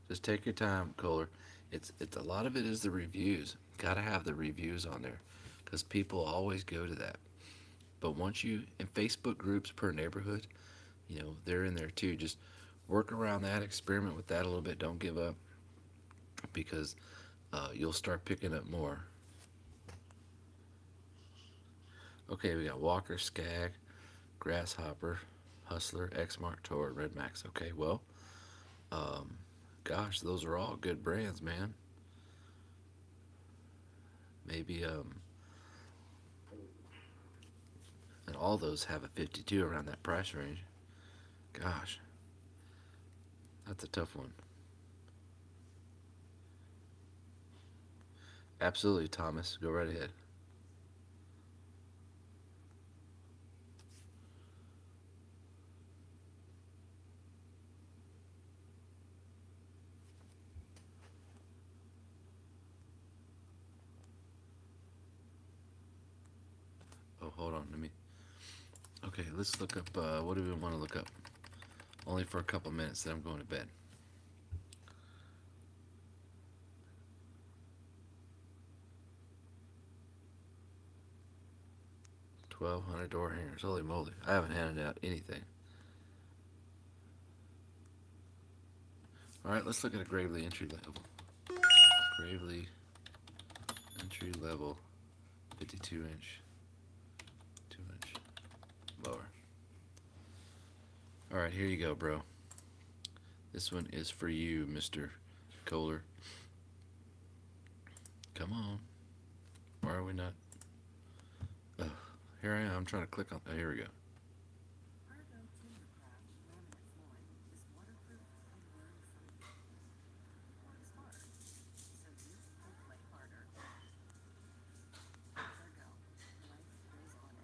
Just take your time, Kohler. It's a lot of it is the reviews. Gotta have the reviews on there, because people always go to that. But once you in Facebook groups per neighborhood, you know they're in there too. Just work around that, experiment with that a little bit. Don't give up, because you'll start picking up more. Okay, we got Walker, Skag, Grasshopper, Hustler, X-Mark, Toro, Red Max. Okay, well, um, gosh, those are all good brands, man. Maybe and all those have a 52 around that price range. Gosh, that's a tough one. Absolutely, Thomas. Go right ahead. Oh, hold on. Let me. Okay, let's look up. What do we want to look up? Only for a couple minutes, then I'm going to bed. 1,200 door hangers. Holy moly! I haven't handed out anything. All right, let's look at a Gravely entry level. Gravely entry level, 52-inch, 2-inch mower. All right, here you go, bro. This one is for you, Mr. Kohler. Come on. Why are we not? Ugh. Here I am. I'm trying to click on. Oh, here we go. Argo Timbercraft laminate flooring is waterproof and worry-free. Works hard, so you can play harder. Argo, life goes on it.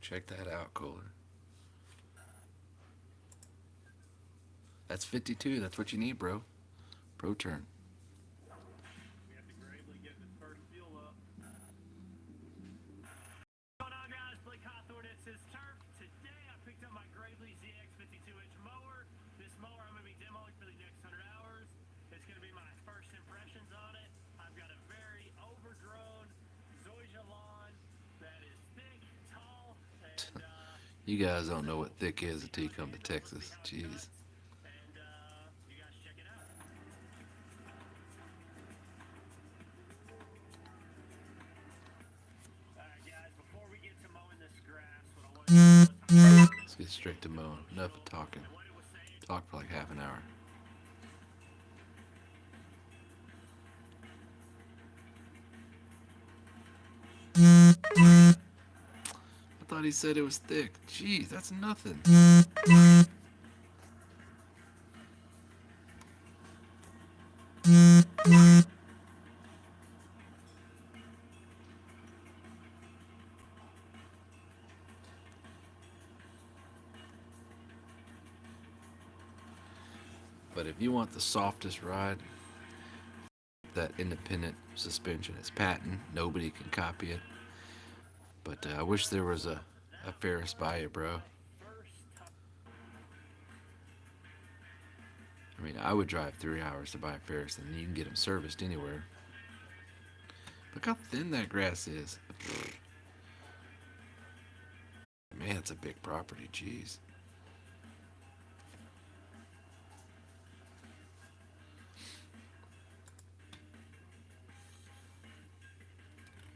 Check that out, Kohler. That's 52. That's what you need, bro. Pro turn. We have to Gravely get this first fuel up. What's going on, guys? Blake Hawthorne, it's his turf. Today I picked up my Gravely ZX 52-inch mower. This mower I'm going to be demoing for the next 100 hours. It's going to be my first impressions on it. I've got a very overgrown zoysia lawn that is thick, tall, and You guys don't know what thick is until you come to Texas. Jeez. and you guys check it out. Alright guys, before we get to mowing this grass, what I want to do is Let's get straight to mowing. Enough of talking. what it was saying. Talk for like half an hour. I thought he said it was thick. Jeez, that's nothing. But if you want the softest ride, that independent suspension is patent. Nobody can copy it. But I wish there was a Ferris by you, bro. I mean, I would drive 3 hours to buy a Ferris, and you can get them serviced anywhere. Look how thin that grass is. Man, it's a big property. Jeez.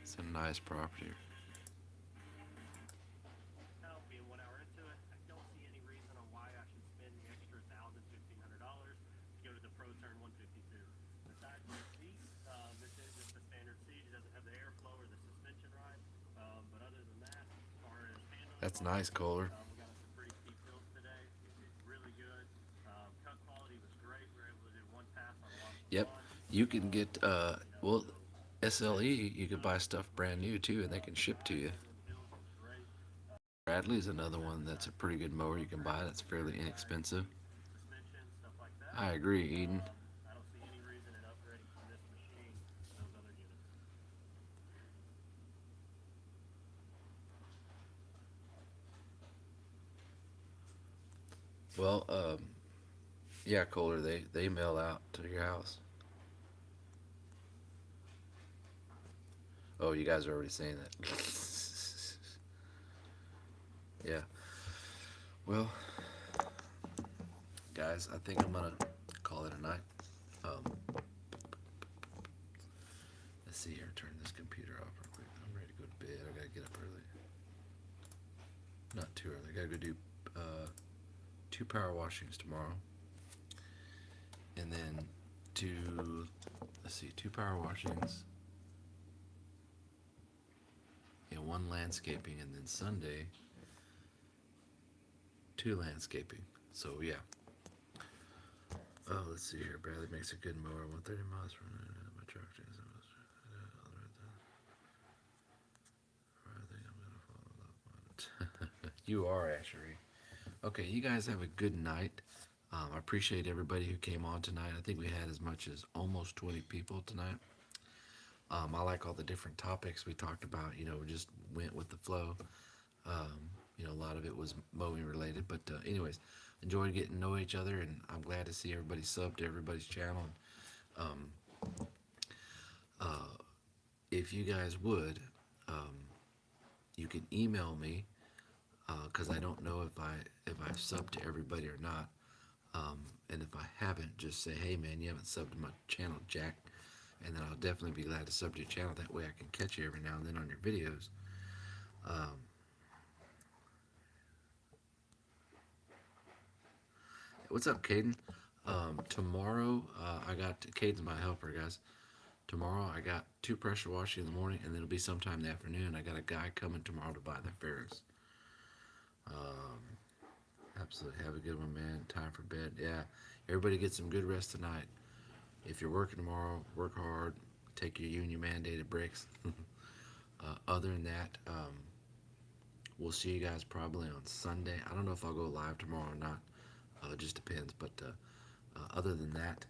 It's a nice property. Now, being 1 hour into it, I don't see any reason on why I should spend the extra $1,000, $1,500 to go to the Pro Turn 152. Besides the seat, this is just a standard seat. It doesn't have the airflow or the suspension right. But other than that, as far as handling, That's nice, Kohler. we got some pretty steep hills today. It's really good. Cut quality was great. We were able to do one pass on a lot of Yep. lawn. You can get well, SLE, you could buy stuff brand new too, and they can ship to you. Build was great. Bradley's another one that's a pretty good mower you can buy. That's fairly inexpensive. Suspension, stuff like that. I agree, Eden. I don't see any reason in upgrading from this machine to those other units. Well, yeah, Kohler, they mail out to your house. Oh, you guys are already saying that. Yeah. Well, guys, I think I'm gonna call it a night. Um, let's see here. Turn this computer off real quick. I'm ready to go to bed. I gotta get up early. Not too early. I gotta go do 2 power washings tomorrow, and then let's see, 2 power washings. Yeah, 1 landscaping, and then Sunday 2 landscaping. So yeah. Oh, let's see here. Bradley makes a good mower. 130 miles from my truck. I think I'm gonna follow up on it. You are actually. Okay, you guys have a good night. I appreciate everybody who came on tonight. I think we had as much as almost 20 people tonight. I like all the different topics we talked about. You know, we just went with the flow. You know, a lot of it was mowing related, but anyways, enjoyed getting to know each other, and I'm glad to see everybody sub to everybody's channel. If you guys would, you can email me because I don't know if I've subbed to everybody or not. And if I haven't, just say, hey man, you haven't subbed to my channel, Jack, and then I'll definitely be glad to sub to your channel. That way I can catch you every now and then on your videos. What's up, Caden? Tomorrow, Caden's my helper, guys. Tomorrow, I got 2 pressure washing in the morning, and then it'll be sometime in the afternoon. I got a guy coming tomorrow to buy the Ferris. Absolutely. Have a good one, man. Time for bed. Yeah. Everybody get some good rest tonight. If you're working tomorrow, work hard. Take your union mandated breaks. Other than that, we'll see you guys probably on Sunday. I don't know if I'll go live tomorrow or not. It just depends. But other than that,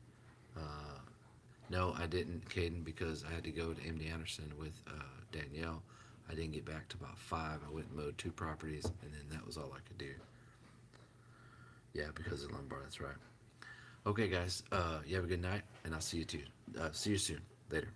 no, I didn't, Caden, because I had to go to MD Anderson with Danielle. I didn't get back to about 5. I went and mowed 2 properties, and then that was all I could do. Yeah, because of lumbar, that's right. Okay, guys, you have a good night, and I'll see you soon. Later.